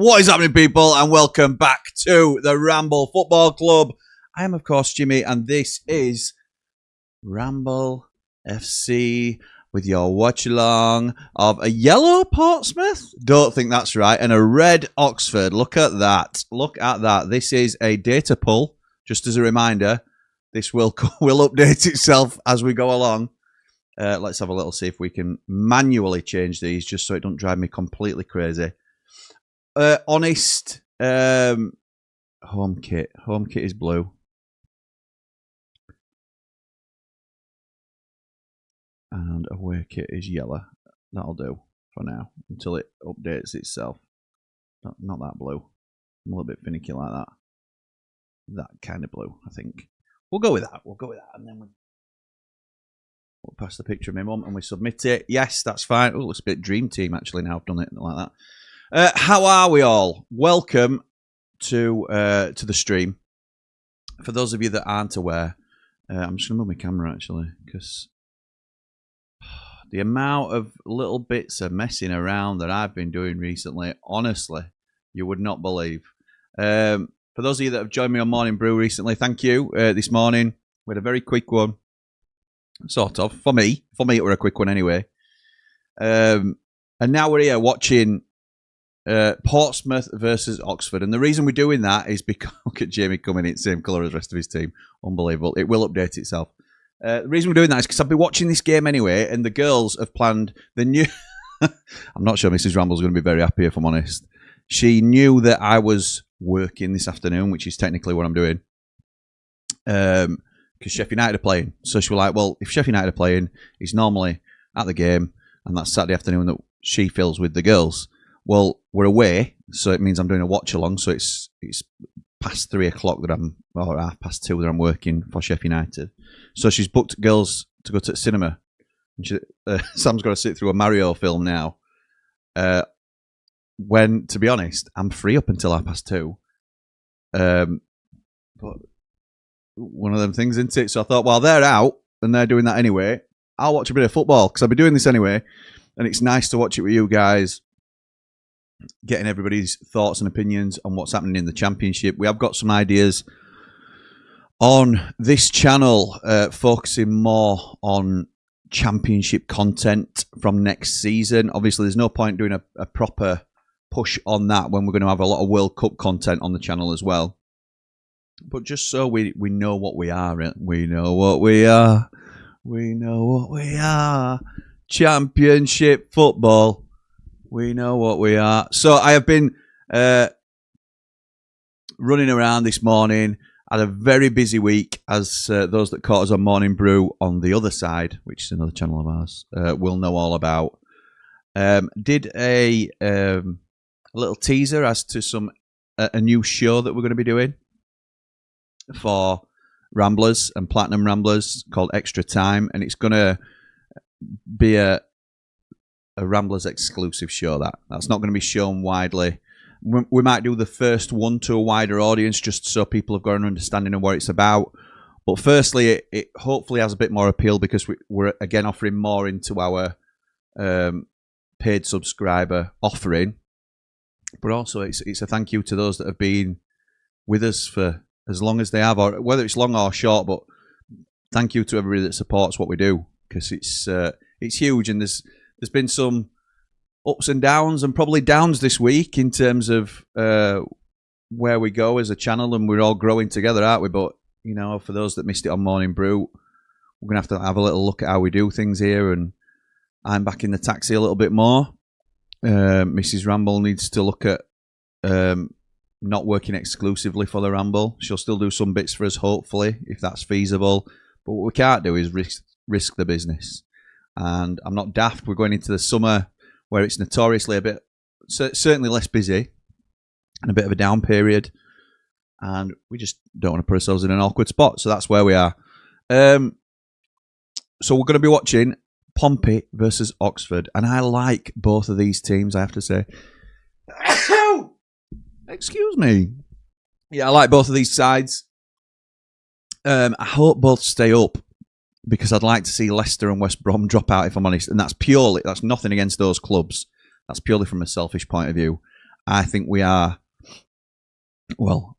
What is happening, people, and welcome back to the Ramble Football Club. I am, of course, Jimmy, and this is Ramble FC with your watch-along of a yellow Portsmouth. Don't think that's right. And a red Oxford. Look at that. Look at that. This is a data pull. Just as a reminder, this will update itself as we go along. Let's have a little see if we can manually change these just so it doesn't drive me completely crazy. Honest home kit. Home kit is blue. And away kit is yellow. That'll do for now until it updates itself. Not that blue. I'm a little bit finicky like that. That kind of blue, I think. We'll go with that. We'll go with that. And then we'll pass the picture of my mum and we submit it. Yes, that's fine. Oh, it's a bit Dream Team actually now. I've done it like that. How are we all? Welcome to the stream. For those of you that aren't aware, I'm just going to move my camera actually because the amount of little bits of messing around that I've been doing recently, honestly, you would not believe. For those of you that have joined me on Morning Brew recently, thank you. This morning, we had a very quick one, sort of. For me, it were a quick one anyway. And now we're here watching Portsmouth versus Oxford, and the reason we're doing that is because look at Jamie coming in same colour as the rest of his team. Unbelievable. It will update itself. The reason we're doing that is because I've been watching this game anyway, and the girls have planned the new I'm not sure Mrs. Ramble's going to be very happy if I'm honest. She knew that I was working this afternoon, which is technically what I'm doing, because Sheffield United are playing. So she was like, well, if Sheffield United are playing, he's normally at the game, and that's Saturday afternoon that she fills with the girls. Well, we're away, so it means I'm doing a watch-along, so it's past 3 o'clock that I'm, or 2:30 that I'm working for Sheffield United. So she's booked girls to go to the cinema. And Sam's got to sit through a Mario film now. When, to be honest, I'm free up until 2:30. But one of them things, isn't it? So I thought, while they're out, and they're doing that anyway, I'll watch a bit of football, because I'll be doing this anyway, and it's nice to watch it with you guys, getting everybody's thoughts and opinions on what's happening in the Championship. We have got some ideas on this channel, focusing more on Championship content from next season. Obviously, there's no point doing a proper push on that when we're going to have a lot of World Cup content on the channel as well. But just so we know what we are, we know what we are. We know what we are. Championship football. We know what we are. So I have been running around this morning. Had a very busy week, as those that caught us on Morning Brew on the other side, which is another channel of ours, will know all about. Did a little teaser as to a new show that we're going to be doing for Ramblers and Platinum Ramblers called Extra Time, and it's going to be a Ramblers exclusive show. That's not going to be shown widely. We might do the first one to a wider audience just so people have got an understanding of what it's about. But firstly, it hopefully has a bit more appeal because we're again offering more into our paid subscriber offering. But also it's a thank you to those that have been with us for as long as they have, or whether it's long or short. But thank you to everybody that supports what we do, because it's huge, and there's been some ups and downs, and probably downs this week in terms of where we go as a channel, and we're all growing together, aren't we? But, you know, for those that missed it on Morning Brew, we're going to have a little look at how we do things here, and I'm back in the taxi a little bit more. Mrs. Ramble needs to look at not working exclusively for the Ramble. She'll still do some bits for us, hopefully, if that's feasible. But what we can't do is risk the business. And I'm not daft. We're going into the summer where it's notoriously a bit, certainly less busy, and a bit of a down period. And we just don't want to put ourselves in an awkward spot. So that's where we are. So we're going to be watching Pompey versus Oxford. And I like both of these teams, I have to say. Excuse me. Yeah, I like both of these sides. I hope both stay up, because I'd like to see Leicester and West Brom drop out, if I'm honest. And that's nothing against those clubs. That's purely from a selfish point of view. I think we are, well,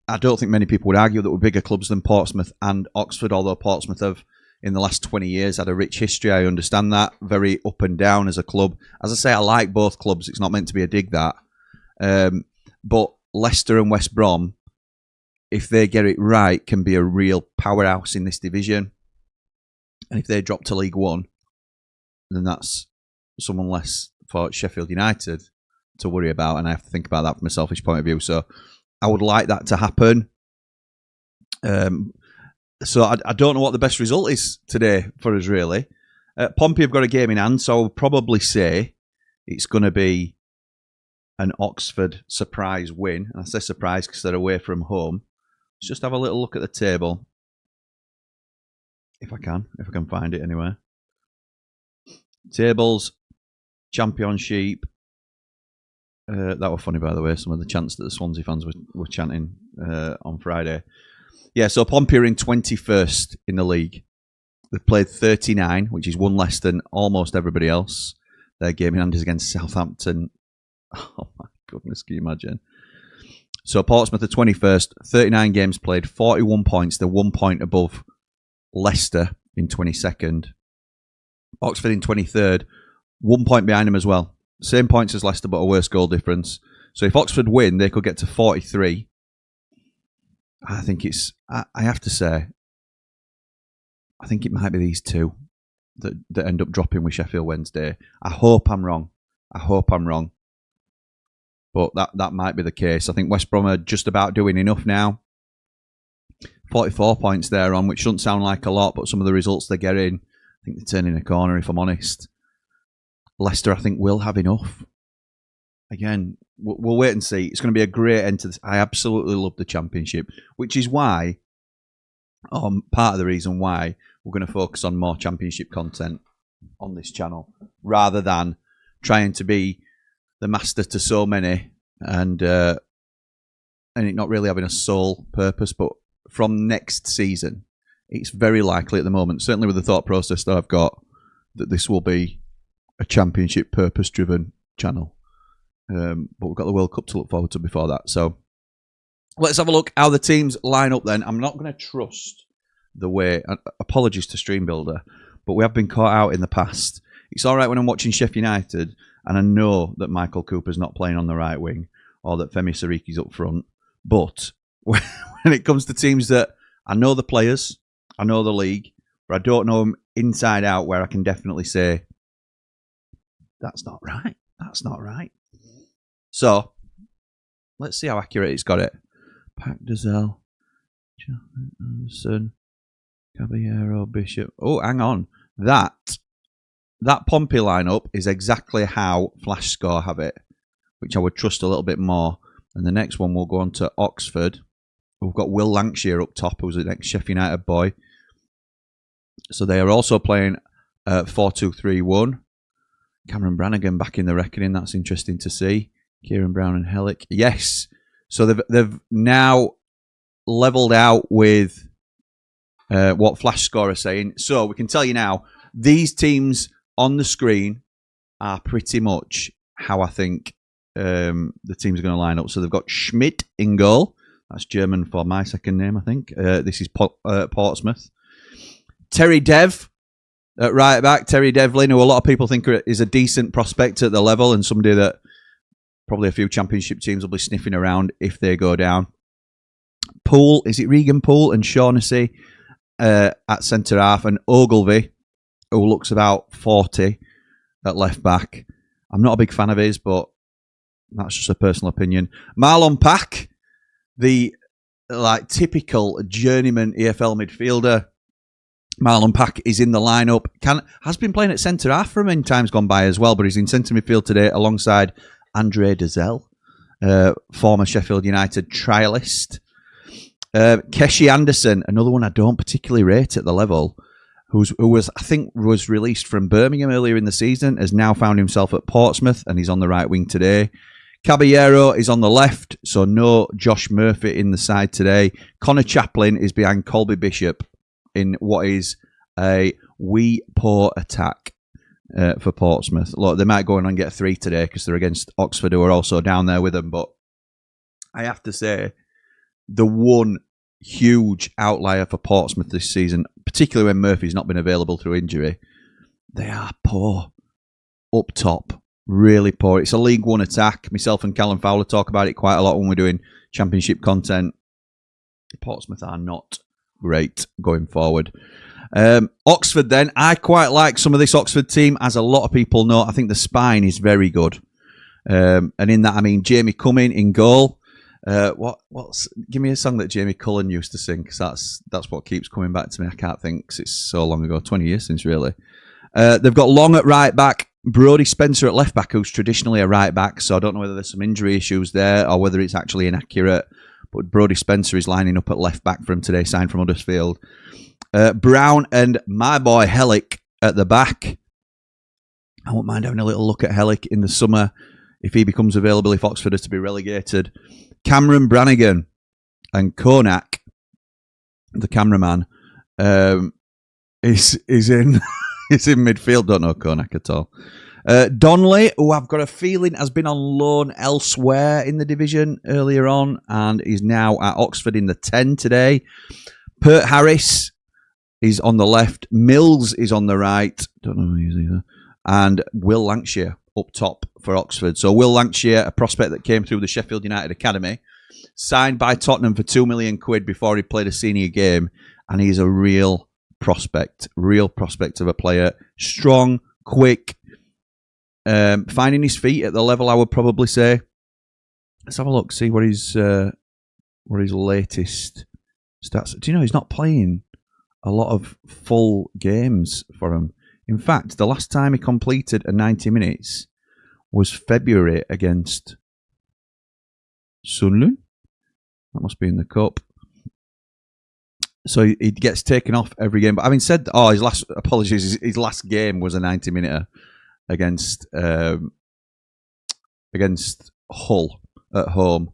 I don't think many people would argue that we're bigger clubs than Portsmouth and Oxford, although Portsmouth have, in the last 20 years, had a rich history. I understand that. Very up and down as a club. As I say, I like both clubs. It's not meant to be a dig, that. But Leicester and West Brom, if they get it right, can be a real powerhouse in this division. And if they drop to League One, then that's someone less for Sheffield United to worry about. And I have to think about that from a selfish point of view. So I would like that to happen. So I don't know what the best result is today for us, really. Pompey have got a game in hand, so I would probably say it's going to be an Oxford surprise win. And I say surprise because they're away from home. Let's just have a little look at the table. If I can find it anywhere. Tables, Championship. That were funny, by the way, some of the chants that the Swansea fans were chanting on Friday. Yeah, so Pompey are in 21st in the league. They've played 39, which is one less than almost everybody else. Their game in hand is against Southampton. Oh my goodness, can you imagine? So Portsmouth are 21st, 39 games played, 41 points. They're 1 point above Leicester in 22nd. Oxford in 23rd, 1 point behind them as well. Same points as Leicester, but a worse goal difference. So if Oxford win, they could get to 43. I think it's, I have to say, I think it might be these two that end up dropping with Sheffield Wednesday. I hope I'm wrong. But that might be the case. I think West Brom are just about doing enough now. 44 points they're on, which doesn't sound like a lot, but some of the results they're getting, I think they're turning a corner, if I'm honest. Leicester, I think, will have enough. Again, we'll wait and see. It's going to be a great end to this. I absolutely love the Championship, which is why, part of the reason why we're going to focus on more Championship content on this channel, rather than trying to be the master to so many and it not really having a sole purpose. But from next season, it's very likely at the moment, certainly with the thought process that I've got, that this will be a Championship purpose-driven channel. But we've got the World Cup to look forward to before that. So let's have a look how the teams line up then. I'm not going to trust the way, apologies to Stream Builder, but we have been caught out in the past. It's all right when I'm watching Sheffield United and I know that Michael Cooper's not playing on the right wing or that Femi Sariki's up front. But when it comes to teams that I know the players, I know the league, but I don't know them inside out, where I can definitely say, that's not right. That's not right. So, let's see how accurate it's got it. Pac Dazelle, Anderson, Caballero, Bishop. Oh, hang on. That Pompey lineup is exactly how Flash Score have it, which I would trust a little bit more. And the next one we'll go on to Oxford. We've got Will Lancashire up top, who's an ex-Sheffield United boy. So they are also playing 4-2-3-1. Cameron Brannigan back in the reckoning. That's interesting to see. Kieran Brown and Hellick. Yes. So they've now levelled out with what Flash Score are saying. So we can tell you now, these teams on the screen are pretty much how I think the teams are going to line up. So they've got Schmidt in goal. That's German for my second name, I think. This is Portsmouth. Terry Dev at right back. Terry Devlin, who a lot of people think is a decent prospect at the level and somebody that probably a few Championship teams will be sniffing around if they go down. Poole, is it Regan Poole and Shaughnessy at centre half, and Ogilvie, who looks about 40 at left back. I'm not a big fan of his, but that's just a personal opinion. Marlon Pack, the typical journeyman EFL midfielder. Marlon Pack is in the lineup. Has been playing at centre half for him in times gone by as well, but he's in centre midfield today alongside Andre Dazelle, former Sheffield United trialist. Keshi Anderson, another one I don't particularly rate at the level, who was released from Birmingham earlier in the season, has now found himself at Portsmouth and he's on the right wing today. Caballero is on the left, so no Josh Murphy in the side today. Connor Chaplin is behind Colby Bishop in what is a wee poor attack. for Portsmouth. Look, they might go on and get 3 today because they're against Oxford, who are also down there with them. But I have to say, the one huge outlier for Portsmouth this season, particularly when Murphy's not been available through injury, they are poor up top. Really poor. It's a League One attack. Myself and Callum Fowler talk about it quite a lot when we're doing Championship content. Portsmouth are not great going forward. Oxford then. I quite like some of this Oxford team. As a lot of people know, I think the spine is very good. And in that, I mean, Jamie Cumming in goal. Give me a song that Jamie Cullen used to sing, because that's what keeps coming back to me. I can't think, because it's so long ago, 20 years since, really. They've got Long at right back, Brodie Spencer at left back, who's traditionally a right back, so I don't know whether there's some injury issues there or whether it's actually inaccurate, but Brodie Spencer is lining up at left back for him today, signed from Huddersfield. Brown and my boy Hellick at the back. I won't mind having a little look at Hellick in the summer if he becomes available, if Oxford is to be relegated. Cameron Brannigan and Konak, the cameraman, is in is in midfield. Don't know Konak at all. Donnelly, who I've got a feeling has been on loan elsewhere in the division earlier on and is now at Oxford in the 10 today. Pert Harris is on the left. Mills is on the right. Don't know who he is either. And Will Lancashire up top for Oxford. So Will Lancashire, a prospect that came through the Sheffield United Academy, signed by Tottenham for £2 million before he played a senior game, and he's a real prospect of a player. Strong, quick, finding his feet at the level, I would probably say. Let's have a look, see what his latest stats. Do you know he's not playing a lot of full games for him? In fact, the last time he completed a 90 minutes was February against Sunderland. That must be in the cup. So he gets taken off every game. But having said, his last game was a 90-minute against Hull at home.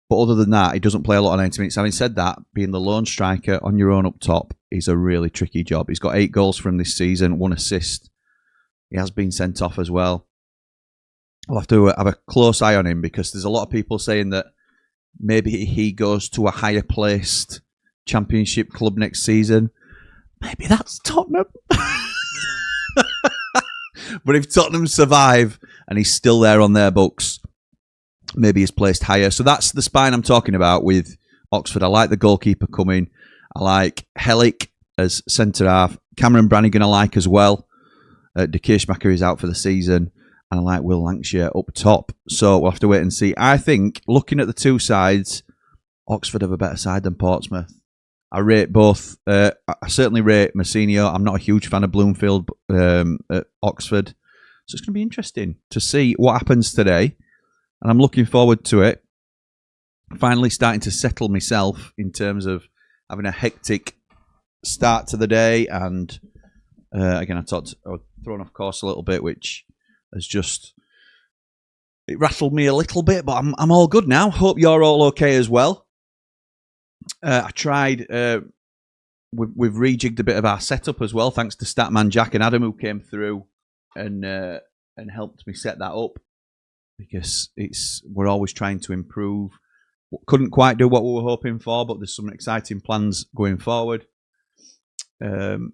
But other than that, he doesn't play a lot of 90 minutes. Having said that, being the lone striker on your own up top is a really tricky job. He's got 8 goals from this season, 1 assist. He has been sent off as well. I'll have to have a close eye on him, because there's a lot of people saying that maybe he goes to a higher placed Championship club next season. Maybe that's Tottenham. But if Tottenham survive and he's still there on their books, maybe he's placed higher. So that's the spine I'm talking about with Oxford. I like the goalkeeper coming. I like Hellick as centre-half. Cameron Brannigan I like as well. De Kirschmacher is out for the season. And I like Will Lancashire up top. So we'll have to wait and see. I think, looking at the two sides, Oxford have a better side than Portsmouth. I rate both. I certainly rate Massinio. I'm not a huge fan of Bloomfield at Oxford. So it's going to be interesting to see what happens today. And I'm looking forward to it. Finally starting to settle myself in terms of having a hectic start to the day. And again, I was thrown off course a little bit, which has just... it rattled me a little bit, but I'm all good now. Hope you're all okay as well. I tried... we've rejigged a bit of our setup as well, thanks to Statman Jack and Adam, who came through and helped me set that up. Because we're always trying to improve. Couldn't quite do what we were hoping for, but there's some exciting plans going forward. I'm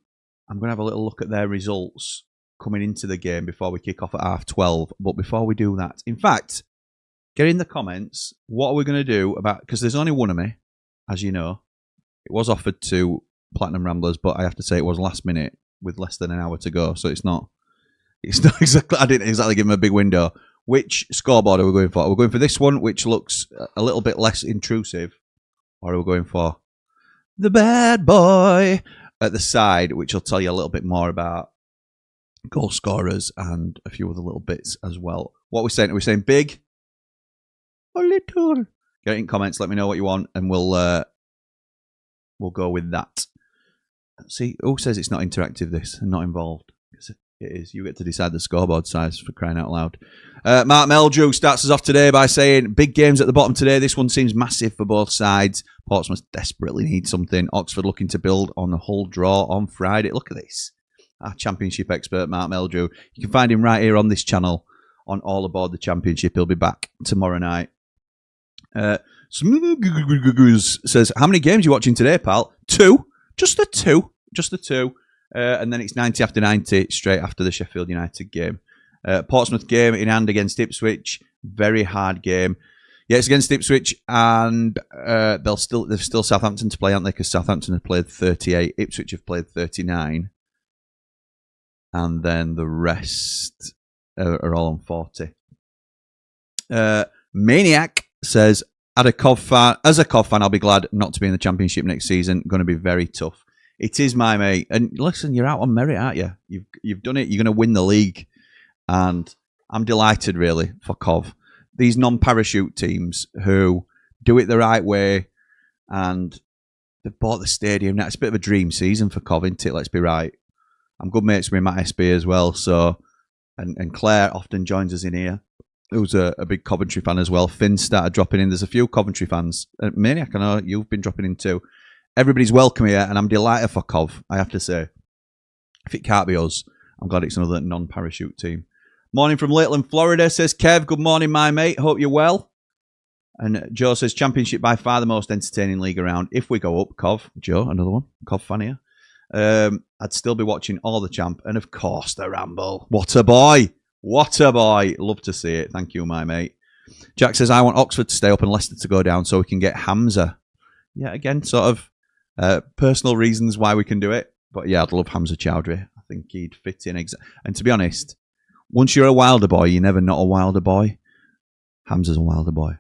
going to have a little look at their results coming into the game before we kick off at 12:30. But before we do that, in fact, get in the comments, what are we going to do about... because there's only one of me, as you know. It was offered to Platinum Ramblers, but I have to say it was last minute with less than an hour to go. So it's not exactly... I didn't exactly give him a big window. Which scoreboard are we going for? Are we going for this one, which looks a little bit less intrusive? Or are we going for the bad boy at the side, which will tell you a little bit more about goal scorers and a few other little bits as well. What are we saying? Are we saying big or little? Get it in comments, let me know what you want, and we'll go with that. See, who says it's not interactive, this, and not involved? It is. You get to decide the scoreboard size, for crying out loud. Mark Meldrew starts us off today by saying, big games at the bottom today. This one seems massive for both sides. Portsmouth desperately need something. Oxford looking to build on the Hull draw on Friday. Look at this. our Championship expert, Mark Meldrew. You can find him right here on this channel on All Aboard the Championship. He'll be back tomorrow night. Smoogs says, how many games are you watching today, pal? 2. Just the 2. Just the 2. And then it's 90 after 90 straight after the Sheffield United game. Portsmouth game in hand against Ipswich. Very hard game. Yeah, it's against Ipswich, and they've still Southampton to play, aren't they? Because Southampton have played 38, Ipswich have played 39, and then the rest are all on 40. Maniac says, as a Cov fan, I'll be glad not to be in the Championship next season. Going to be very tough. It is, my mate. And listen, you're out on merit, aren't you? You've done it. You're going to win the league, and I'm delighted, really, for Cov. These non-parachute teams who do it the right way, and they've bought the stadium. Now, it's a bit of a dream season for Cov, isn't it? Let's be right. I'm good mates with Matt SB as well. So, and Claire often joins us in here, who's a big Coventry fan as well. Finn started dropping in. There's a few Coventry fans. Maniac, I know you've been dropping in too. Everybody's welcome here, and I'm delighted for Cov, I have to say. If it can't be us, I'm glad it's another non-parachute team. Morning from Lakeland, Florida, says Kev. Good morning, my mate. Hope you're well. And Joe says, Championship by far the most entertaining league around. If we go up, Cov, Joe, another one, Cov fan here. I'd still be watching all the champ. And of course, the Ramble. What a boy. What a boy. Love to see it. Thank you, my mate. Jack says, I want Oxford to stay up and Leicester to go down so we can get Hamza. Yeah, again, sort of personal reasons why we can do it. But yeah, I'd love Hamza Chowdhury. I think he'd fit in. And to be honest, once you're a Wilder boy, you're never not a Wilder boy. Hamza's a Wilder boy.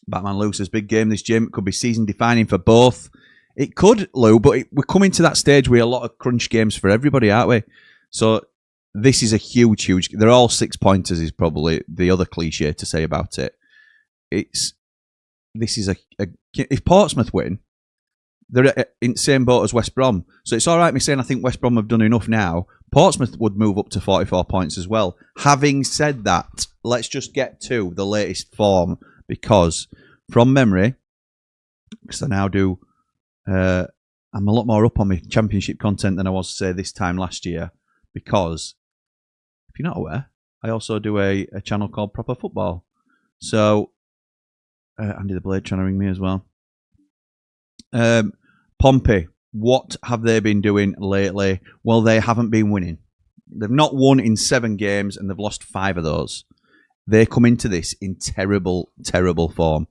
Batman Lou says, big game this gym. Could be season defining for both. It could, Lou, but we're coming to that stage with a lot of crunch games for everybody, aren't we? So this is a huge... They're all 6-pointers is probably the other cliche to say about it. This is if Portsmouth win, they're in the same boat as West Brom. So it's all right me saying I think West Brom have done enough now. Portsmouth would move up to 44 points as well. Having said that, let's just get to the latest form, because from memory, because I now do, I'm a lot more up on my Championship content than I was, say, this time last year, because if you're not aware, I also do a channel called Proper Football. So, Andy the Blade trying to ring me as well. Pompey, what have they been doing lately? Well, they haven't been winning. They've not won in 7 games, and they've lost 5 of those. They come into this in terrible, terrible form.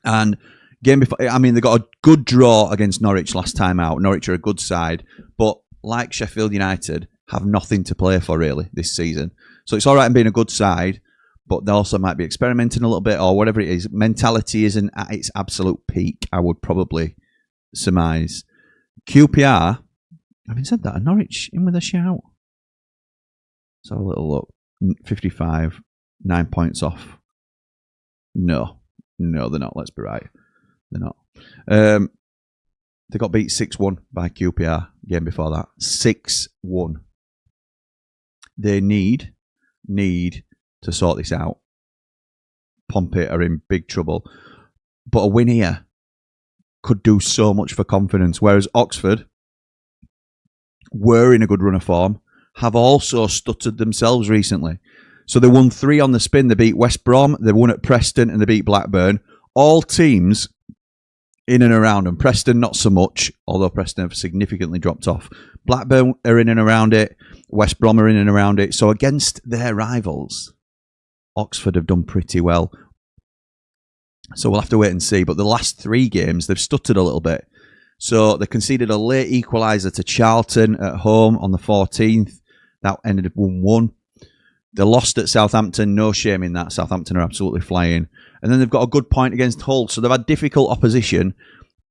And game before, I mean, they got a good draw against Norwich last time out. Norwich are a good side, but like Sheffield United, have nothing to play for really this season. So it's all right in being a good side, but they also might be experimenting a little bit or whatever it is. Mentality isn't at its absolute peak, I would probably surmise. QPR, having said that, are Norwich in with a shout? Let's have a little look. 55, 9 points off. No, they're not. Let's be right. They're not. They got beat 6-1 by QPR game before that. 6-1. They need to sort this out. Pompey are in big trouble. But a win here could do so much for confidence. Whereas Oxford were in a good run of form, have also stuttered themselves recently. So they won 3 on the spin. They beat West Brom, they won at Preston, and they beat Blackburn. All teams in and around them. Preston not so much, although Preston have significantly dropped off. Blackburn are in and around it. West Brom are in and around it. So against their rivals, Oxford have done pretty well. So we'll have to wait and see. But the last 3 games, they've stuttered a little bit. So they conceded a late equaliser to Charlton at home on the 14th. That ended up 1-1. They lost at Southampton. No shame in that. Southampton are absolutely flying. And then they've got a good point against Hull. So they've had difficult opposition.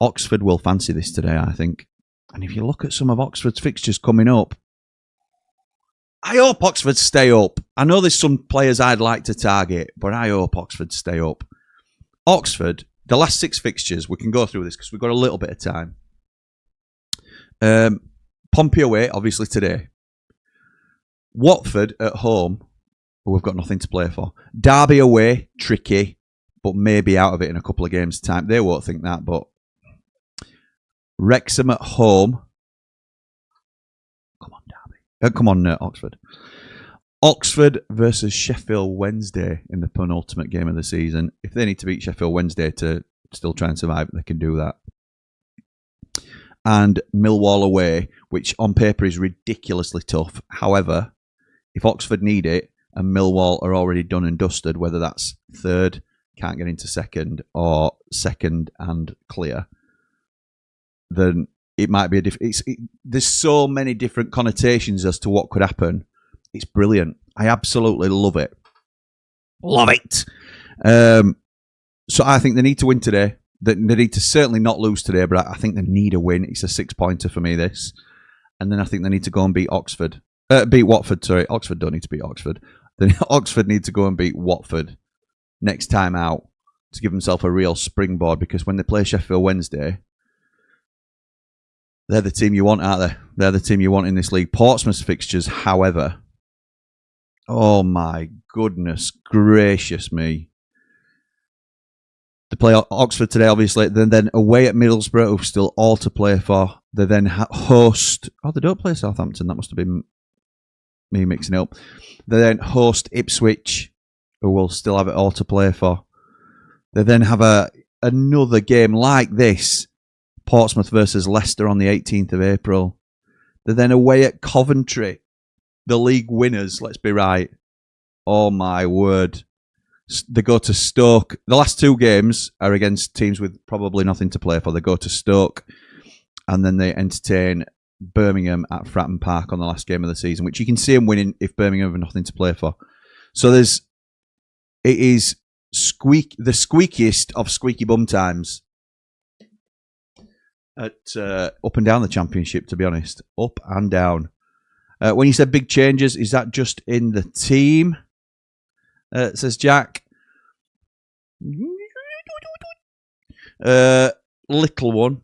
Oxford will fancy this today, I think. And if you look at some of Oxford's fixtures coming up, I hope Oxford stay up. I know there's some players I'd like to target, but I hope Oxford stay up. Oxford, the last 6 fixtures, we can go through this because we've got a little bit of time. Pompey away, obviously, today. Watford at home, who we've got nothing to play for. Derby away, tricky, but maybe out of it in a couple of games' time. They won't think that, but Wrexham at home, Come on, Oxford. Oxford versus Sheffield Wednesday in the penultimate game of the season. If they need to beat Sheffield Wednesday to still try and survive, they can do that. And Millwall away, which on paper is ridiculously tough. However, if Oxford need it and Millwall are already done and dusted, whether that's third, can't get into second, or second and clear, then it might be a different. There's so many different connotations as to what could happen. It's brilliant. I absolutely love it. Love it. So I think they need to win today. They need to certainly not lose today, but I think they need a win. It's a 6-pointer for me, this. And then I think they need to go and beat Oxford. Beat Watford, sorry. Oxford don't need to beat Oxford. Then Oxford need to go and beat Watford next time out to give themselves a real springboard, because when they play Sheffield Wednesday, they're the team you want, aren't they? They're the team you want in this league. Portsmouth's fixtures, however, oh my goodness gracious me. They play Oxford today, obviously. Then away at Middlesbrough, who've still all to play for. They then host... Oh, they don't play Southampton. That must have been me mixing it up. They then host Ipswich, who will still have it all to play for. They then have another game like this, Portsmouth versus Leicester on the 18th of April. They're then away at Coventry, the league winners, let's be right. Oh my word. They go to Stoke. The last two games are against teams with probably nothing to play for. They go to Stoke and then they entertain Birmingham at Fratton Park on the last game of the season, which you can see them winning if Birmingham have nothing to play for. So it is the squeakiest of squeaky bum times at up and down the Championship, to be honest. Up and down. When you said big changes, is that just in the team? Says Jack. Little one.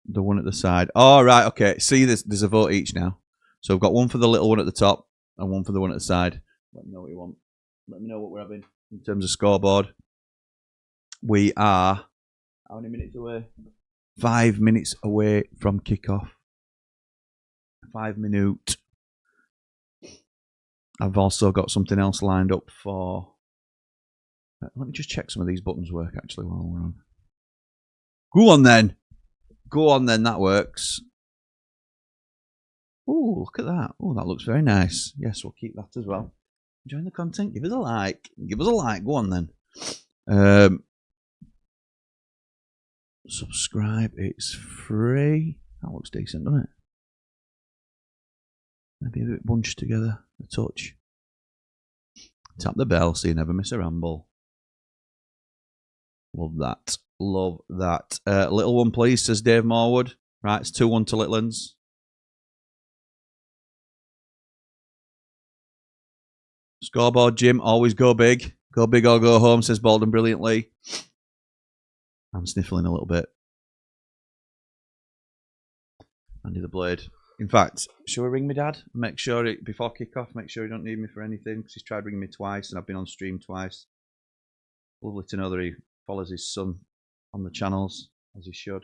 The one at the side. Oh, right, okay. See, there's a vote each now. So we've got one for the little one at the top and one for the one at the side. Let me know what you want. Let me know what we're having in terms of scoreboard. We are how many minutes away? 5 minutes away from kickoff. 5 minutes. I've also got something else lined up for... let me just check some of these buttons work, actually, while we're on. Go on, then. Go on, then. That works. Oh, look at that. Oh, that looks very nice. Yes, we'll keep that as well. Enjoying the content? Give us a like. Give us a like. Go on, then. Subscribe. It's free. That looks decent, doesn't it? Maybe a bit bunched together. A touch. Tap the bell so you never miss a ramble. Love that. Love that. Little one, please, says Dave Morwood. Right, it's 2-1 to Littlands. Scoreboard, Jim. Always go big. Go big or go home, says Balden brilliantly. I'm sniffling a little bit. Andy the Blade. In fact, shall we ring my dad? Make sure before kick-off, make sure he don't need me for anything, because he's tried ringing me twice and I've been on stream twice. Lovely to know that he follows his son on the channels, as he should.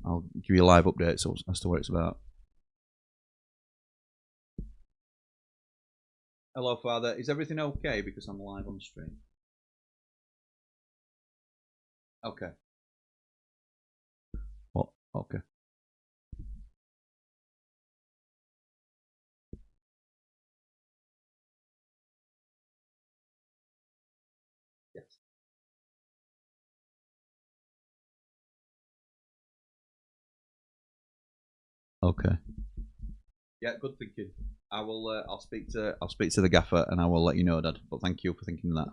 I'll give you a live update as to what it's about. Hello, Father. Is everything okay because I'm live on stream? Okay. Oh, okay. Yes. Okay. Yeah, good thinking. I will. I'll speak to the gaffer and I will let you know, Dad. But thank you for thinking of that.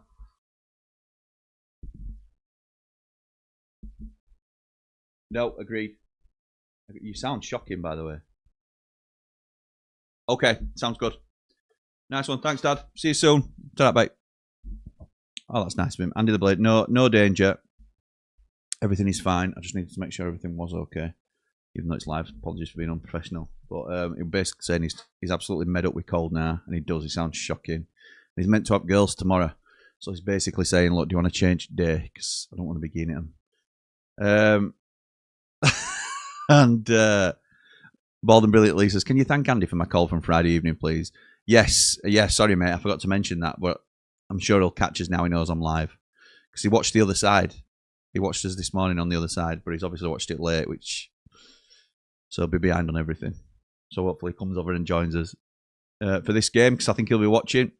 No, agreed. You sound shocking, by the way. Okay, sounds good. Nice one. Thanks, Dad. See you soon. Ta-ra, bye. Oh, that's nice of him. Andy the Blade. No danger. Everything is fine. I just needed to make sure everything was okay. Even though it's live. Apologies for being unprofessional. But he basically saying he's absolutely made up with cold now. And he does. He sounds shocking. And he's meant to have girls tomorrow. So he's basically saying, look, do you want to change the day? Because I don't want to be getting at him. And Bald and Brilliant Lee says, can you thank Andy for my call from Friday evening, please? Yes. Sorry, mate. I forgot to mention that, but I'm sure he'll catch us now. He knows I'm live. Because he watched the other side. He watched us this morning on the other side, but he's obviously watched it late, so he'll be behind on everything. So hopefully he comes over and joins us for this game, because I think he'll be watching.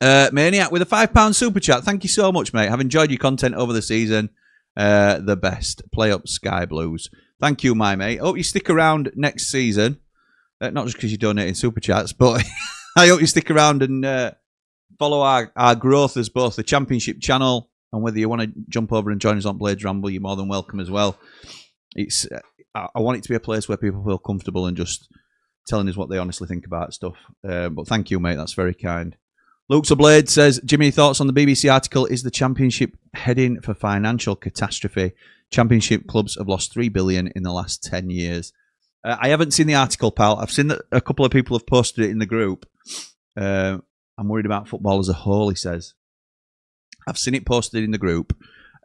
Maniac with a £5 super chat. Thank you so much, mate. I've enjoyed your content over the season. The best. Play up Sky Blues. Thank you, my mate. Hope you stick around next season. Not just because you're donating super chats, but I hope you stick around and follow our growth as both the Championship channel, and whether you want to jump over and join us on Blades Ramble, you're more than welcome as well. It's I want it to be a place where people feel comfortable and just telling us what they honestly think about stuff. But thank you, mate. That's very kind. Luke's a Blade says, Jimmy, thoughts on the BBC article? Is the Championship heading for financial catastrophe? Championship clubs have lost $3 billion in the last 10 years. I haven't seen the article, pal. I've seen that a couple of people have posted it in the group. I'm worried about football as a whole, he says. I've seen it posted in the group.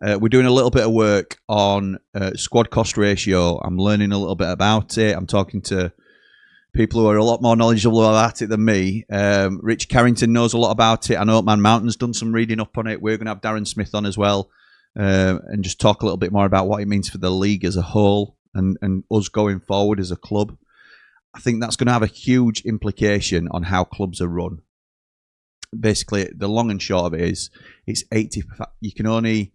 We're doing a little bit of work on squad cost ratio. I'm learning a little bit about it. I'm talking to people who are a lot more knowledgeable about it than me. Rich Carrington knows a lot about it. I know Man Mountain's done some reading up on it. We're going to have Darren Smith on as well, and just talk a little bit more about what it means for the league as a whole and us going forward as a club. I think that's going to have a huge implication on how clubs are run. Basically, the long and short of it is, it's 80. You can only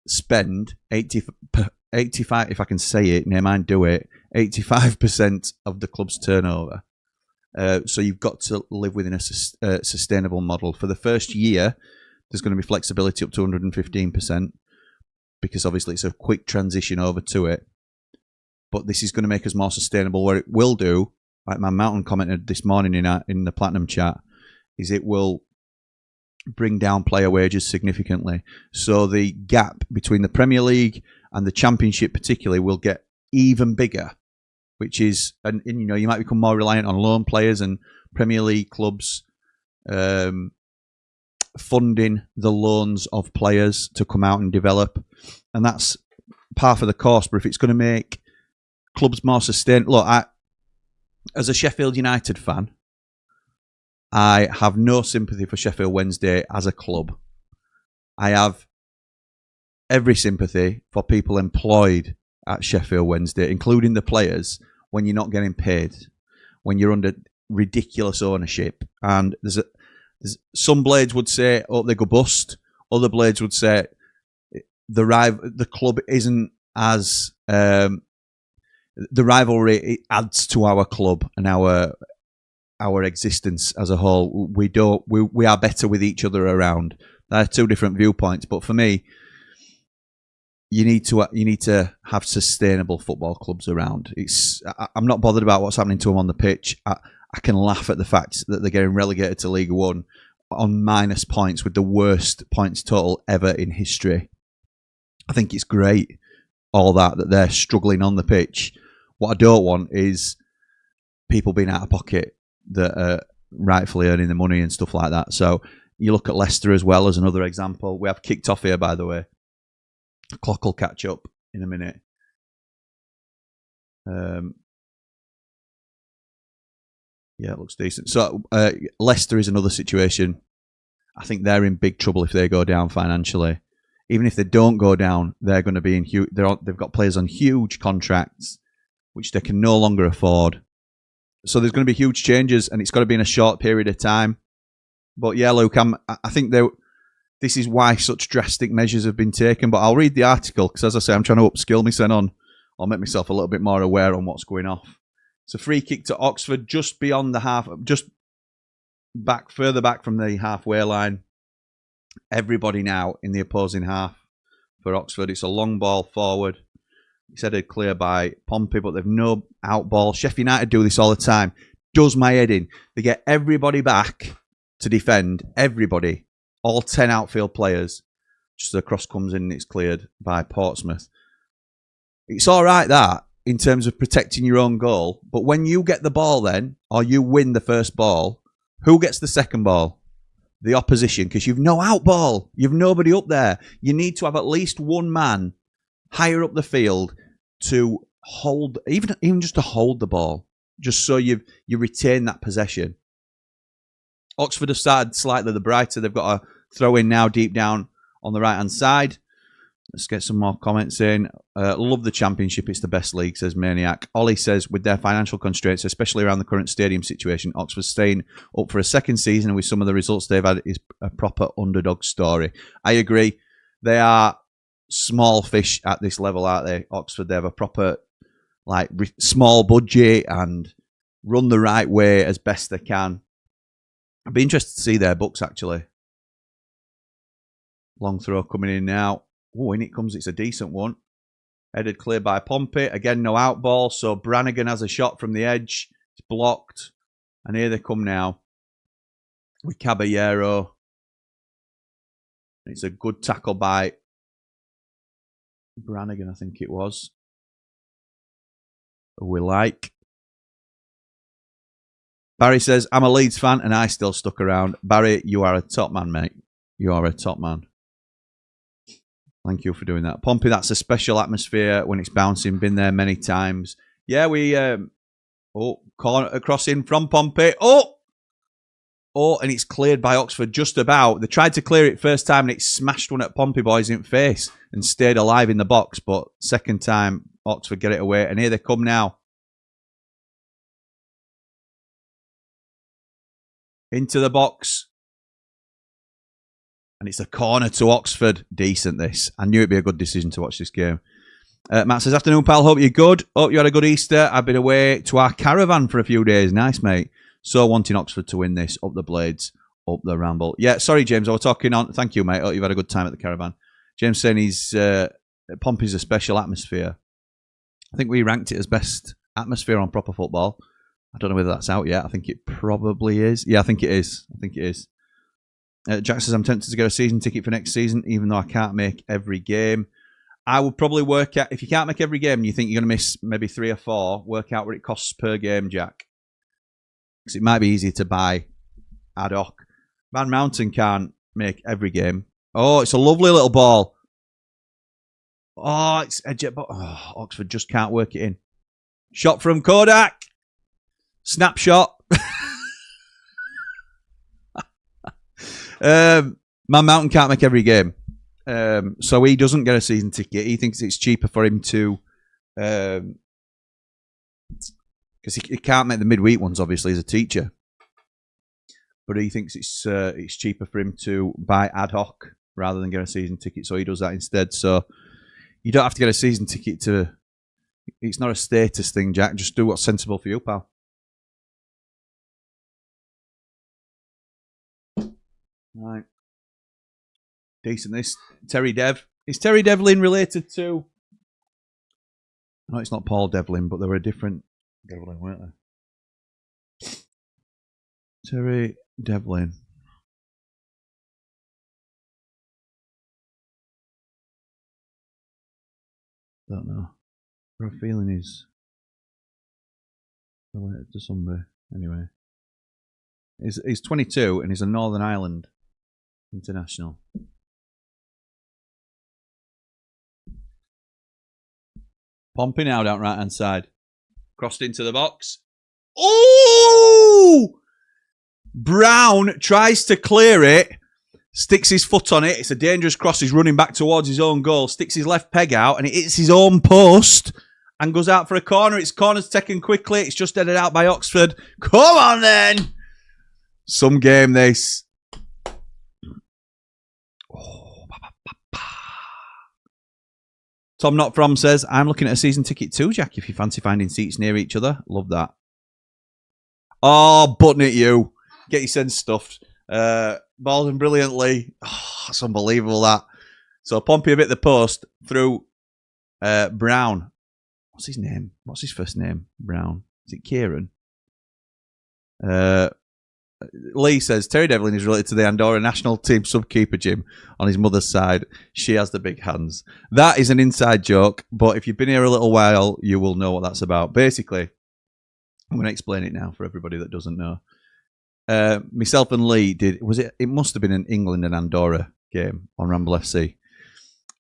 spend 85, if I can say it, never mind do it, 85% of the club's turnover. So you've got to live within a sustainable model. For the first year, there's going to be flexibility up to 115%, because obviously it's a quick transition over to it. But this is going to make us more sustainable. Where it will do, like my Mountain commented this morning in the Platinum chat, is it will bring down player wages significantly. So the gap between the Premier League and the Championship particularly will get even bigger, which is, and you know, you might become more reliant on loan players and Premier League clubs funding the loans of players to come out and develop. And that's part of the cost. But if it's going to make clubs more sustainable, look, as a Sheffield United fan, I have no sympathy for Sheffield Wednesday as a club. I have every sympathy for people employed at Sheffield Wednesday, including the players, when you're not getting paid, when you're under ridiculous ownership. And there's some blades would say, oh, they go bust. Other blades would say the club isn't as the rivalry, it adds to our club and our existence as a whole. We are better with each other around. There are two different viewpoints, but for me, you need to have sustainable football clubs around. I'm not bothered about what's happening to them on the pitch. I can laugh at the fact that they're getting relegated to League One on minus points with the worst points total ever in history. I think it's great, all that they're struggling on the pitch. What I don't want is people being out of pocket that are rightfully earning the money and stuff like that. So you look at Leicester as well as another example. We have kicked off here, by the way. The clock will catch up in a minute. Yeah, it looks decent. So Leicester is another situation. I think they're in big trouble if they go down financially. Even if they don't go down, they're going to be in huge. They've got players on huge contracts, which they can no longer afford. So there's going to be huge changes, and it's got to be in a short period of time. But yeah, Luke, I think this is why such drastic measures have been taken. But I'll read the article because, as I say, I'm trying to upskill myself on. I'll make myself a little bit more aware on what's going off. It's a free kick to Oxford, just beyond the half, just further back from the halfway line. Everybody now in the opposing half for Oxford. It's a long ball forward. It's headed clear by Pompey, but they've no out ball. Sheffield United do this all the time. Does my head in. They get everybody back to defend. Everybody. All 10 outfield players. Just the cross comes in and it's cleared by Portsmouth. It's all right, that, in terms of protecting your own goal. But when you get the ball then, or you win the first ball, who gets the second ball? The opposition, because you've no out ball. You've nobody up there. You need to have at least one man higher up the field to hold, even just to hold the ball, just so you retain that possession. Oxford have started slightly the brighter. They've got a throw in now deep down on the right-hand side. Let's get some more comments in. Love the Championship. It's the best league, says Maniac. Ollie says, with their financial constraints, especially around the current stadium situation, Oxford staying up for a second season and with some of the results they've had is a proper underdog story. I agree. They are small fish at this level, aren't they? Oxford, they have a proper small budget and run the right way as best they can. I'd be interested to see their books, actually. Long throw coming in now. Oh, in it comes. It's a decent one. Headed clear by Pompey. Again, no out ball. So Brannigan has a shot from the edge. It's blocked. And here they come now with Caballero. It's a good tackle by Brannigan, I think it was. We like. Barry says, I'm a Leeds fan and I still stuck around. Barry, you are a top man, mate. You are a top man. Thank you for doing that. Pompey, that's a special atmosphere when it's bouncing. Been there many times. Yeah, we... corner crossing from Pompey. Oh, and it's cleared by Oxford just about. They tried to clear it first time and it smashed one at Pompey boys in the face and stayed alive in the box. But second time, Oxford get it away. And here they come now. Into the box. And it's a corner to Oxford. Decent, this. I knew it'd be a good decision to watch this game. Matt says, afternoon, pal. Hope you're good. Hope you had a good Easter. I've been away to our caravan for a few days. Nice, mate. So wanting Oxford to win this. Up the Blades. Up the Ramble. Yeah, sorry, James. I was talking on. Thank you, mate. Hope you've had a good time at the caravan. James saying Pompey's a special atmosphere. I think we ranked it as best atmosphere on proper football. I don't know whether that's out yet. I think it probably is. Yeah, I think it is. Jack says, I'm tempted to get a season ticket for next season, even though I can't make every game. I would probably work out, if you can't make every game and you think you're going to miss maybe 3 or 4, work out what it costs per game, Jack. Because it might be easy to buy ad hoc. Van Mountain can't make every game. Oh, it's a lovely little ball. Oh, it's a jet ball. Oh, Oxford just can't work it in. Shot from Kodak. Snapshot. Man Mountain can't make every game. So he doesn't get a season ticket. He thinks it's cheaper for him to... Because he can't make the midweek ones, obviously, as a teacher. But he thinks it's cheaper for him to buy ad hoc rather than get a season ticket. So he does that instead. So you don't have to get a season ticket to... It's not a status thing, Jack. Just do what's sensible for you, pal. Right. Decent this. Terry Dev. Is Terry Devlin related to... No, it's not Paul Devlin, but they were a different Devlin, weren't they? Terry Devlin. Don't know. I have a feeling he's related to somebody. Anyway. He's 22 and he's a Northern Ireland international. Pompey now down right hand side. Crossed into the box. Oh! Brown tries to clear it. Sticks his foot on it. It's a dangerous cross. He's running back towards his own goal. Sticks his left peg out and it hits his own post and goes out for a corner. It's corner's taken quickly. It's just headed out by Oxford. Come on then! Some game this. Tom Not From says, I'm looking at a season ticket too, Jack, if you fancy finding seats near each other. Love that. Oh, button it you. Get your sense stuffed. Balled brilliantly. Oh, that's unbelievable, that. So Pompey hit the post through Brown. What's his name? What's his first name? Brown. Is it Kieran? Lee says, Terry Devlin is related to the Andorra national team subkeeper Jim on his mother's side. She has the big hands. That is an inside joke, but if you've been here a little while, you will know what that's about. Basically, I'm going to explain it now for everybody that doesn't know. Myself and Lee it must have been an England and Andorra game on Ramble FC.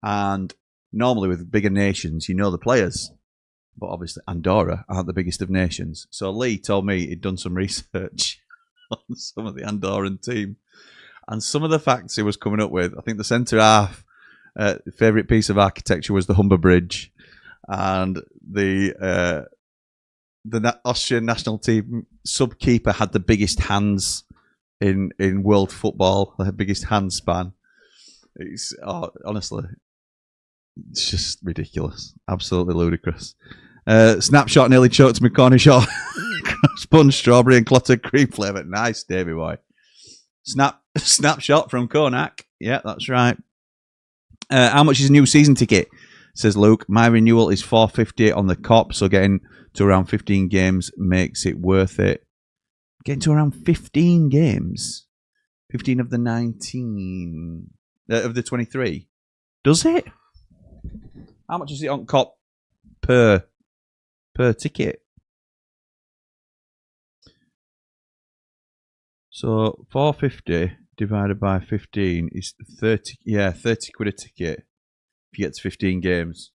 And normally with bigger nations, you know the players. but obviously Andorra aren't the biggest of nations. So Lee told me he'd done some research on some of the Andorran team. And some of the facts he was coming up with, I think the centre half favourite piece of architecture was the Humber Bridge. And the Austrian national team sub-keeper had the biggest hands in world football, the biggest hand span. It's honestly, it's just ridiculous, absolutely ludicrous. Snapshot nearly choked me corner shot. Sponge, strawberry, and clotted cream flavour. Nice, Davey boy. Snapshot from Konak. Yeah, that's right. How much is a new season ticket? Says Luke. My renewal is $4.50 on the cop, so getting to around 15 games makes it worth it. Getting to around 15 games? 15 of the 19... of the 23? Does it? How much is it on cop per ticket? So $4.50 divided by 15 is 30. Yeah, 30 quid a ticket if you get to 15 games.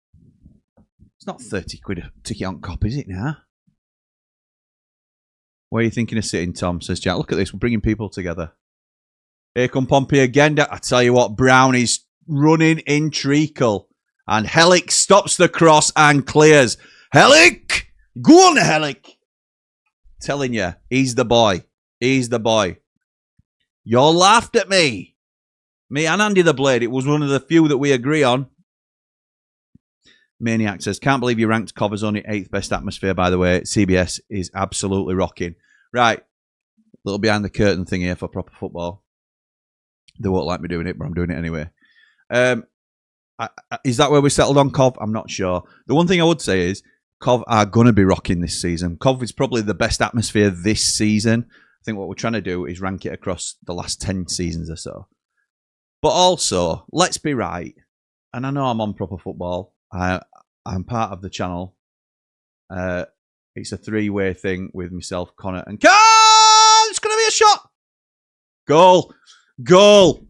It's not 30 quid a ticket on cop, is it now? Where are you thinking of sitting, Tom? Says Jack. Look at this. We're bringing people together. Here come Pompey again. I tell you what, Brown is running in treacle. And Hellick stops the cross and clears. Hellick! Go on, Hellick! Telling you, he's the boy. He's the boy. You all laughed at me. Me and Andy the Blade. It was one of the few that we agree on. Maniac says, can't believe you ranked Cov as only 8th best atmosphere, by the way. CBS is absolutely rocking. Right. Little behind the curtain thing here for proper football. They won't like me doing it, but I'm doing it anyway. Is that where we settled on Cov? I'm not sure. The one thing I would say is Cov are going to be rocking this season. Cov is probably the best atmosphere this season. I think what we're trying to do is rank it across the last 10 seasons or so. But also, let's be right. And I know I'm on proper football. I'm part of the channel. It's a 3-way thing with myself, Connor, and Carl! It's going to be a shot! Goal! Goal!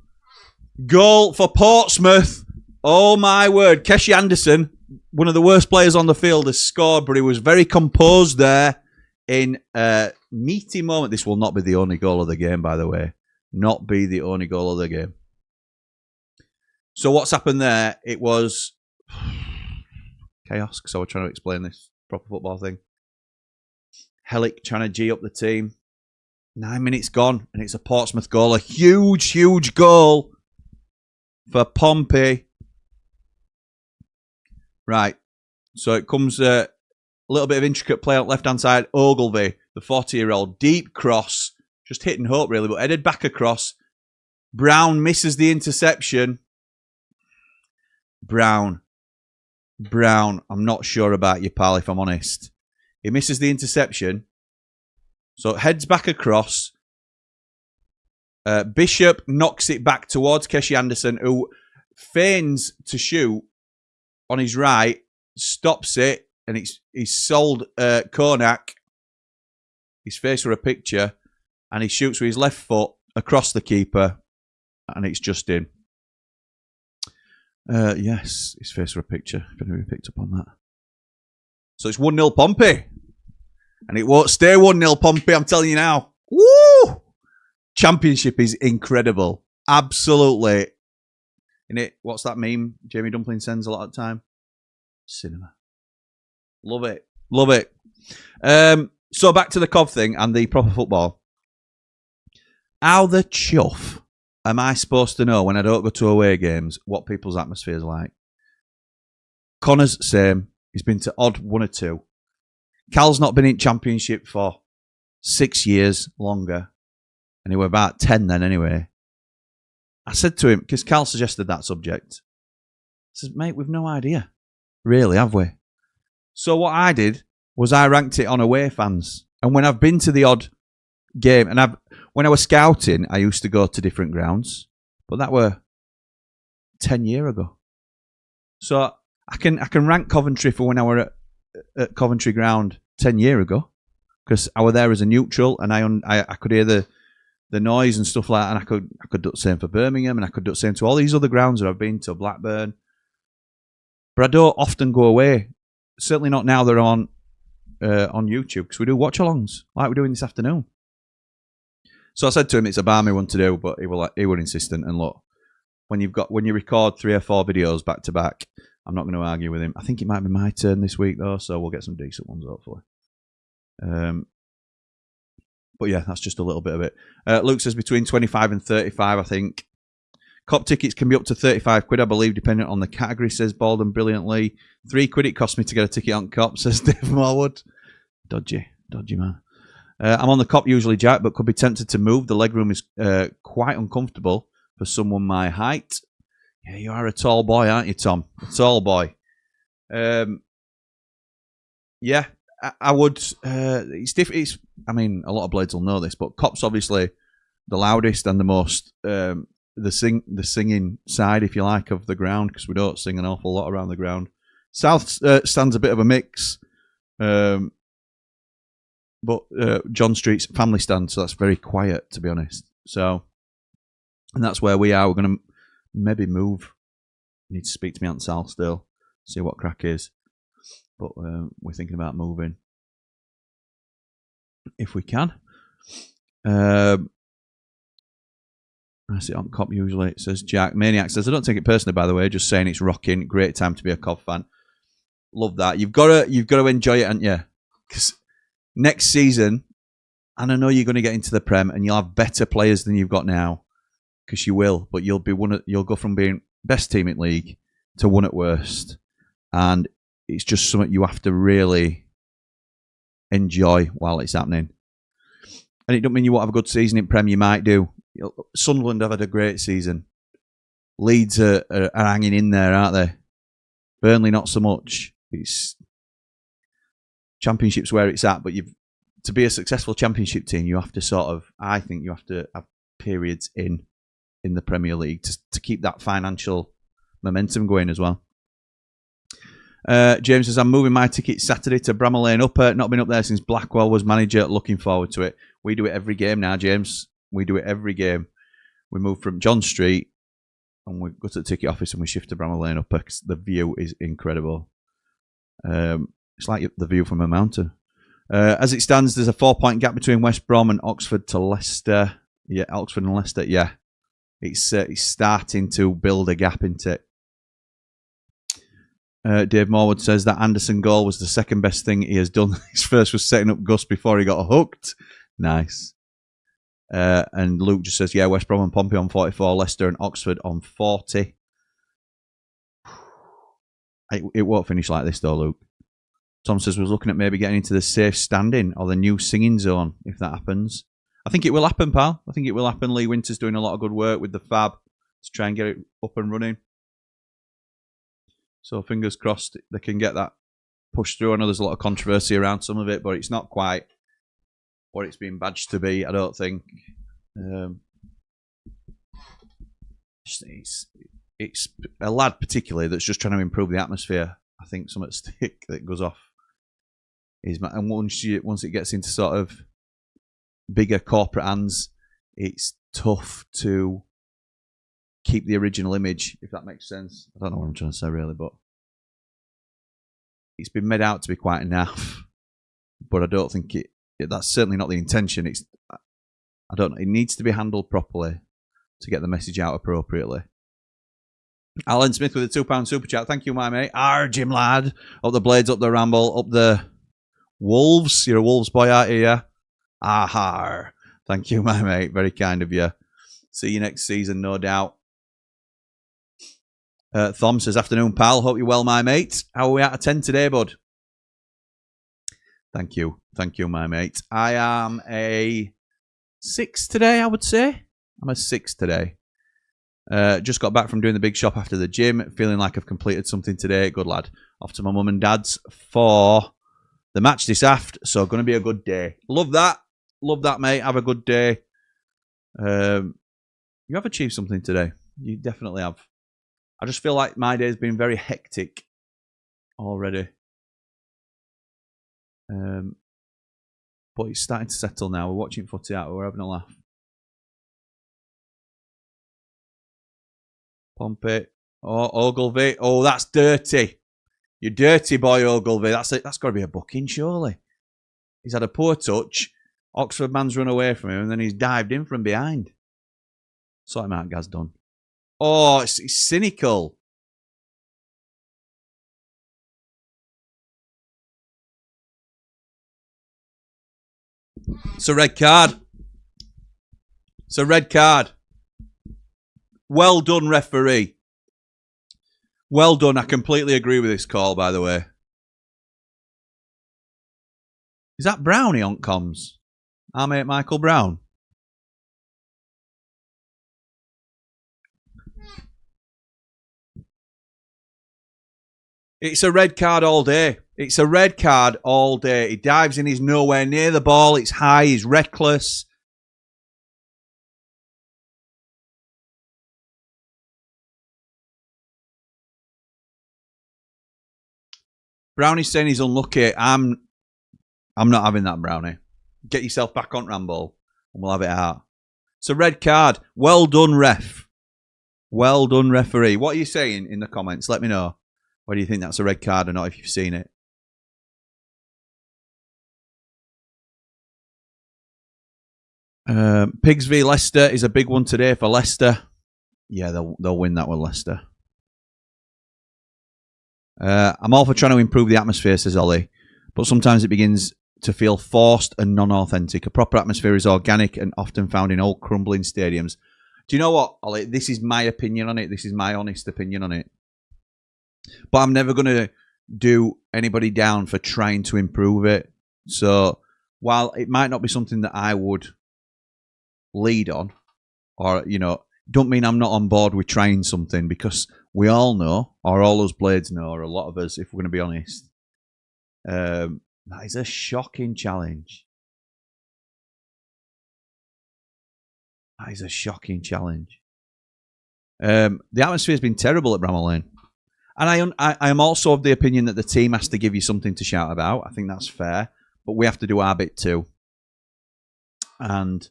Goal for Portsmouth! Oh my word. Keshi Anderson, one of the worst players on the field, has scored, but he was very composed there in a meaty moment. This will not be the only goal of the game, by the way. Not be the only goal of the game. So what's happened there? It was chaos, because I was trying to explain this proper football thing. Hellick trying to G up the team. 9 minutes gone, and it's a Portsmouth goal. A huge, huge goal for Pompey. Right. So it comes a little bit of intricate play on left-hand side. Ogilvy, the 40-year-old, deep cross. Just hit and hope, really, but headed back across. Brown misses the interception. Brown, I'm not sure about you, pal, if I'm honest. He misses the interception. So heads back across. Bishop knocks it back towards Keshi Anderson, who feigns to shoot on his right, stops it, and he's sold Konak his face for a picture, and he shoots with his left foot across the keeper, and it's just in. Yes, his face for a picture, if anybody picked up on that. So it's 1-0 Pompey. And it won't stay 1-0 Pompey, I'm telling you now. Woo! Championship is incredible. Absolutely. In it, what's that meme Jamie Dumpling sends a lot of time? Cinema. Love it. Love it. So back to the Cov thing and the proper football. How the chuff am I supposed to know when I don't go to away games what people's atmosphere is like? Connor's same. He's been to odd 1 or 2. Cal's not been in Championship for 6 years longer. And he were about 10 then anyway. I said to him, because Cal suggested that subject. I said, mate, we've no idea. Really, have we? So what I did was I ranked it on away fans. And when I've been to the odd game, and when I was scouting, I used to go to different grounds. But that were 10 years ago. So I can rank Coventry for when I were at Coventry Ground 10 years ago, because I were there as a neutral, and I could hear the noise and stuff like that, and I could do the same for Birmingham, and I could do the same to all these other grounds that I've been to, Blackburn. But I don't often go away, certainly not now they're on YouTube, because we do watch-alongs like we're doing this afternoon. So I said to him it's a balmy one to do, but he were insistent. And look, when you record 3 or 4 videos back to back, I'm not going to argue with him. I think it might be my turn this week though, so we'll get some decent ones hopefully. But yeah, that's just a little bit of it. Luke says between 25 and 35, I think. Cop tickets can be up to 35 quid, I believe, depending on the category, says Baldwin brilliantly. 3 quid it cost me to get a ticket on Cop, says Dave Morwood. Dodgy man. I'm on the Cop usually, Jack, but could be tempted to move. The legroom is quite uncomfortable for someone my height. Yeah, you are a tall boy, aren't you, Tom? A tall boy. Yeah, I would. It's I mean, a lot of blades will know this, but Cop's obviously the loudest and the most the singing side, if you like, of the ground, because we don't sing an awful lot around the ground. South stands a bit of a mix, but John Street's family stand, so that's very quiet, to be honest. So, and that's where we are. We're going to maybe move. Need to speak to me on South still, see what crack is. But we're thinking about moving if we can. I see it on Cop usually. It says Jack. Maniac says, I don't take it personally, by the way, just saying it's rocking. Great time to be a Cop fan. Love that. You've got to enjoy it, haven't you? Because next season, and I know you're going to get into the Prem and you'll have better players than you've got now, because you will, but you'll go from being best team in league to one at worst, and it's just something you have to really enjoy while it's happening. And it don't mean you won't have a good season in Prem. You might do. Sunderland have had a great season. Leeds are hanging in there, aren't they? Burnley not so much. It's Championship's where it's at, but to be a successful Championship team, you have to I think you have to have periods in the Premier League to keep that financial momentum going as well. James says, I'm moving my ticket Saturday to Bramall Lane Upper. Not been up there since Blackwell was manager. Looking forward to it. We do it every game now, James. We do it every game. We move from John Street and we go to the ticket office and we shift to Bramall Lane Upper because the view is incredible. It's like the view from a mountain. As it stands, there's a 4-point gap between West Brom and Oxford to Leicester. Yeah, Oxford and Leicester, yeah. It's starting to build a gap into it. Dave Morwood says that Anderson goal was the second best thing he has done. His first was setting up Gus before he got hooked. Nice. And Luke just says, yeah, West Brom and Pompey on 44, Leicester and Oxford on 40. It won't finish like this though, Luke. Tom says, was looking at maybe getting into the safe standing or the new singing zone if that happens. I think it will happen, pal. I think it will happen. Lee Winter's doing a lot of good work with the Fab to try and get it up and running. So fingers crossed they can get that pushed through. I know there's a lot of controversy around some of it, but it's not quite what it's been badged to be, I don't think. It's a lad particularly that's just trying to improve the atmosphere. I think some stick that goes off. And once it gets into sort of bigger corporate hands, it's tough to keep the original image, if that makes sense. I don't know what I'm trying to say really, but it's been made out to be quite naff. But I don't think that's certainly not the intention. I don't know. It needs to be handled properly to get the message out appropriately. Alan Smith with a £2 super chat. Thank you, my mate. Jim lad. Up the Blades, up the Ramble, up the Wolves. You're a Wolves boy, aren't you? Yeah. Ahar. Thank you, my mate. Very kind of you. See you next season, no doubt. Thom says, afternoon, pal. Hope you're well, my mate. How are we out of 10 today, bud? Thank you. Thank you, my mate. I am a 6 today, I would say. I'm a 6 today. Just got back from doing the big shop after the gym. Feeling like I've completed something today. Good lad. Off to my mum and dad's for the match this aft. So going to be a good day. Love that. Love that, mate. Have a good day. You have achieved something today. You definitely have. I just feel like my day's been very hectic already. But it's starting to settle now. We're watching footy out. We're having a laugh. Pompey. Oh, Ogilvy. Oh, that's dirty. You dirty boy, Ogilvy. That's got to be a booking, surely. He's had a poor touch. Oxford man's run away from him, and then he's dived in from behind. Sort him out, Gaz done. Oh, it's cynical. It's a red card. It's a red card. Well done, referee. Well done. I completely agree with this call, by the way. Is that Brownie on comms? Our mate Michael Brown. It's a red card all day. It's a red card all day. He dives in. He's nowhere near the ball. It's high. He's reckless. Brownie's saying he's unlucky. I'm not having that, Brownie. Get yourself back on Ramble and we'll have it out. It's a red card. Well done, ref. Well done, referee. What are you saying in the comments? Let me know. Whether you think that's a red card or not, if you've seen it. Pigs v Leicester is a big one today for Leicester. Yeah, they'll win that with Leicester. I'm all for trying to improve the atmosphere, says Ollie, but sometimes it begins to feel forced and non-authentic. A proper atmosphere is organic and often found in old crumbling stadiums. Do you know what, Ollie? This is my opinion on it. This is my honest opinion on it. But I'm never going to do anybody down for trying to improve it. So while it might not be something that I would lead on, or, you know, don't mean I'm not on board with trying something, because we all know, or all us blades know, or a lot of us, if we're going to be honest, that is a shocking challenge. That is a shocking challenge. The atmosphere has been terrible at Bramall Lane. And I am also of the opinion that the team has to give you something to shout about. I think that's fair. But we have to do our bit too. And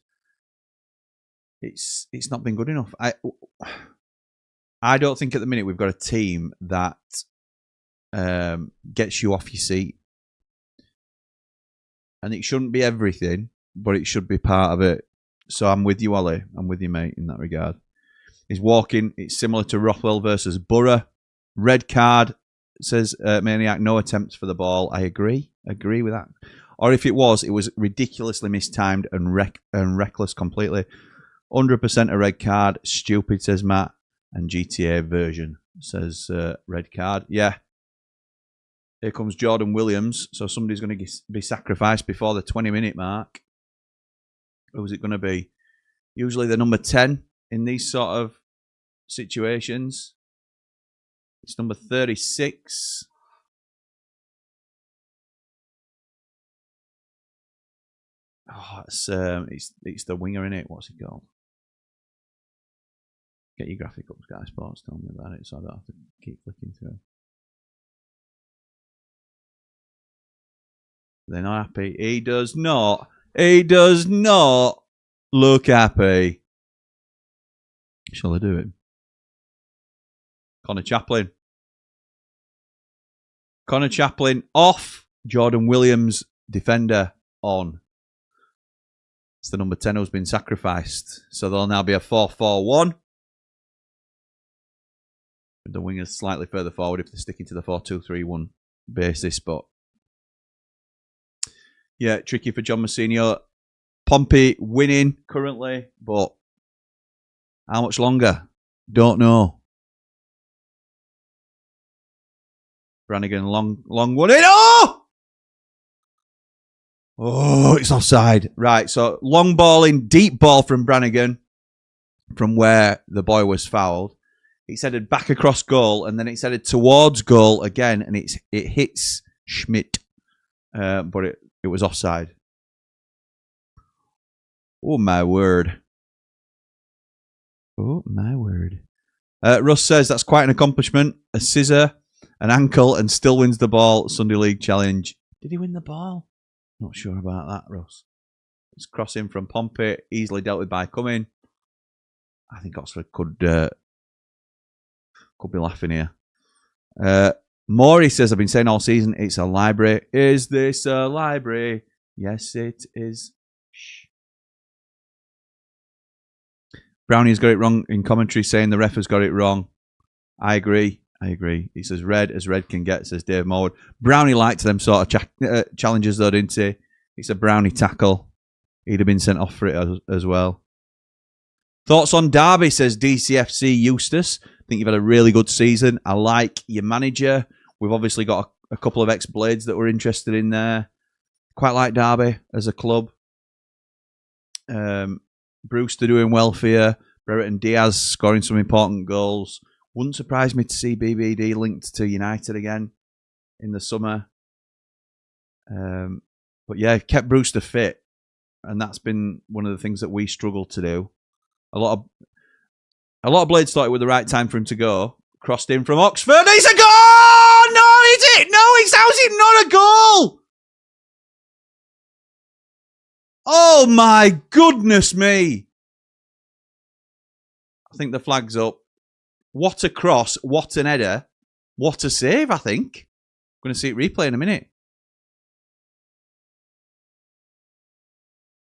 it's not been good enough. I don't think at the minute we've got a team that gets you off your seat. And it shouldn't be everything, but it should be part of it. So I'm with you, Ollie. I'm with you, mate, in that regard. He's walking. It's similar to Rothwell versus Borough. Red card, says Maniac. No attempts for the ball. I agree. Agree with that. Or if it was ridiculously mistimed and reckless completely. 100% a red card. Stupid, says Matt. And GTA version, says red card. Yeah. Here comes Jordan Williams. So somebody's going to be sacrificed before the 20-minute mark. Who's it going to be? Usually the number 10 in these sort of situations. It's number 36. Oh, it's the winger, in it. What's it called? Get your graphic up, Sky Sports. Tell me about it, so I don't have to keep flicking through. They're not happy. He does not. He does not look happy. Shall I do it? Connor Chaplin. Connor Chaplin off. Jordan Williams, defender, on. It's the number 10 who's been sacrificed. So there'll now be a 4-4-1. With the wingers slightly further forward if they're sticking to the 4-2-3-1 basis. But yeah, tricky for John Mousinho. Pompey winning currently, but how much longer? Don't know. Brannigan, long one in. Oh! Oh, it's offside. Right, so long ball in, deep ball from Brannigan from where the boy was fouled. It's headed back across goal, and then it's headed towards goal again, and it hits Schmidt. But it was offside. Oh, my word. Oh, my word. Russ says that's quite an accomplishment. A scissor, an ankle, and still wins the ball. Sunday League Challenge. Did he win the ball? Not sure about that, Russ. It's crossing from Pompey, easily dealt with by Cumming. I think Oxford could be laughing here. Maury says, I've been saying all season, it's a library. Is this a library? Yes, it is. Shh. Brownie's got it wrong in commentary, saying the ref has got it wrong. I agree. It's as red can get, says Dave Morwood. Brownie liked them sort of challenges, though, didn't he? It's a Brownie tackle. He'd have been sent off for it as well. Thoughts on Derby, says DCFC Eustace. I think you've had a really good season. I like your manager. We've obviously got a couple of ex-Blades that we're interested in there. Quite like Derby as a club. Brewster doing well for you. Brereton Diaz scoring some important goals. Wouldn't surprise me to see BBD linked to United again in the summer. But yeah, kept Brewster fit. And that's been one of the things that we struggled to do. A lot of Blades thought it was the right time for him to go. Crossed in from Oxford. It's a goal! No, is it? No, how's it not a goal? Oh my goodness me. I think the flag's up. What a cross. What an header. What a save, I think. I'm going to see it replay in a minute.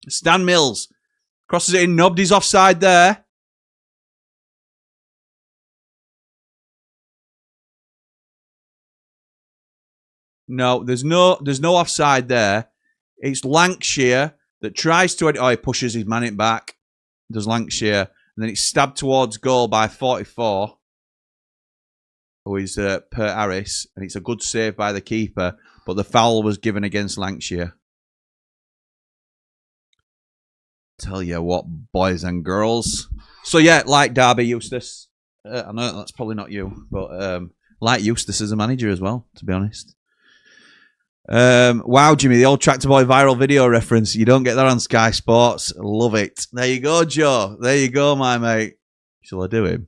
Stan Mills crosses it in. Nobody's offside there. No, there's no offside there. It's Lancashire that tries to... Oh, he pushes his man it back. Does Lancashire. And then it's stabbed towards goal by 44. Who is Per Harris. And it's a good save by the keeper. But the foul was given against Lancashire. Tell you what, boys and girls. So yeah, like Derby, Eustace. I know that's probably not you. But like Eustace as a manager as well, to be honest. Wow, Jimmy, the old Tractor Boy viral video reference. You don't get that on Sky Sports. Love it. There you go, Joe. There you go, my mate. Shall I do him?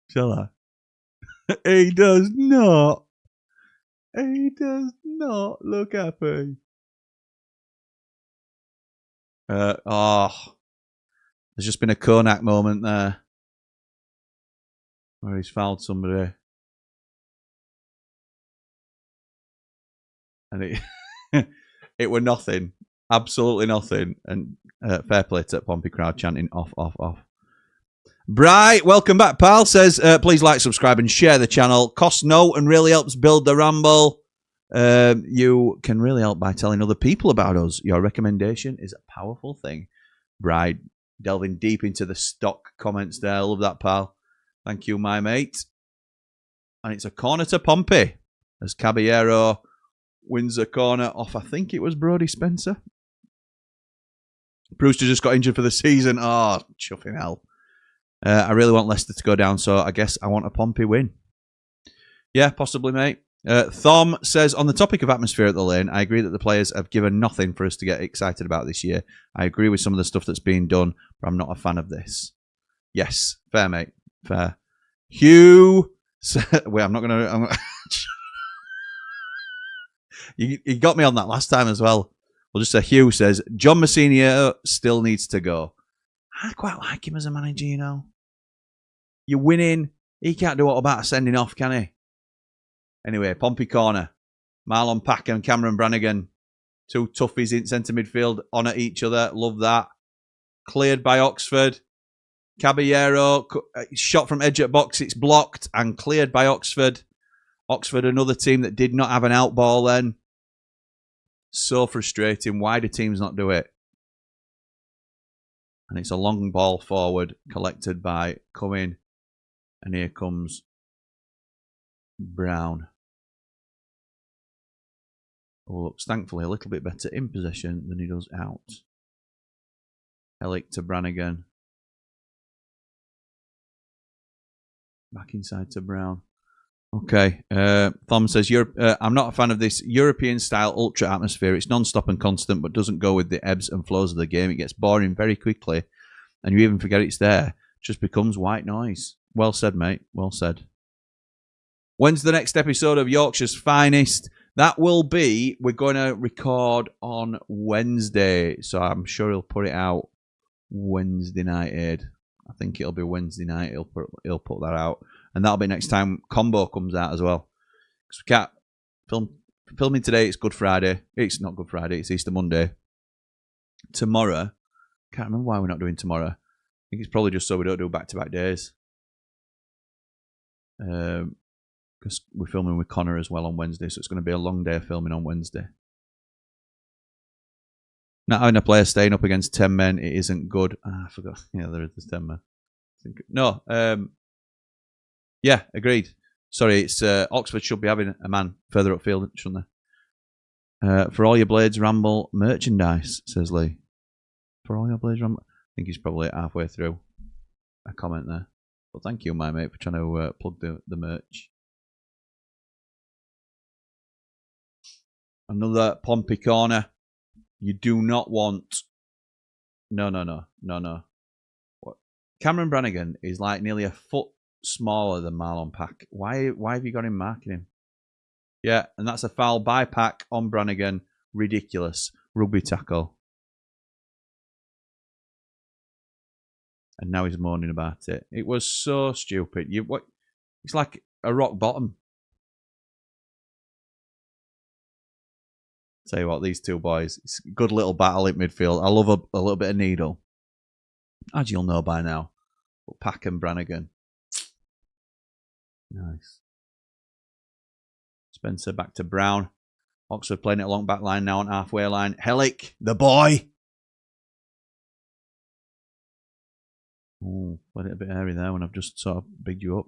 Shall I? He does not. He does not look happy. There's just been a Konak moment there. Where he's fouled somebody. And it were nothing. Absolutely nothing. And fair play to Pompey crowd chanting off, off, off. Bright, welcome back, pal. Says, please like, subscribe and share the channel. Costs no and really helps build the Ramble. You can really help by telling other people about us. Your recommendation is a powerful thing. Bright, delving deep into the stock comments there. I love that, pal. Thank you, my mate. And it's a corner to Pompey as Caballero wins a corner off, I think it was Brodie Spencer. Brewster just got injured for the season. Oh, chuffing hell. I really want Leicester to go down, so I guess I want a Pompey win. Yeah, possibly, mate. Thom says, on the topic of atmosphere at the Lane, I agree that the players have given nothing for us to get excited about this year. I agree with some of the stuff that's being done, but I'm not a fan of this. Yes, fair, mate. Fair. Hugh said, wait, I'm not going to... You got me on that last time as well. We'll just say Hugh says, John Messina still needs to go. I quite like him as a manager, you know. You're winning. He can't do what about sending off, can he? Anyway, Pompey corner. Marlon Pack and Cameron Brannigan. Two toughies in centre midfield on at each other. Love that. Cleared by Oxford. Caballero. Shot from edge at box. It's blocked and cleared by Oxford. Oxford, another team that did not have an out ball then. So frustrating. Why do teams not do it? And it's a long ball forward collected by Cumming. And here comes Brown. Who looks thankfully a little bit better in possession than he does out. Ellick to Brannigan. Back inside to Brown. Okay. Thom says, I'm not a fan of this European-style ultra atmosphere. It's non-stop and constant, but doesn't go with the ebbs and flows of the game. It gets boring very quickly, and you even forget it's there. It just becomes white noise. Well said, mate. Well said. When's the next episode of Yorkshire's Finest? That will be, we're going to record on Wednesday, so I'm sure he'll put it out Wednesday night, Ed. I think it'll be Wednesday night. He'll put that out. And that'll be next time Combo comes out as well. Because we can't filming today. It's Good Friday. It's not Good Friday. It's Easter Monday. Tomorrow, can't remember why we're not doing tomorrow. I think it's probably just so we don't do back-to-back days. Because we're filming with Connor as well on Wednesday, so it's going to be a long day of filming on Wednesday. Not having a player staying up against 10 men, it isn't good. I forgot. Yeah, there is 10 men. No, yeah, agreed. Sorry, it's Oxford should be having a man further upfield, shouldn't they? For all your Blades Ramble merchandise, says Lee. For all your Blades Ramble, I think he's probably halfway through a comment there. But thank you, my mate, for trying to plug the merch. Another Pompey corner. You do not want. No. What? Cameron Brannigan is like nearly a foot smaller than Marlon Pack. Why have you got him marking him? Yeah, and that's a foul by Pack on Brannigan. Ridiculous. Rugby tackle. And now he's moaning about it. It was so stupid. It's like a rock bottom. Tell you what, these two boys, it's a good little battle in midfield. I love a little bit of needle, as you'll know by now. But Pack and Brannigan. Nice. Spencer back to Brown. Oxford playing it along back line now on halfway line. Hellick, the boy. Oh, played it a bit airy there when I've just sort of bigged you up.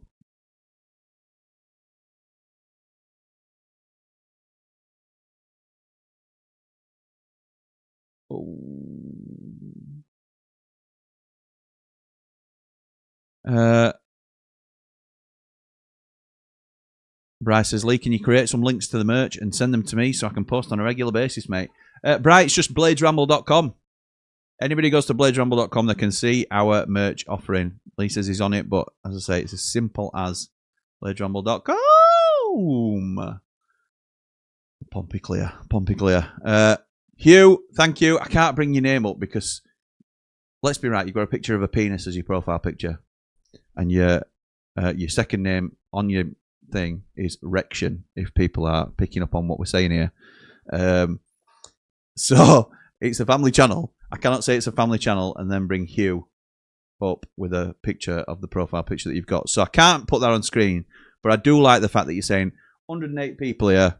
Bryce says, Lee, can you create some links to the merch and send them to me so I can post on a regular basis, mate? Bryce, it's just bladesramble.com. Anybody goes to bladesramble.com, they can see our merch offering. Lee says he's on it, but as I say, it's as simple as bladesramble.com. Pompey clear. Hugh, thank you. I can't bring your name up because, let's be right, you've got a picture of a penis as your profile picture. And your second name on your thing is Rection, if people are picking up on what we're saying here. So, it's a family channel. I cannot say it's a family channel and then bring Hugh up with a picture of the profile picture that you've got. So, I can't put that on screen, but I do like the fact that you're saying 108 people here.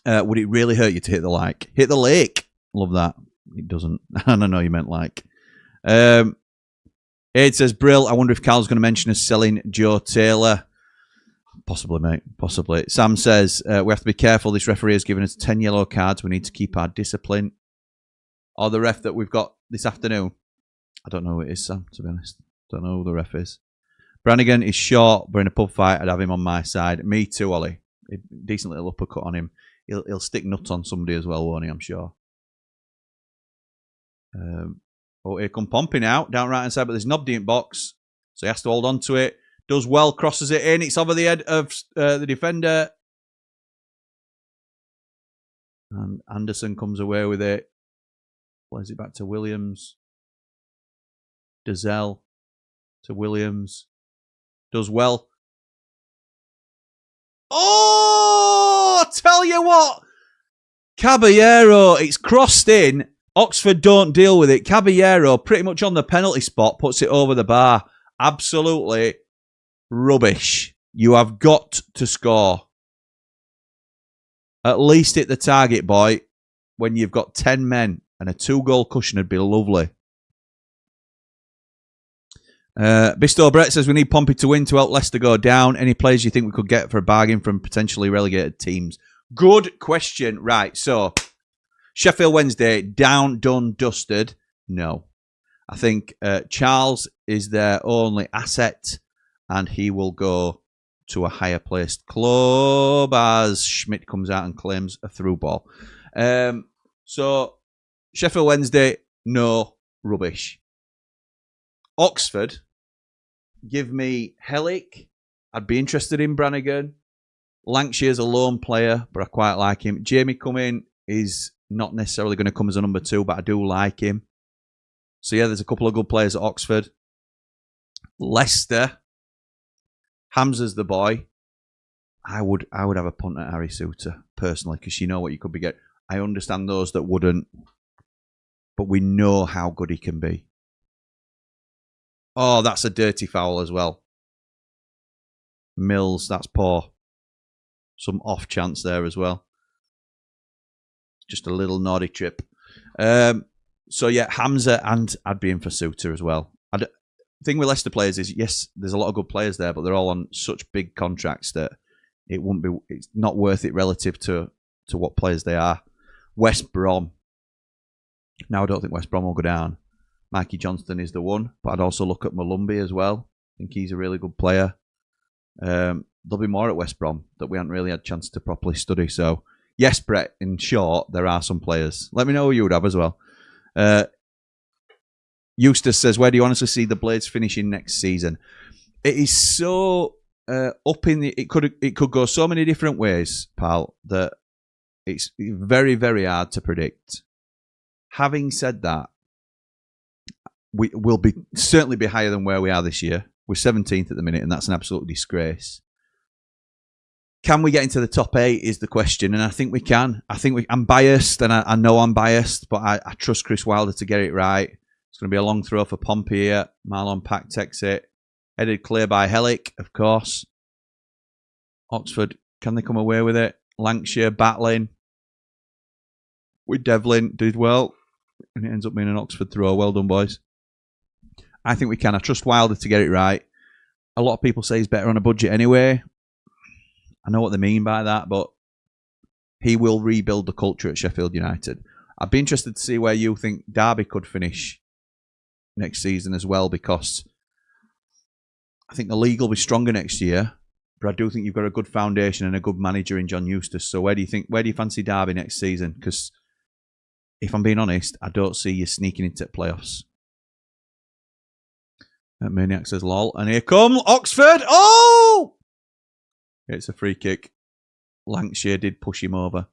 Would it really hurt you to hit the like? Hit the like. Love that. It doesn't. I don't know you meant like. Aid says, Brill, I wonder if Carl's going to mention us selling Joe Taylor. Possibly, mate. Possibly. Sam says, we have to be careful. This referee has given us 10 yellow cards. We need to keep our discipline. Or the ref that we've got this afternoon. I don't know who it is, Sam, to be honest. Don't know who the ref is. Brannigan is short, but in a pub fight, I'd have him on my side. Me too, Ollie. A decent little uppercut on him. He'll stick nuts on somebody as well, won't he? I'm sure. Oh, here come Pompey now, down right hand side, but there's Nobby in box, so he has to hold on to it. Does well, crosses it in. It's over the head of the defender, and Anderson comes away with it. Plays it back to Williams. Dazelle to Williams. Does well. Oh, tell you what, Caballero, it's crossed in. Oxford don't deal with it. Caballero, pretty much on the penalty spot, puts it over the bar. Absolutely rubbish. You have got to score. At least hit the target, boy. When you've got 10 men and a 2-goal cushion would be lovely. Bisto Brett says we need Pompey to win to help Leicester go down. Any players you think we could get for a bargain from potentially relegated teams? Good question. Right, so Sheffield Wednesday, down, done, dusted. No. I think Charles is their only asset and he will go to a higher placed club as Schmidt comes out and claims a through ball. So Sheffield Wednesday, no, rubbish. Oxford, give me Hellick. I'd be interested in Brannigan. Lancashire's a lone player, but I quite like him. Jamie Cumming is not necessarily going to come as a number 2, but I do like him. So yeah, there's a couple of good players at Oxford. Leicester, Hamza's the boy. I would have a punt at Harry Souttar personally, because you know what you could be getting. I understand those that wouldn't, but we know how good he can be. Oh, that's a dirty foul as well. Mills, that's poor. Some off chance there as well. Just a little naughty trip. So yeah, Hamza, and I'd be in for Souttar as well. The thing with Leicester players is, yes, there's a lot of good players there, but they're all on such big contracts that it's not worth it relative to what players they are. West Brom. Now I don't think West Brom will go down. Mikey Johnston is the one, but I'd also look at Malumbi as well. I think he's a really good player. There'll be more at West Brom that we haven't really had a chance to properly study. So, yes, Brett, in short, there are some players. Let me know who you would have as well. Eustace says, where do you honestly see the Blades finishing next season? It is so up in the... It could go so many different ways, pal, that it's very, very hard to predict. Having said that, we will certainly be higher than where we are this year. We're 17th at the minute, and that's an absolute disgrace. Can we get into the top 8 is the question, and I think we can. I'm biased, and I know I'm biased, but I trust Chris Wilder to get it right. It's going to be a long throw for Pompey here. Marlon Pack takes it. Headed clear by Hellick, of course. Oxford, can they come away with it? Lancashire battling. With Devlin, did well. And it ends up being an Oxford throw. Well done, boys. I think we can. I trust Wilder to get it right. A lot of people say he's better on a budget anyway. I know what they mean by that, but he will rebuild the culture at Sheffield United. I'd be interested to see where you think Derby could finish next season as well, because I think the league will be stronger next year, but I do think you've got a good foundation and a good manager in John Eustace. So where do you fancy Derby next season? Because if I'm being honest, I don't see you sneaking into playoffs. Maniac says lol. And here come Oxford. Oh! It's a free kick. Lancashire did push him over.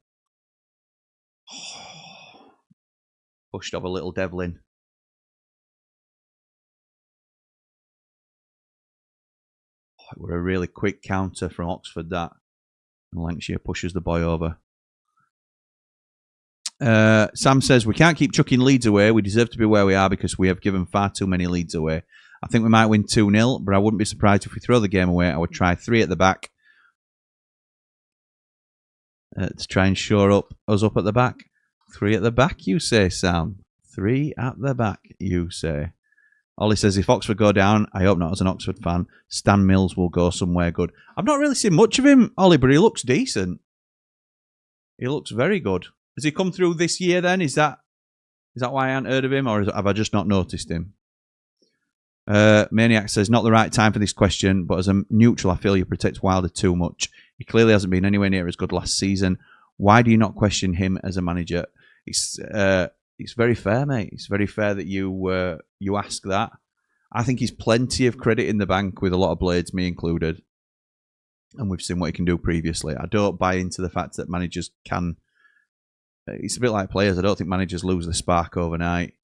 Pushed over little Devlin. It was a really quick counter from Oxford, that. And Lancashire pushes the boy over. Sam says, we can't keep chucking leads away. We deserve to be where we are because we have given far too many leads away. I think we might win 2-0, but I wouldn't be surprised if we throw the game away. I would try 3 at the back to try and shore us up at the back. 3 at the back, you say, Sam. 3 at the back, you say. Ollie says, if Oxford go down, I hope not as an Oxford fan, Stan Mills will go somewhere good. I've not really seen much of him, Ollie, but he looks decent. He looks very good. Has he come through this year then? Is that why I haven't heard of him, or have I just not noticed him? Maniac says, not the right time for this question, but as a neutral, I feel you protect Wilder too much. He clearly hasn't been anywhere near as good last season. Why do you not question him as a manager? It's very fair, mate. It's very fair that you ask that. I think he's plenty of credit in the bank with a lot of Blades, me included. And we've seen what he can do previously. I don't buy into the fact that managers can... It's a bit like players. I don't think managers lose the spark overnight.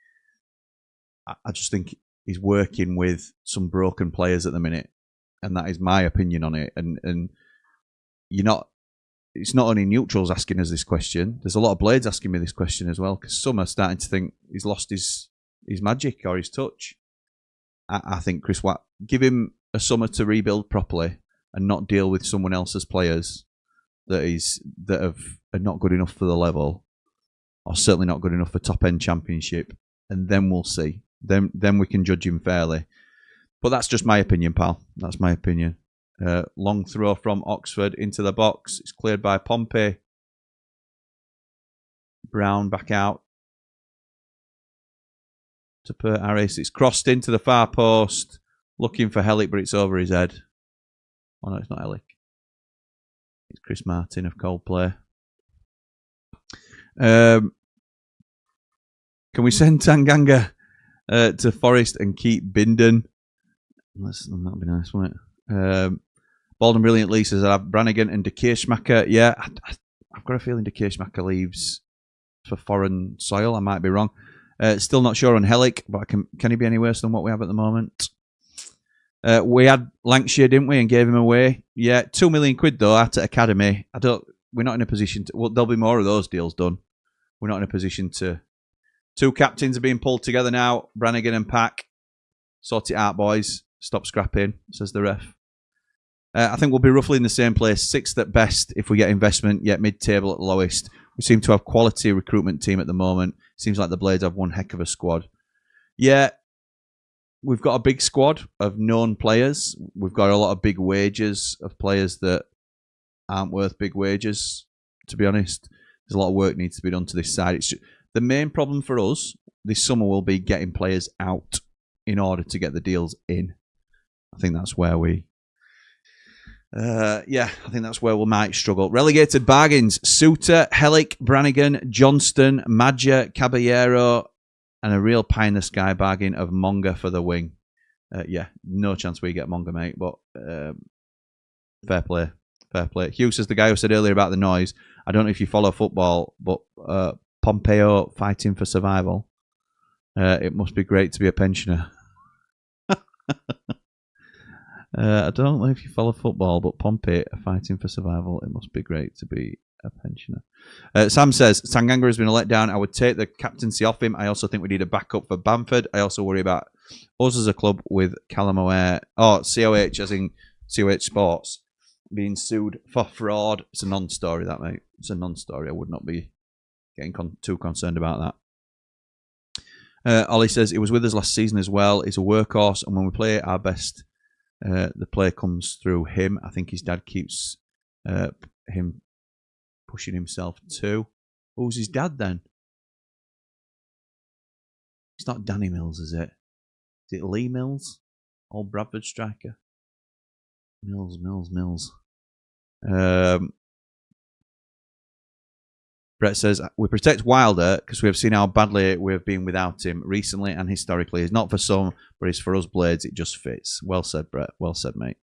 I just think he's working with some broken players at the minute. And that is my opinion on it. And you're not... It's not only neutrals asking us this question. There's a lot of Blades asking me this question as well, because some are starting to think he's lost his magic or his touch. I think Chris Watt, give him a summer to rebuild properly and not deal with someone else's players that are not good enough for the level, or certainly not good enough for top end championship, and then we'll see. Then we can judge him fairly. But that's just my opinion, pal. That's my opinion. Long throw from Oxford into the box. It's cleared by Pompey. Brown back out to Pert Harris. It's crossed into the far post. Looking for Hellick, but it's over his head. Oh no, it's not Hellick. It's Chris Martin of Coldplay. Can we send Tanganga to Forest and keep Bindon? That'd be nice, wouldn't it? Bald and Brilliant Lee says, I have Brannigan and De Keersmacher. Yeah, I've got a feeling De Keersmacher leaves for foreign soil. I might be wrong. Still not sure on Hellick, but can he be any worse than what we have at the moment? We had Lancashire, didn't we, and gave him away. Yeah, £2 million though at academy. We're not in a position to. Well, there'll be more of those deals done. We're not in a position to. 2 captains are being pulled together now. Brannigan and Pack. Sort it out, boys. Stop scrapping, says the ref. I think we'll be roughly in the same place. 6th at best if we get investment, yet mid-table at lowest. We seem to have quality recruitment team at the moment. Seems like the Blades have one heck of a squad. Yeah, we've got a big squad of known players. We've got a lot of big wages of players that aren't worth big wages, to be honest. There's a lot of work needs to be done to this side. The main problem for us this summer will be getting players out in order to get the deals in. I think that's where we... I think that's where we might struggle. Relegated bargains. Suter, Hellick, Brannigan, Johnston, Madja, Caballero, and a real pie-in-the-sky bargain of Monga for the wing. No chance we get Monga, mate, but fair play. Fair play. Hugh says the guy who said earlier about the noise. I don't know if you follow football, but Pompeo fighting for survival. It must be great to be a pensioner. I don't know if you follow football, but Pompey are fighting for survival. It must be great to be a pensioner. Sam says, Tanganga has been a letdown. I would take the captaincy off him. I also think we need a backup for Bamford. I also worry about us as a club with Callum O'Hare, COH as in COH Sports, being sued for fraud. It's a non-story, that, mate. It's a non-story. I would not be getting too concerned about that. Ollie says, he was with us last season as well. He's a workhorse, and when we play our best... the play comes through him. I think his dad keeps him pushing himself too. Who's his dad then? It's not Danny Mills, is it? Is it Lee Mills? Old Bradford striker? Mills. Brett says, we protect Wilder because we have seen how badly we have been without him recently and historically. It's not for some, but it's for us Blades. It just fits. Well said, Brett. Well said, mate.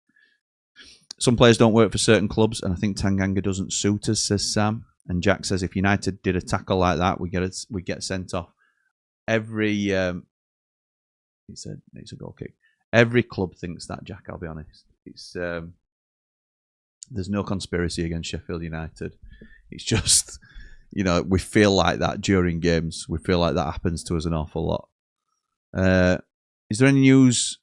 Some players don't work for certain clubs, and I think Tanganga doesn't suit us, says Sam. And Jack says, if United did a tackle like that, we get sent off. He said it's a goal kick. Every club thinks that, Jack, I'll be honest. It's there's no conspiracy against Sheffield United. It's just... we feel like that during games. We feel like that happens to us an awful lot. Is there any news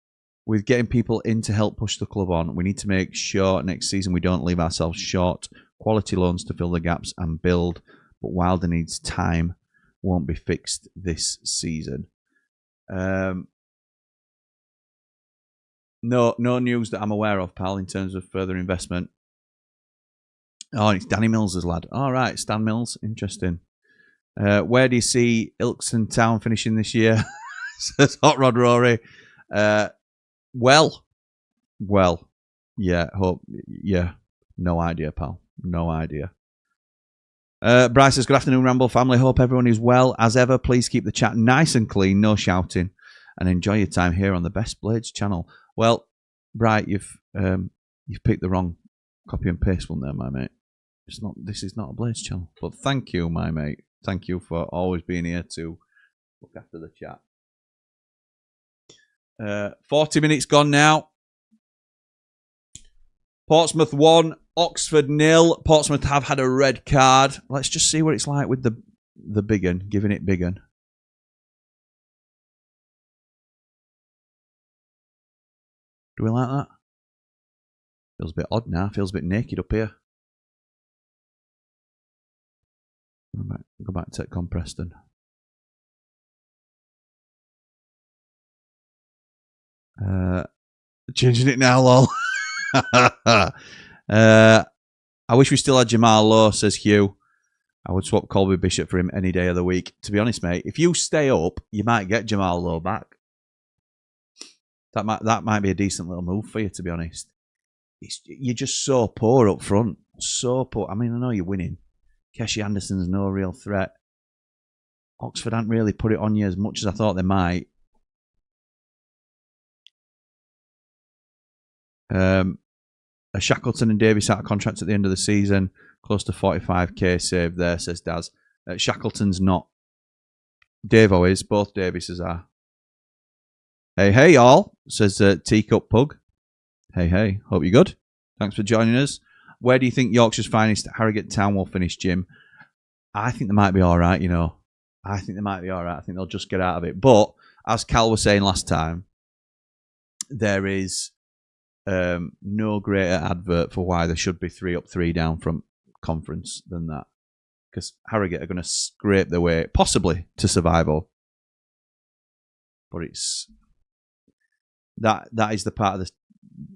with getting people in to help push the club on? We need to make sure next season we don't leave ourselves short. Quality loans to fill the gaps and build. But Wilder needs time. Won't be fixed this season. No news that I'm aware of, pal, in terms of further investment. Oh, it's Danny Mills' lad. All right, Stan Mills. Interesting. Where do you see Ilkeston Town finishing this year? Says Hot Rod Rory. Well. Yeah, hope. Yeah, no idea, pal. No idea. Bryce says, good afternoon, Ramble family. Hope everyone is well. As ever, please keep the chat nice and clean, no shouting, and enjoy your time here on the Best Blades channel. Well, Bright, you've picked the wrong copy and paste one there, my mate. This is not a Blades channel. But thank you, my mate. Thank you for always being here to look after the chat. 40 minutes gone now. Portsmouth 1, Oxford 0. Portsmouth have had a red card. Let's just see what it's like with the big un, giving it big un. Do we like that? Feels a bit odd now. Feels a bit naked up here. Go back to Compreston. Changing it now, lol. I wish we still had Jamal Lowe, says Hugh. I would swap Colby Bishop for him any day of the week. To be honest, mate, if you stay up, you might get Jamal Lowe back. That might be a decent little move for you, to be honest. You're just so poor up front. So poor. I mean, I know you're winning. Keshi Anderson's no real threat. Oxford hadn't really put it on you as much as I thought they might. A Shackleton and Davies out of contract at the end of the season. Close to 45k saved there, says Daz. Shackleton's not. Davo is. Both Davises are. Hey, y'all, says Teacup Pug. Hey, hey. Hope you're good. Thanks for joining us. Where do you think Yorkshire's finest Harrogate Town will finish, Jim? I think they might be all right, you know. I think they might be all right. I think they'll just get out of it. But as Cal was saying last time, there is no greater advert for why there should be 3 up, 3 down from conference than that. Because Harrogate are going to scrape their way, possibly, to survival. But it's that is the part of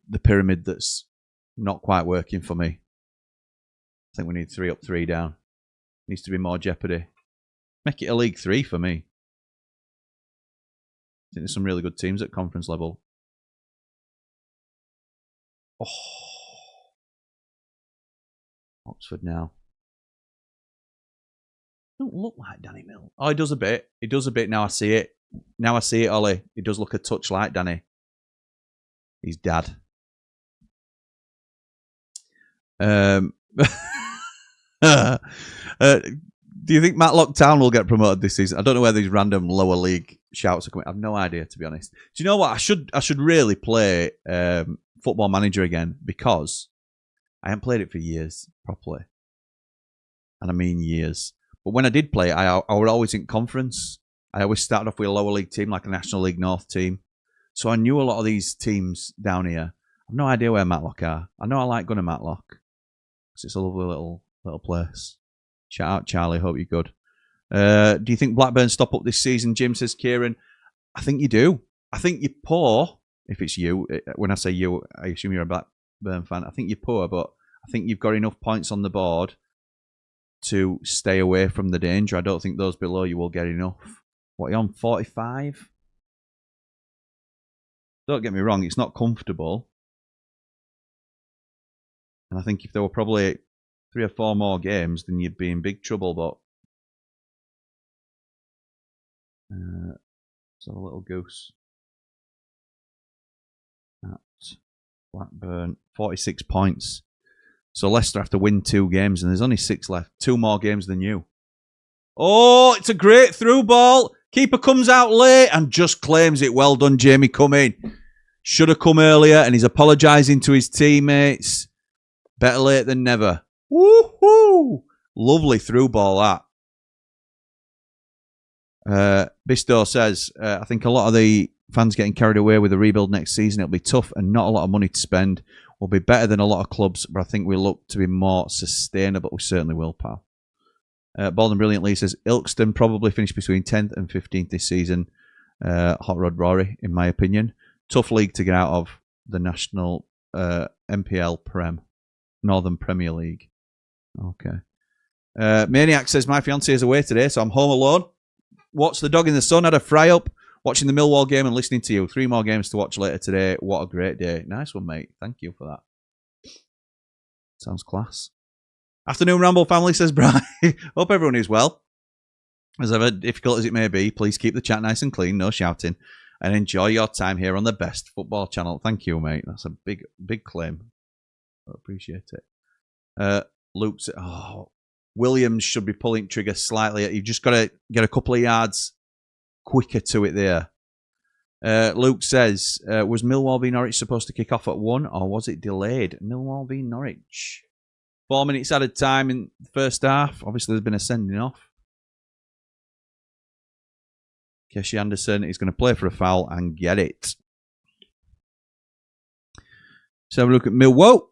the pyramid that's not quite working for me. I think we need 3 up, 3 down. Needs to be more jeopardy. Make it a League 3 for me. I think there's some really good teams at conference level. Oh, Oxford now. Don't look like Danny Mill. Oh, he does a bit. He does a bit. Now I see it. Now I see it, Ollie. He does look a touch like Danny. He's dad. Do you think Matlock Town will get promoted this season? I don't know where these random lower league shouts are coming. I've no idea, to be honest. Do you know what? I should really play Football Manager again, because I haven't played it for years properly, and I mean years. But when I did play it, I was always in conference. I always started off with a lower league team, like a National League North team. So I knew a lot of these teams down here. I've no idea where Matlock are. I know I like going to Matlock because it's a lovely little place. Shout out, Charlie. Hope you're good. Do you think Blackburn stop up this season, Jim, says Kieran? I think you do. I think you're poor. If it's you, when I say you, I assume you're a Blackburn fan. I think you're poor, but I think you've got enough points on the board to stay away from the danger. I don't think those below you will get enough. What, are you on 45? Don't get me wrong, it's not comfortable. And I think if there were probably 3 or 4 more games, then you'd be in big trouble. But let's have a little goose at Blackburn. 46 points. So Leicester have to win 2 games, and there's only 6 left. 2 more games than you. Oh, it's a great through ball. Keeper comes out late and just claims it. Well done, Jamie. Come in. Should have come earlier, and he's apologising to his teammates. Better late than never. Woohoo! Lovely through ball, that. Bisto says, I think a lot of the fans getting carried away with the rebuild next season. It'll be tough and not a lot of money to spend. We'll be better than a lot of clubs, but I think we look to be more sustainable. We certainly will, pal. Baldwin Brilliantly says, Ilkeston probably finish between 10th and 15th this season. Hot Rod Rory, in my opinion. Tough league to get out of, the national MPL Prem. Northern Premier League. Okay. Maniac says, my fiance is away today, so I'm home alone. Watched the dog in the sun, had a fry up, watching the Millwall game and listening to you. 3 more games to watch later today. What a great day. Nice one, mate. Thank you for that. Sounds class. Afternoon Ramble family, says Brian. Hope everyone is well. As ever, difficult as it may be, please keep the chat nice and clean, no shouting, and enjoy your time here on the best football channel. Thank you, mate. That's a big claim. I appreciate it. Luke said, Williams should be pulling trigger slightly. You've just got to get a couple of yards quicker to it there. Luke says, was Millwall v Norwich supposed to kick off at 1, or was it delayed? Millwall v Norwich. 4 minutes added time in the first half. Obviously, there's been a sending off. Keshi Anderson is going to play for a foul and get it. So have a look at Millwall.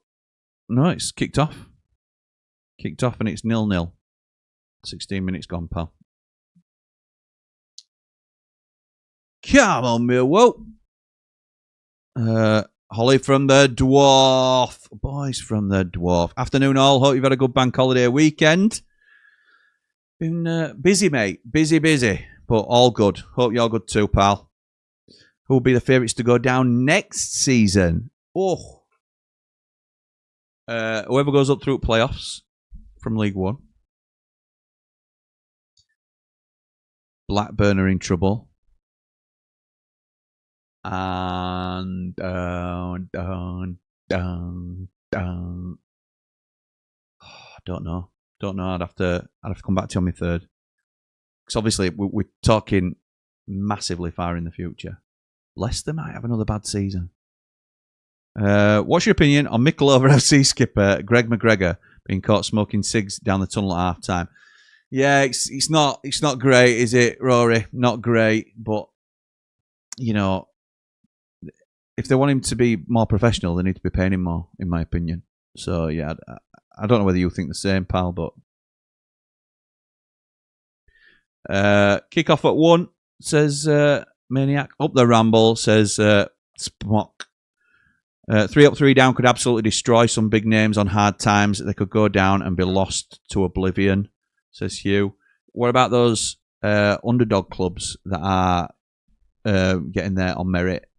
No, it's kicked off. Kicked off and it's 0-0. 16 minutes gone, pal. Come on, Millwall. Holly from the Dwarf. Boys from the Dwarf. Afternoon all. Hope you've had a good bank holiday weekend. Been busy, mate. Busy. But all good. Hope you're good too, pal. Who will be the favourites to go down next season? Oh. Whoever goes up through playoffs from League One. Blackburn are in trouble. And down. Oh, I don't know. I'd have to come back to you on my third. Because obviously we're talking massively far in the future. Leicester might have another bad season. What's your opinion on Mickleover FC skipper Greg McGregor being caught smoking cigs down the tunnel at half time? Yeah, it's not great, is it, Rory? Not great, but you know, if they want him to be more professional, they need to be paying him more, in my opinion. So yeah, I don't know whether you think the same, pal, but kickoff at 1 says Maniac. Up the Ramble says Spock. 3 up, 3 down could absolutely destroy some big names on hard times. They could go down and be lost to oblivion, says Hugh. What about those underdog clubs that are getting there on merit?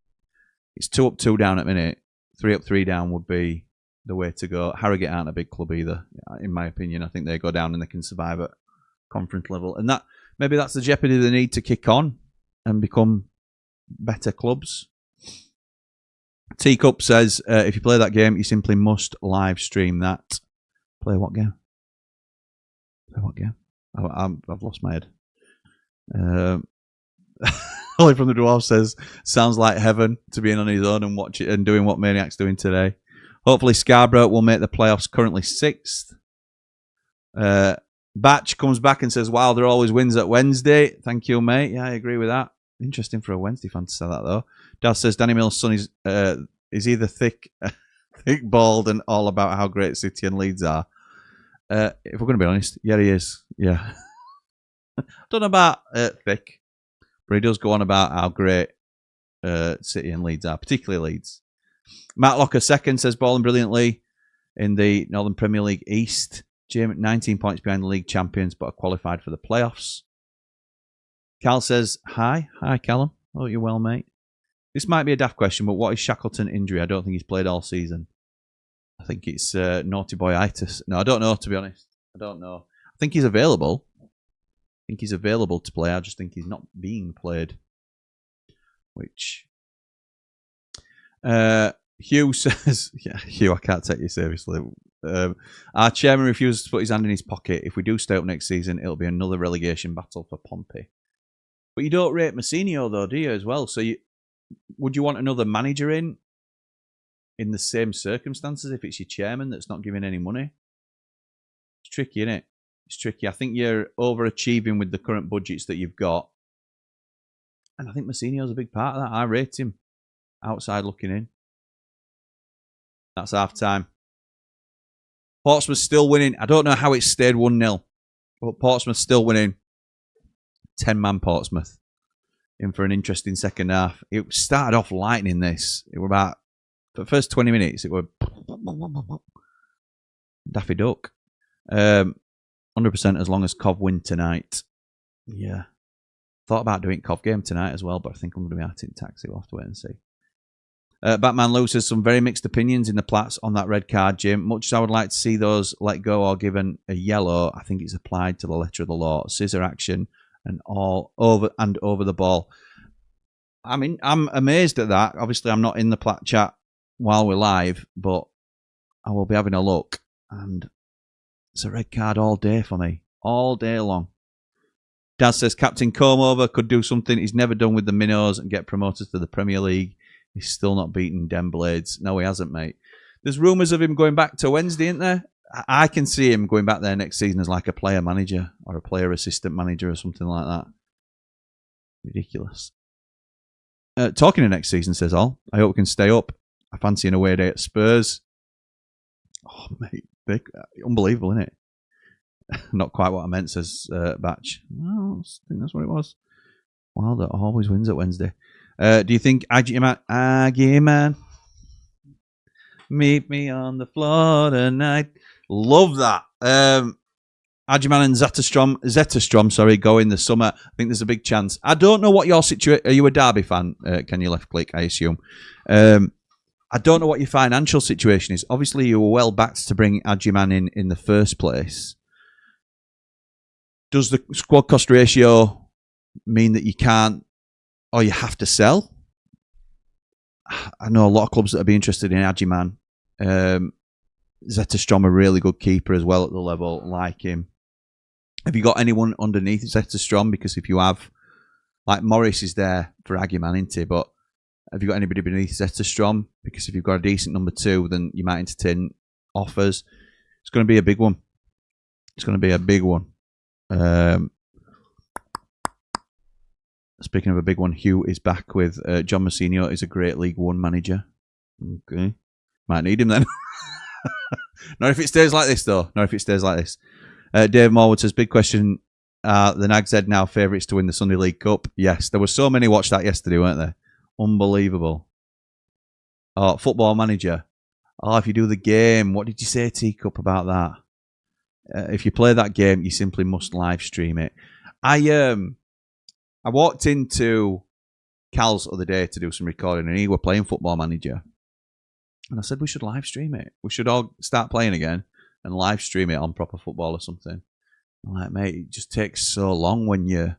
It's 2 up, 2 down at minute. 3 up, 3 down would be the way to go. Harrogate aren't a big club either, in my opinion. I think they go down and they can survive at conference level. And that maybe that's the jeopardy they need to kick on and become better clubs. Teacup says, if you play that game, you simply must live stream that. Play what game? Play what game? I've lost my head. Ollie from the Dwarf says, sounds like heaven to be in on his own and watch it and doing what Maniac's doing today. Hopefully Scarborough will make the playoffs, currently 6th. Batch comes back and says, Wilder always wins at Wednesday. Thank you, mate. Yeah, I agree with that. Interesting for a Wednesday fan to say that, though. Dad says Danny Mills' son is either thick, bald, and all about how great City and Leeds are. If we're going to be honest, yeah, he is. Yeah. Don't know about thick, but he does go on about how great City and Leeds are, particularly Leeds. Matt Locker second says balling brilliantly in the Northern Premier League East. Jim, 19 points behind the league champions, but are qualified for the playoffs. Cal says, hi. Hi, Callum. Hope you're well, mate. This might be a daft question, but what is Shackleton injury? I don't think he's played all season. I think it's naughty boyitis. No, I don't know, to be honest. I don't know. I think he's available. I think he's available to play. I just think he's not being played. Which... Hugh says, yeah, Hugh, I can't take you seriously. Our chairman refuses to put his hand in his pocket. If we do stay up next season, it'll be another relegation battle for Pompey. But you don't rate Massinio, though, do you, as well? So would you want another manager in the same circumstances if it's your chairman that's not giving any money? It's tricky, isn't it? It's tricky. I think you're overachieving with the current budgets that you've got. And I think Massinio's a big part of that. I rate him outside looking in. That's half time. Portsmouth still winning. I don't know how it stayed 1-0, but Portsmouth still winning. 10-man Portsmouth in for an interesting second half. It started off lightning this. It were about, for the first 20 minutes, it were Daffy Duck. 100% as long as Cov win tonight. Yeah. Thought about doing Cov game tonight as well, but I think I'm going to be out in taxi. We'll have to wait and see. Batman Lou says some very mixed opinions in the Plats on that red card, Jim. Much as I would like to see those let go or given a yellow, I think it's applied to the letter of the law. Scissor action and all over the ball. I mean, I'm amazed at that. Obviously, I'm not in the Plat chat while we're live, but I will be having a look. And it's a red card all day for me. All day long. Dad says Captain Comeover could do something he's never done with the Minnows and get promoted to the Premier League. He's still not beaten Den Blades. No, he hasn't, mate. There's rumours of him going back to Wednesday, isn't there? I can see him going back there next season as like a player manager or a player assistant manager or something like that. Ridiculous. Talking of next season, says all. I hope we can stay up. I fancy an away day at Spurs. Oh, mate. Unbelievable, isn't it? Not quite what I meant, says Batch. Well, I think that's what it was. Wilder always wins at Wednesday. Do you think Aggie-man, meet me on the floor tonight? Love that. Aggie-man and Zetterstrom, go in the summer. I think there's a big chance. I don't know what your situation... Are you a Derby fan? Can you left click, I assume? I don't know what your financial situation is. Obviously, you were well backed to bring Aggie-man in the first place. Does the squad cost ratio mean that you can't or you have to sell? I know a lot of clubs that would be interested in Aggie-man. Zetterstrom, a really good keeper as well at the level, like him. Have you got anyone underneath Zetterstrom? Because if you have, like Morris is there for Aggie-man, isn't he? But Have you got anybody beneath Zetterstrom? Because if you've got a decent number 2, then you might entertain offers. It's going to be a big one. It's going to be a big one. Speaking of a big one, Hugh is back with John Mousinho is a great League One manager. Okay. Might need him then. Not if it stays like this, though. Not if it stays like this. Dave Morwood says, big question. The Nags Head now favourites to win the Sunday League Cup. Yes, there were so many watched that yesterday, weren't there? Unbelievable. Oh, Football Manager. Oh, if you do the game, what did you say, Teacup, about that? If you play that game, you simply must live stream it. I walked into Cal's the other day to do some recording, and he were playing Football Manager. And I said, we should live stream it. We should all start playing again and live stream it on Proper Football or something. I'm like, mate, it just takes so long when you're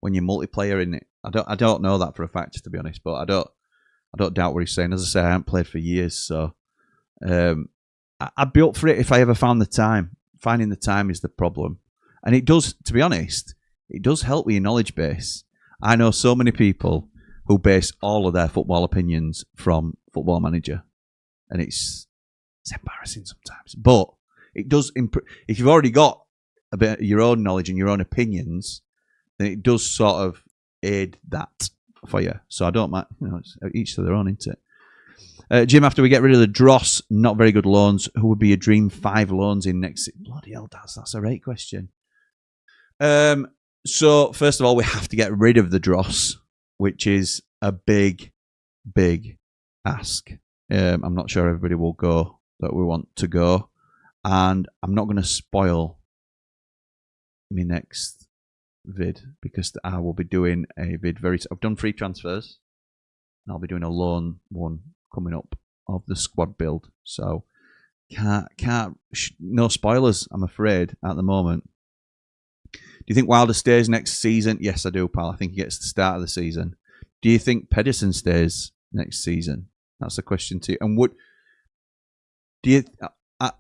multiplayer in it. I don't know that for a fact, to be honest, but I don't doubt what he's saying. As I say, I haven't played for years, so I'd be up for it if I ever found the time. Finding the time is the problem. And it does, to be honest, it does help with your knowledge base. I know so many people who base all of their football opinions from Football Manager. And it's embarrassing sometimes. But it does improve. If you've already got a bit of your own knowledge and your own opinions, then it does sort of aid that for you. So I don't mind, it's each to their own, isn't it? Jim, after we get rid of the dross, not very good loans, who would be your dream 5 loans in next season? Bloody hell, that's a great question. So, first of all, we have to get rid of the dross, which is a big, big ask. I'm not sure everybody will go that we want to go. And I'm not going to spoil my next vid because I will be doing a vid I've done free transfers and I'll be doing a loan one coming up of the squad build. So no spoilers, I'm afraid, at the moment. Do you think Wilder stays next season? Yes, I do, pal. I think he gets the start of the season. Do you think Pedersen stays next season? That's the question to you. And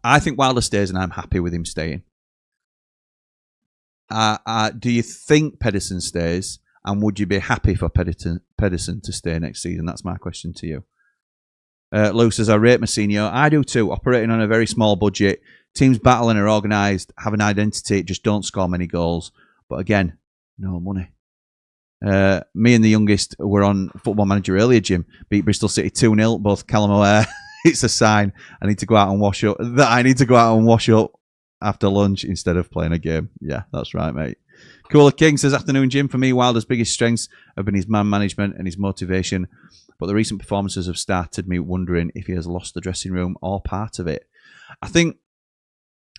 I think Wilder stays and I'm happy with him staying. Do you think Pedersen stays and would you be happy for Pedersen to stay next season? That's my question to you. Lou says, I rate Mousinho. I do too. Operating on a very small budget. Teams battling are organised, have an identity, just don't score many goals. But again, no money. Me and the youngest were on Football Manager earlier, Jim. Beat Bristol City 2-0, both Callum O'Hare. It's a sign I need to go out and wash up. That I need to go out and wash up after lunch instead of playing a game. Yeah, that's right, mate. Cooler King says, afternoon, Jim. For me, Wilder's biggest strengths have been his man management and his motivation. But the recent performances have started me wondering if he has lost the dressing room or part of it. I think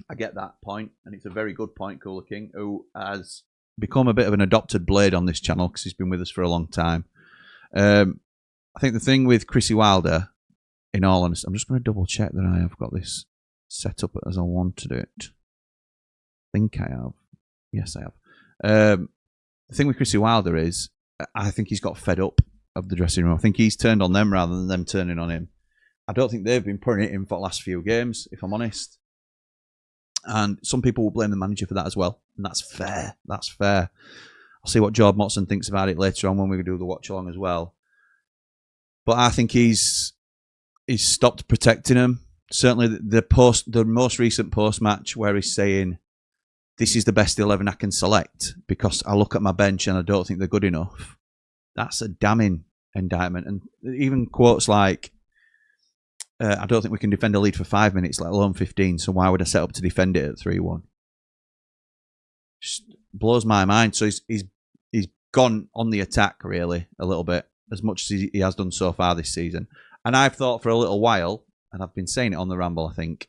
I get that point, and it's a very good point, Cooler King, who has become a bit of an adopted blade on this channel because he's been with us for a long time. I think the thing with Chrissy Wilder, in all honesty, I'm just going to double check that I have got this set up as I wanted it. I think I have. Yes, I have. The thing with Chrissy Wilder is I think he's got fed up of the dressing room. I think he's turned on them rather than them turning on him. I don't think they've been putting it in for the last few games, if I'm honest. And some people will blame the manager for that as well. And that's fair. That's fair. I'll see what George Motson thinks about it later on when we do the watch-along as well. But I think he's stopped protecting him. Certainly the most recent post-match where he's saying, this is the best 11 I can select because I look at my bench and I don't think they're good enough. That's a damning indictment. And even quotes like, I don't think we can defend a lead for 5 minutes, let alone 15, so why would I set up to defend it at 3-1? Just blows my mind. So he's gone on the attack, really, a little bit, as much as he has done so far this season. And I've thought for a little while, and I've been saying it on the Ramble, I think,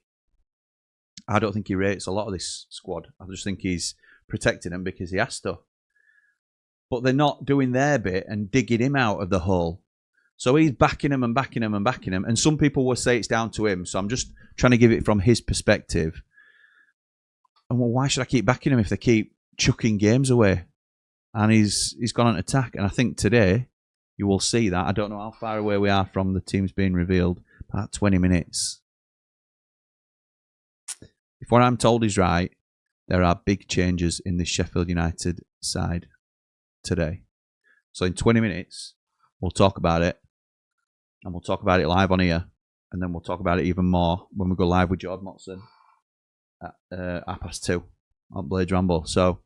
I don't think he rates a lot of this squad. I just think he's protecting them because he has to. But they're not doing their bit and digging him out of the hole. So he's backing him and backing him and backing him. And some people will say it's down to him. So I'm just trying to give it from his perspective. And well, why should I keep backing him if they keep chucking games away? And he's gone on attack. And I think today you will see that. I don't know how far away we are from the teams being revealed. About 20 minutes. If what I'm told is right, there are big changes in the Sheffield United side today. So in 20 minutes, we'll talk about it. and we'll talk about it live on here, and then we'll talk about it even more when we go live with Jordan Motson at 2:30 on Blades Ramble. So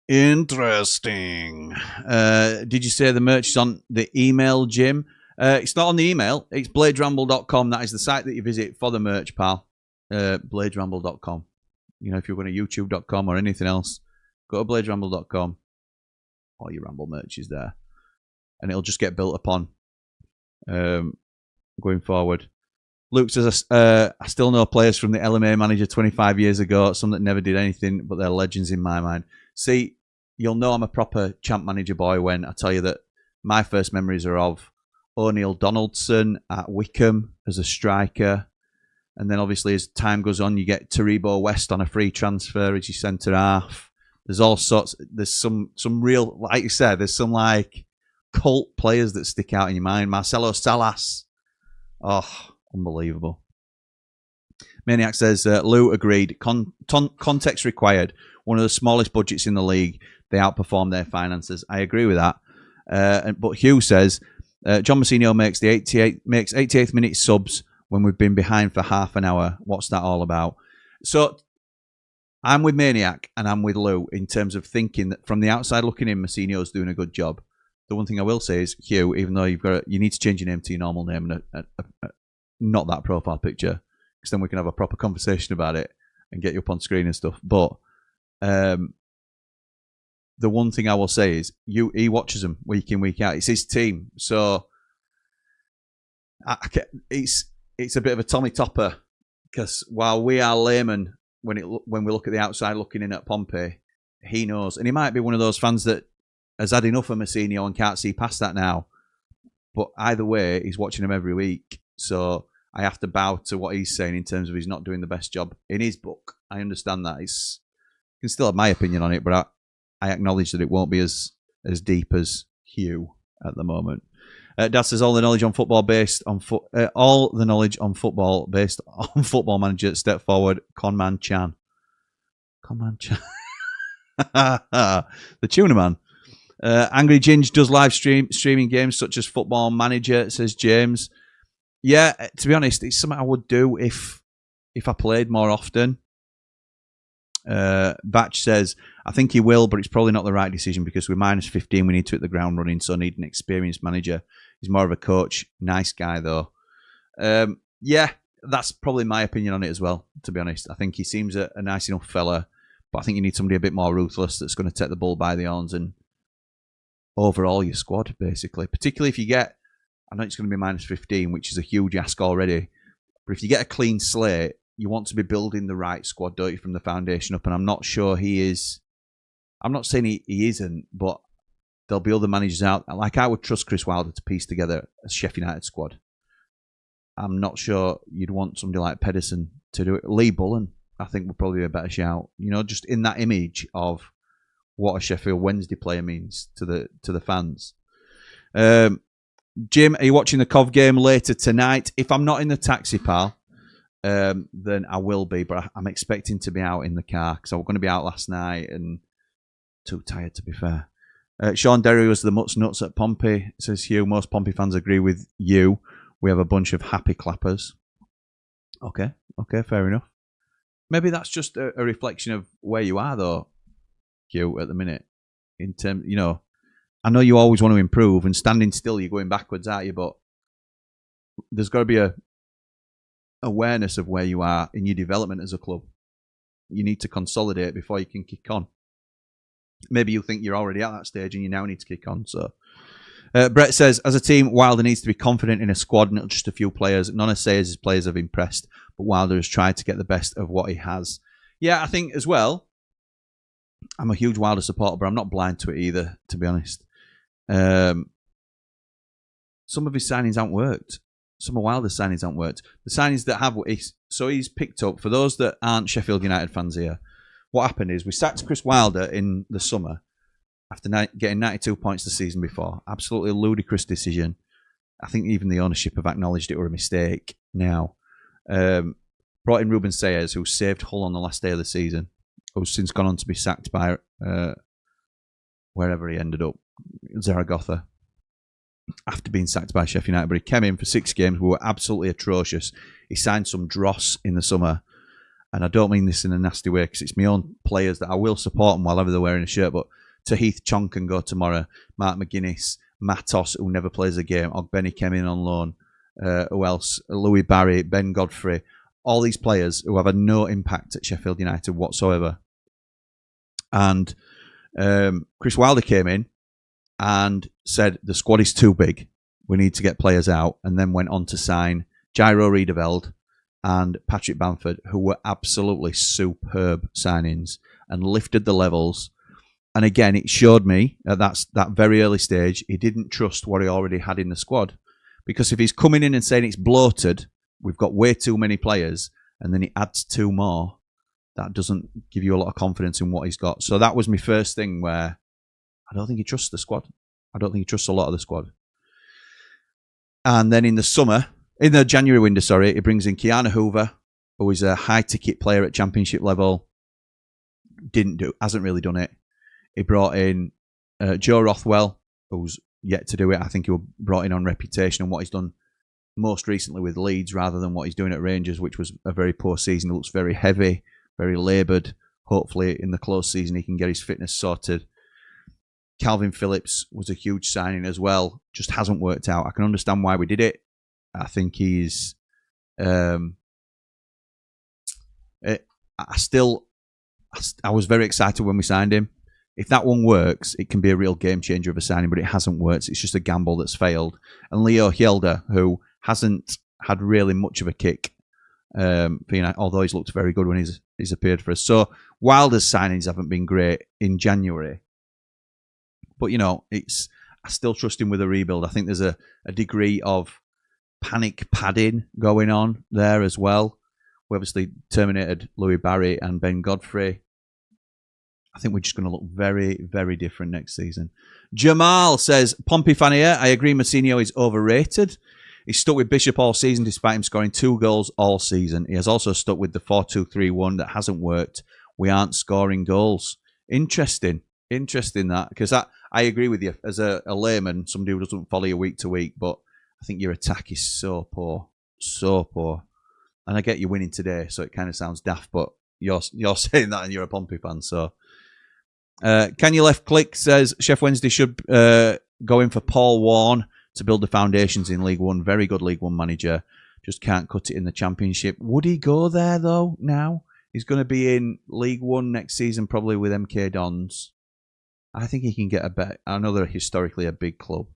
interesting. Did you say the merch is on the email, Jim? It's not on the email. It's bladesramble.com. That is the site that you visit for the merch, pal. Bladesramble.com. You know, if you're going to youtube.com or anything else, go to bladesramble.com. All your Ramble merch is there. And it'll just get built upon going forward. Luke says, I still know players from the LMA manager 25 years ago, some that never did anything, but they're legends in my mind. See, you'll know I'm a proper champ manager boy when I tell you that my first memories are of O'Neill Donaldson at Wickham as a striker. And then obviously as time goes on, you get Taribo West on a free transfer as your centre half. There's all sorts, there's some real, like you said, there's some like cult players that stick out in your mind. Marcelo Salas. Oh, unbelievable. Maniac says, Lou agreed. Context required. One of the smallest budgets in the league. They outperform their finances. I agree with that. But Hugh says, John Mousinho makes 88th minute subs when we've been behind for half an hour. What's that all about? So I'm with Maniac and I'm with Lou in terms of thinking that from the outside looking in, Mousinho's doing a good job. The one thing I will say is, Hugh, even though you need to change your name to your normal name and not that profile picture, because then we can have a proper conversation about it and get you up on screen and stuff. But the one thing I will say is, he watches them week in, week out. It's his team, so it's a bit of a Tommy Topper, because while we are laymen when we look at the outside looking in at Pompey, he knows, and he might be one of those fans that has had enough of Mousinho and can't see past that now. But either way, he's watching him every week, so I have to bow to what he's saying in terms of he's not doing the best job in his book. I understand that. I can still have my opinion on it, but I acknowledge that it won't be as deep as Hugh at the moment. Dad says all the knowledge on football based on Football Manager. Step forward, Conman Chan. The Tuna Man. Angry Ginge does live streaming games such as Football Manager, says James. Yeah, to be honest, it's something I would do if I played more often. Batch says, I think he will, but it's probably not the right decision because with minus 15 we need to hit the ground running, so need an experienced manager. He's more of a coach. Nice guy though. Yeah, that's probably my opinion on it as well, to be honest. I think he seems a nice enough fella, but I think you need somebody a bit more ruthless that's going to take the bull by the horns and overall your squad, basically. Particularly if you get, I know it's going to be minus 15, which is a huge ask already, but if you get a clean slate, you want to be building the right squad, don't you, from the foundation up, and I'm not sure he is. I'm not saying he isn't, but there'll be other managers out. Like I would trust Chris Wilder to piece together a Sheffield United squad. I'm not sure you'd want somebody like Pedersen to do it. Lee Bullen, I think, would probably be a better shout. You know, just in that image of what a Sheffield Wednesday player means to the fans. Jim, are you watching the Cov game later tonight? If I'm not in the taxi, pal, then I will be. But I'm expecting to be out in the car because I was going to be out last night and too tired, to be fair. Sean Derry was the Mutts Nuts at Pompey, says Hugh. Most Pompey fans agree with you. We have a bunch of happy clappers. Okay, fair enough. Maybe that's just a reflection of where you are, though, Hugh, at the minute. In terms, you know, I know you always want to improve, and standing still, you're going backwards, aren't you? But there's got to be a awareness of where you are in your development as a club. You need to consolidate before you can kick on. Maybe you think you're already at that stage and you now need to kick on. So, Brett says, as a team, Wilder needs to be confident in a squad, not just a few players. None of Sayers' players have impressed, but Wilder has tried to get the best of what he has. Yeah, I think as well, I'm a huge Wilder supporter, but I'm not blind to it either, to be honest. Some of his signings haven't worked. Some of Wilder's signings haven't worked. The signings that have, so he's picked up, for those that aren't Sheffield United fans here, what happened is we sacked Chris Wilder in the summer after getting 92 points the season before. Absolutely ludicrous decision. I think even the ownership have acknowledged it were a mistake now. Brought in Ruben Sayers, who saved Hull on the last day of the season, who's since gone on to be sacked by wherever he ended up, Zaragoza. after being sacked by Sheffield United, but he came in for 6 games. We were absolutely atrocious. He signed some dross in the summer, and I don't mean this in a nasty way because it's my own players that I will support them while ever they're wearing a shirt, but Tahith Chong can go tomorrow, Mark McGuinness, Matos, who never plays a game, Ogbenny came in on loan, who else? Louis Barry, Ben Godfrey, all these players who have had no impact at Sheffield United whatsoever. And Chris Wilder came in and said the squad is too big, we need to get players out, and then went on to sign Jairo Riedeveld and Patrick Bamford, who were absolutely superb signings and lifted the levels. And again, it showed me at that very early stage, he didn't trust what he already had in the squad. Because if he's coming in and saying it's bloated, we've got way too many players, and then he adds 2 more, that doesn't give you a lot of confidence in what he's got. So that was my first thing where I don't think he trusts the squad. I don't think he trusts a lot of the squad. And then in the January window, he brings in Keanu Hoover, who is a high-ticket player at championship level. Hasn't really done it. He brought in Joe Rothwell, who's yet to do it. I think he was brought in on reputation and what he's done most recently with Leeds rather than what he's doing at Rangers, which was a very poor season. He looks very heavy, very laboured. Hopefully in the close season he can get his fitness sorted. Calvin Phillips was a huge signing as well. Just hasn't worked out. I can understand why we did it. I think he's... I was very excited when we signed him. If that one works, it can be a real game changer of a signing, but it hasn't worked. It's just a gamble that's failed. And Leo Hjelde, who hasn't had really much of a kick, although he's looked very good when he's appeared for us. So Wilder's signings haven't been great in January. But, I still trust him with a rebuild. I think there's a degree of panic padding going on there as well. We obviously terminated Louis Barry and Ben Godfrey. I think we're just going to look very, very different next season. Jamal says, Pompey fan here. I agree Mousinho is overrated. He's stuck with Bishop all season despite him scoring 2 goals all season. He has also stuck with the 4-2-3-1 that hasn't worked. We aren't scoring goals. Interesting that, because I agree with you. As a layman, somebody who doesn't follow you week to week, but I think your attack is so poor. And I get you winning today, so it kind of sounds daft, but you're saying that and you're a Pompey fan, so... Can you left click says Chef Wednesday should go in for Paul Warne to build the foundations in League One. Very good League One manager. Just can't cut it in the Championship. Would he go there though now? He's going to be in League One next season probably with MK Dons. I think he can get a bet. I know they're historically a big club.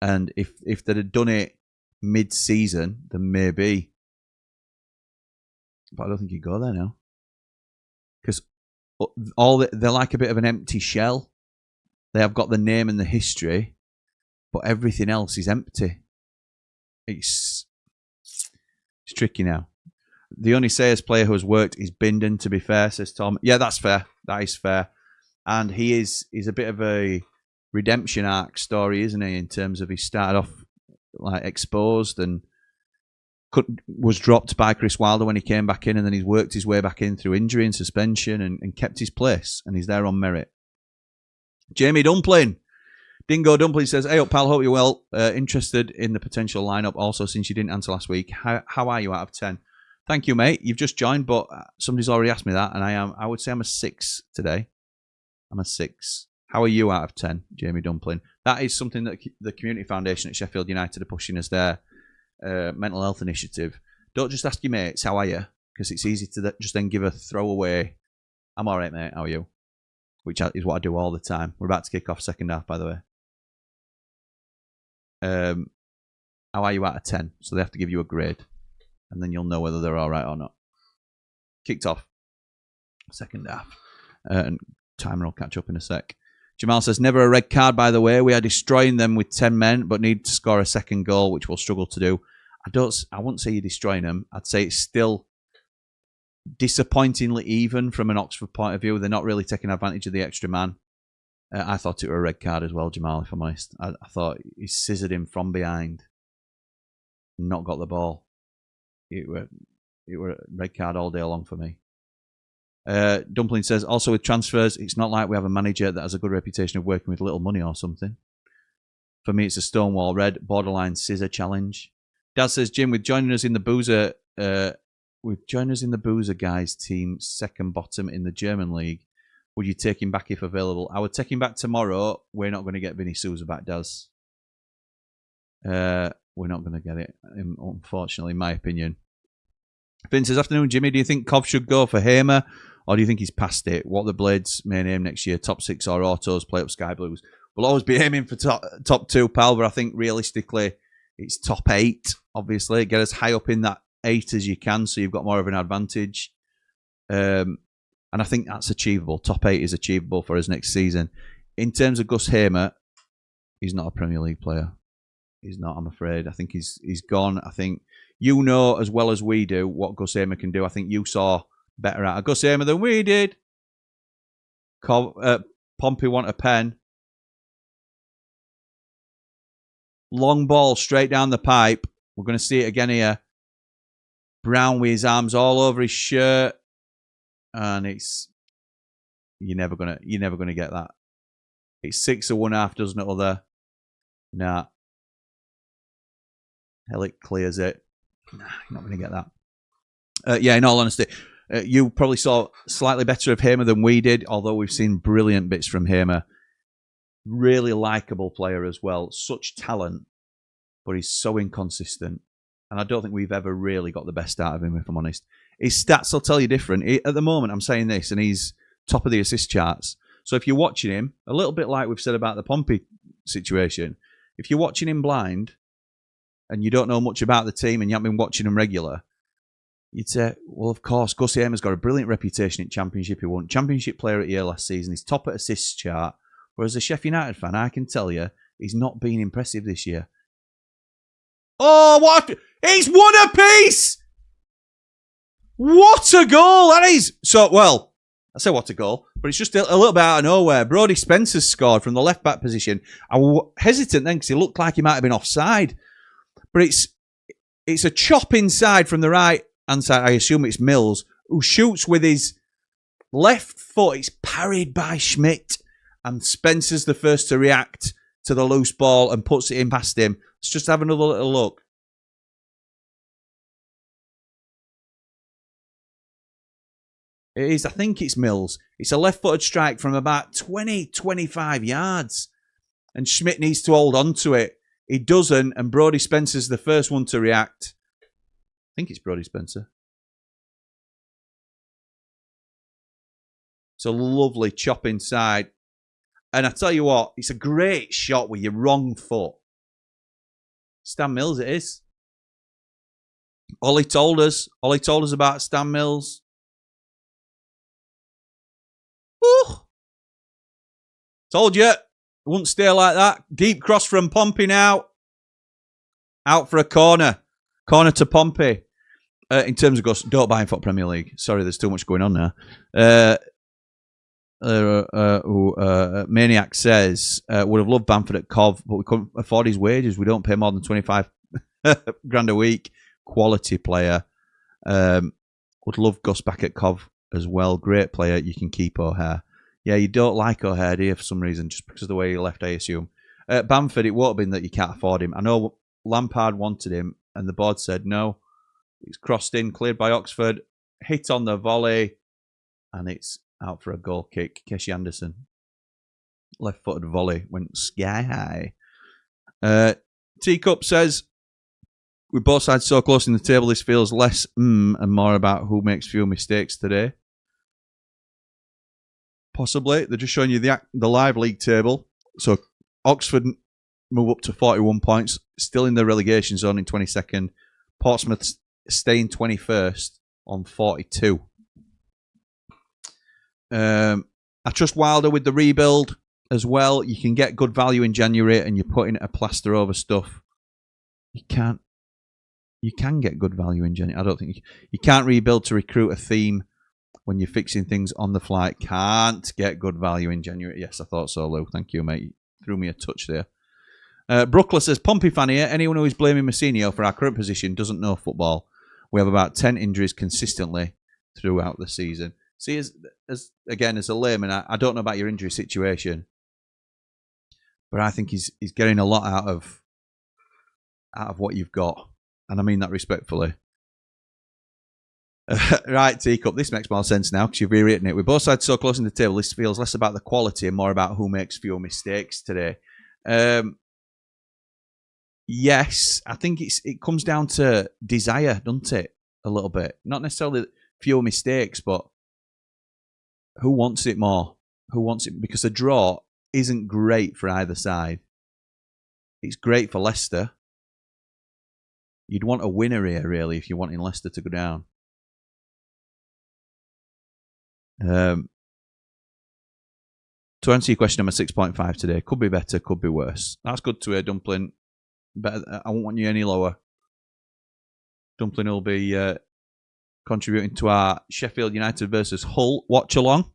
And if they'd have done it mid-season, then maybe. But I don't think he'd go there now. Because they're like a bit of an empty shell. They have got the name and the history, but everything else is empty. It's tricky now. The only Sayers player who has worked is Bindon, to be fair, says Tom. Yeah, that's fair. That is fair. And he's a bit of a redemption arc story, isn't he? In terms of he started off like exposed and was dropped by Chris Wilder when he came back in, and then he's worked his way back in through injury and suspension and kept his place, and he's there on merit. Jamie Dumpling. Dingo Dumpling says, hey up pal, hope you're well. Interested in the potential lineup also since you didn't answer last week. How are you out of 10? Thank you, mate. You've just joined, but somebody's already asked me that, and I would say I'm a 6 today. I'm a 6. How are you out of 10, Jamie Dumpling? That is something that the Community Foundation at Sheffield United are pushing as their mental health initiative. Don't just ask your mates, how are you? Because it's easy to just then give a throwaway, I'm all right, mate, how are you? Which is what I do all the time. We're about to kick off second half, by the way. How are you out of 10? So they have to give you a grade. And then you'll know whether they're all right or not. Kicked off. Second half. And timer will catch up in a sec. Jamal says, never a red card, by the way. We are destroying them with 10 men, but need to score a second goal, which we'll struggle to do. I wouldn't say you're destroying them. I'd say it's still disappointingly even from an Oxford point of view. They're not really taking advantage of the extra man. I thought it were a red card as well, Jamal, if I'm honest. I thought he scissored him from behind. Not got the ball. It were a red card all day long for me. Dumpling says, also with transfers, it's not like we have a manager that has a good reputation of working with little money or something. For me, it's a Stonewall Red, borderline scissor challenge. Dad says, Jim, with joining us in the Boozer, guys team, second bottom in the German league, would you take him back if available? I would take him back tomorrow. We're not going to get Vinny Souza back, Daz. We're not going to get it, unfortunately, in my opinion. Vince says, afternoon, Jimmy. Do you think Cov should go for Hamer, or do you think he's past it? What are the Blades' main aim next year? Top 6 or autos? Play up Sky Blues? We'll always be aiming for top 2, pal, but I think realistically it's top 8, obviously. Get as high up in that 8 as you can so you've got more of an advantage. And I think that's achievable. Top 8 is achievable for us next season. In terms of Gus Hamer, he's not a Premier League player. He's not, I'm afraid. I think he's gone. I think you know as well as we do what Gus Hamer can do. I think you saw better out of Gus Hamer than we did. Pompey want a pen. Long ball straight down the pipe. We're going to see it again here. Brown with his arms all over his shirt, and it's you're never gonna get that. It's 6 of one, half dozen of other. Nah. Helic clears it. Nah, you're not going to get that. Yeah, in all honesty, you probably saw slightly better of Hamer than we did, although we've seen brilliant bits from Hamer. Really likeable player as well. Such talent, but he's so inconsistent. And I don't think we've ever really got the best out of him, if I'm honest. His stats will tell you different. At the moment, I'm saying this, and he's top of the assist charts. So if you're watching him, a little bit like we've said about the Pompey situation, if you're watching him blind and you don't know much about the team and you haven't been watching him regular, you'd say, well, of course, Gus Hamer's got a brilliant reputation in Championship. He won Championship Player of the Year last season. He's top at assists chart. Whereas a Sheffield United fan, I can tell you, he's not been impressive this year. Oh, what? He's won a piece! What a goal that is! So, well, I say what a goal, but it's just a little bit out of nowhere. Brody Spencer's scored from the left-back position. I was hesitant then because he looked like he might have been offside. But it's a chop inside from the right-hand side. I assume it's Mills, who shoots with his left foot. It's parried by Schmidt. And Spencer's the first to react to the loose ball and puts it in past him. Let's just have another little look. It is, I think it's Mills. It's a left-footed strike from about 20, 25 yards. And Schmidt needs to hold on to it. He doesn't, and Brody Spencer's the first one to react. I think it's Brody Spencer. It's a lovely chop inside. And I tell you what, it's a great shot with your wrong foot. Stan Mills it is. Ollie told us about Stan Mills. Woo! Told you. It wouldn't stay like that. Deep cross from Pompey now. Out for a corner. Corner to Pompey. In terms of Gus, don't buy him for Premier League. Sorry, there's too much going on there. Maniac says, would have loved Bamford at Cov, but we couldn't afford his wages. We don't pay more than 25 grand a week. Quality player. Would love Gus back at Cov as well. Great player. You can keep O'Hare. Yeah, you don't like O'Hare, do you, for some reason, just because of the way he left, I assume. Bamford, it won't have been that you can't afford him. I know Lampard wanted him, and the board said no. He's crossed in, cleared by Oxford, hit on the volley, and it's out for a goal kick. Keshi Anderson. Left-footed volley. Went sky high. Teacup says, with both sides so close in the table, this feels less and more about who makes fewer mistakes today. Possibly. They're just showing you the live league table. So Oxford move up to 41 points. Still in the relegation zone in 22nd. Portsmouth staying 21st on 42. I trust Wilder with the rebuild as well. You can get good value in January and you're putting a plaster over stuff. You can get good value in January. I don't think you can't rebuild to recruit a theme when you're fixing things on the fly. Can't get good value in January. Yes, I thought so, Lou. Thank you, mate. You threw me a touch there. Brookler says, Pompey fan here. Anyone who is blaming Messinio for our current position doesn't know football. We have about 10 injuries consistently throughout the season. See, as a layman, I don't know about your injury situation, but I think he's getting a lot out of what you've got, and I mean that respectfully. Right, Teacup, this makes more sense now because you've rewritten it. With both sides so close in the table, this feels less about the quality and more about who makes fewer mistakes today. Yes, I think it comes down to desire, doesn't it? A little bit. Not necessarily fewer mistakes, but who wants it more? Who wants it? Because a draw isn't great for either side. It's great for Leicester. You'd want a winner here, really, if you're wanting Leicester to go down. To answer your question, I'm a 6.5 today. Could be better, could be worse. That's good to hear, Dumpling. Better, I won't want you any lower. Dumpling will be contributing to our Sheffield United versus Hull watch-along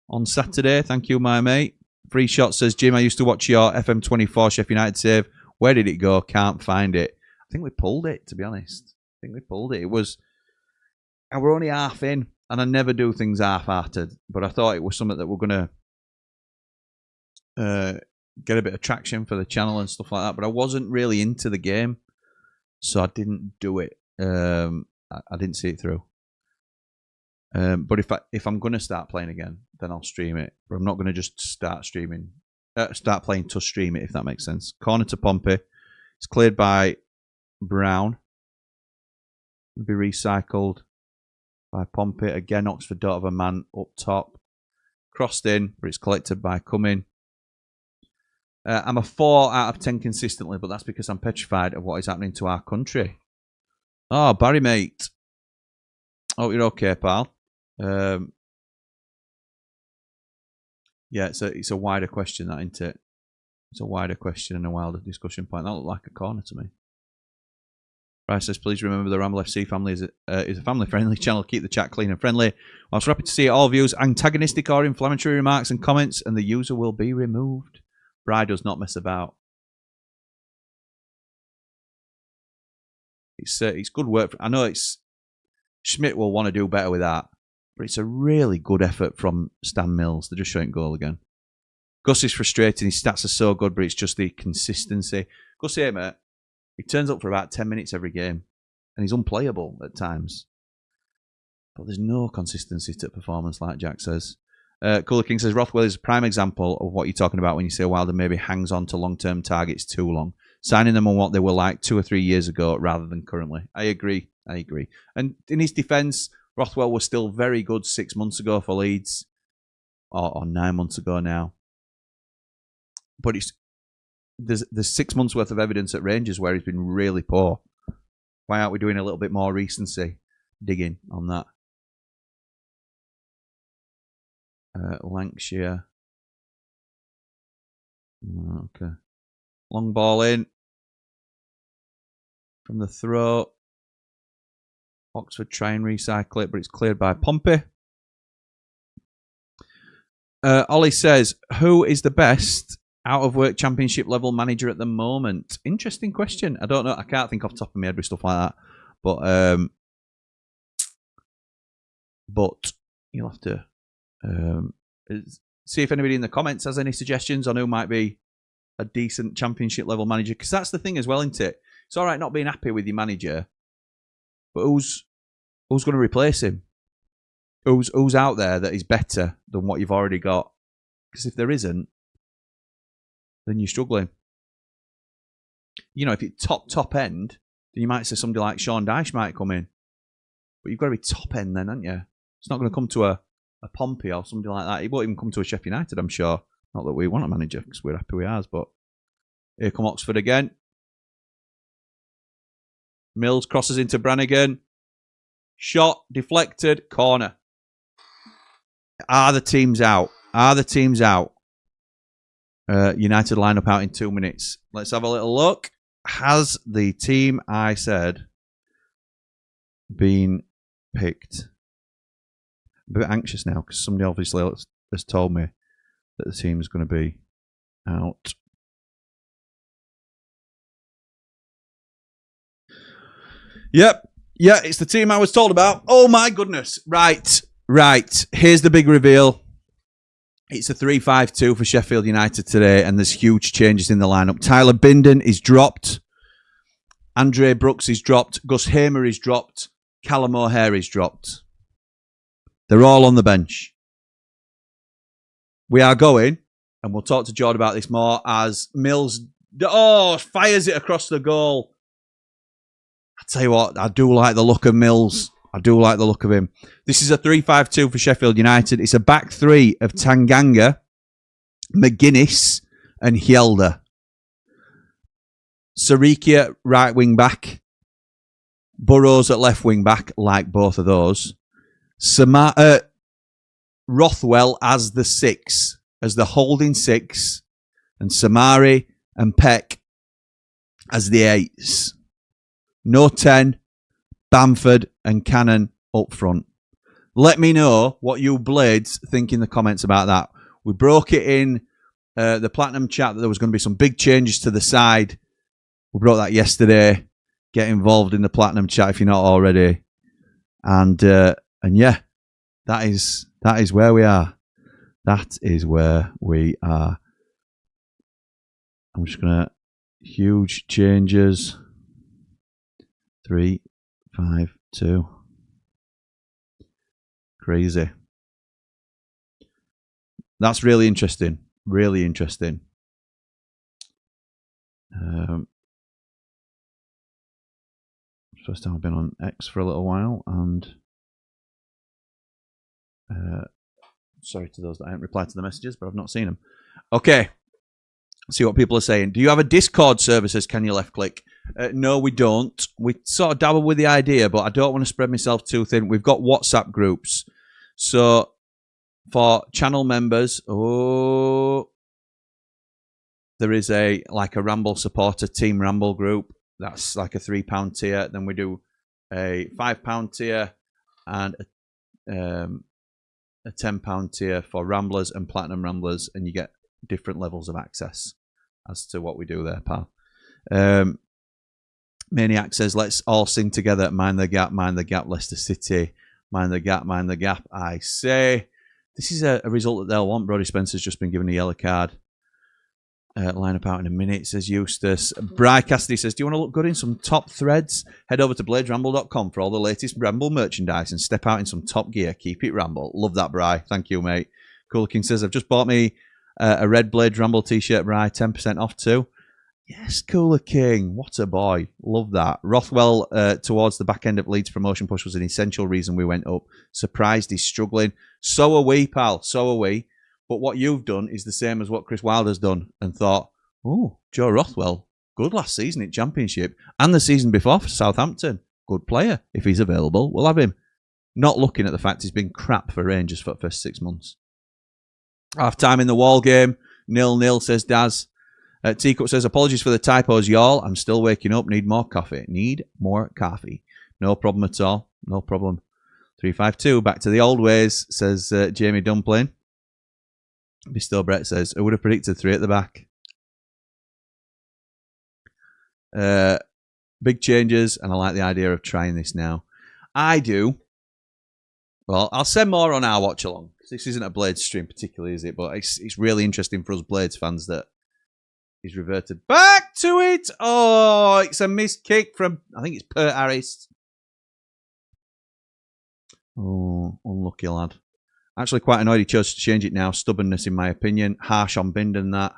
on Saturday. Thank you, my mate. Free Shot says, Jim, I used to watch your FM24 Sheffield United save. Where did it go? Can't find it. I think we pulled it, to be honest. I think we pulled it. It was... And we're only half in. And I never do things half-hearted, but I thought it was something that we're going to get a bit of traction for the channel and stuff like that. But I wasn't really into the game, so I didn't do it. I didn't see it through. But if I'm going to start playing again, then I'll stream it. But I'm not going to just start playing to stream it, if that makes sense. Corner to Pompey. It's cleared by Brown. It'll be recycled by Pompey. Again, Oxford don't have a man up top. Crossed in, but it's collected by Cumming. I'm a 4 out of 10 consistently, but that's because I'm petrified of what is happening to our country. Oh, Barry, mate. Oh, you're okay, pal. Yeah, it's a wider question, that, isn't it? It's a wider question and a wilder discussion point. That looked like a corner to me. Bryce says, please remember the Ramble FC family is a family-friendly channel. Keep the chat clean and friendly. I was happy to see all views antagonistic or inflammatory remarks and comments, and the user will be removed. Bry does not mess about. It's good work. I know Schmidt will want to do better with that, but it's a really good effort from Stan Mills. They're just showing goal again. Gus is frustrating. His stats are so good, but it's just the consistency. Gus here, mate. He turns up for about 10 minutes every game, and he's unplayable at times. But there's no consistency to performance, like Jack says. Cooler King says, Rothwell is a prime example of what you're talking about when you say Wilder maybe hangs on to long-term targets too long, signing them on what they were like 2 or 3 years ago rather than currently. I agree. And in his defence, Rothwell was still very good 6 months ago for Leeds, or 9 months ago now. But there's 6 months worth of evidence at Rangers where he's been really poor. Why aren't we doing a little bit more recency digging on that? Lancashire. Okay. Long ball in. From the throat. Oxford try and recycle it, but it's cleared by Pompey. Ollie says, who is the best out-of-work championship level manager at the moment? Interesting question. I don't know. I can't think off the top of my head with stuff like that. But you'll have to see if anybody in the comments has any suggestions on who might be a decent championship level manager. Because that's the thing as well, isn't it? It's all right not being happy with your manager, but who's going to replace him? Who's out there that is better than what you've already got? Because if there isn't, then you're struggling. You know, if it's top end, then you might say somebody like Sean Dyche might come in. But you've got to be top end then, haven't you? It's not going to come to a Pompey or something like that. It won't even come to a Sheffield United, I'm sure. Not that we want a manager, because we're happy with ours, but here come Oxford again. Mills crosses into Brannigan. Shot, deflected, corner. Are the teams out? United line up out in 2 minutes. Let's have a little look. Has the team I said been picked? I'm a bit anxious now because somebody obviously has told me that the team is going to be out. Yep. Yeah, it's the team I was told about. Oh my goodness. Right. Here's the big reveal. It's a 3-5-2 for Sheffield United today, and there's huge changes in the lineup. Tyler Binden is dropped. Andre Brooks is dropped. Gus Hamer is dropped. Callum O'Hare is dropped. They're all on the bench. We are going, and we'll talk to Jordan about this more, as Mills fires it across the goal. I tell you what, I do like the look of Mills. I do like the look of him. This is a 3-5-2 for Sheffield United. It's a back three of Tanganga, McGuinness, and Hjelde. Sarikia, right wing back. Burrows at left wing back, like both of those. Rothwell as the 6, as the holding 6. And Samari and Peck as the 8s. No 10. Bamford and Cannon up front. Let me know what you Blades think in the comments about that. We broke it in the Platinum chat that there was going to be some big changes to the side. We broke that yesterday. Get involved in the Platinum chat if you're not already. And yeah, that is where we are. That is where we are. I'm just gonna huge changes. 3-5-2. Crazy. That's really interesting. Really interesting. First time I've been on X for a little while, and sorry to those that I haven't replied to the messages, but I've not seen them. Okay. See what people are saying. Do you have a Discord server, says Can You Left Click? No, we don't. We sort of dabble with the idea, but I don't want to spread myself too thin. We've got WhatsApp groups. So for channel members, there is a Ramble supporter team Ramble group. That's like a £3 tier. Then we do a £5 tier and a £10 tier for Ramblers and Platinum Ramblers, and you get different levels of access as to what we do there, pal. Maniac says, let's all sing together. Mind the gap, Leicester City. Mind the gap, I say. This is a result that they'll want. Brody Spencer's just been given a yellow card. Line up out in a minute, says Eustace. Bri Cassidy says, do you want to look good in some top threads? Head over to bladesramble.com for all the latest Ramble merchandise and step out in some top gear. Keep it Ramble. Love that, Bri. Thank you, mate. Cooler King says, I've just bought me a red Blade Ramble t-shirt, Bri. 10% off too. Yes, Cooler King. What a boy. Love that. Rothwell, towards the back end of Leeds promotion push, was an essential reason we went up. Surprised he's struggling. So are we, pal. So are we. But what you've done is the same as what Chris Wilder's done and thought, oh, Joe Rothwell, good last season in Championship and the season before for Southampton. Good player. If he's available, we'll have him. Not looking at the fact he's been crap for Rangers for the first 6 months. Half time in the Wall game. 0-0, says Daz. Teacup says, apologies for the typos, y'all. I'm still waking up. Need more coffee. Need more coffee. No problem at all. No problem. 3-5-2. Back to the old ways, says Jamie Dumpling. Bisto Brett says, I would have predicted 3 at the back. Big changes, and I like the idea of trying this now. I do. Well, I'll send more on our watch along. This isn't a Blades stream particularly, is it? But it's really interesting for us Blades fans that he's reverted back to it. Oh, it's a missed kick from, I think it's Pert Harris. Oh, unlucky lad. Actually quite annoyed he chose to change it now. Stubbornness, in my opinion. Harsh on Binden, that.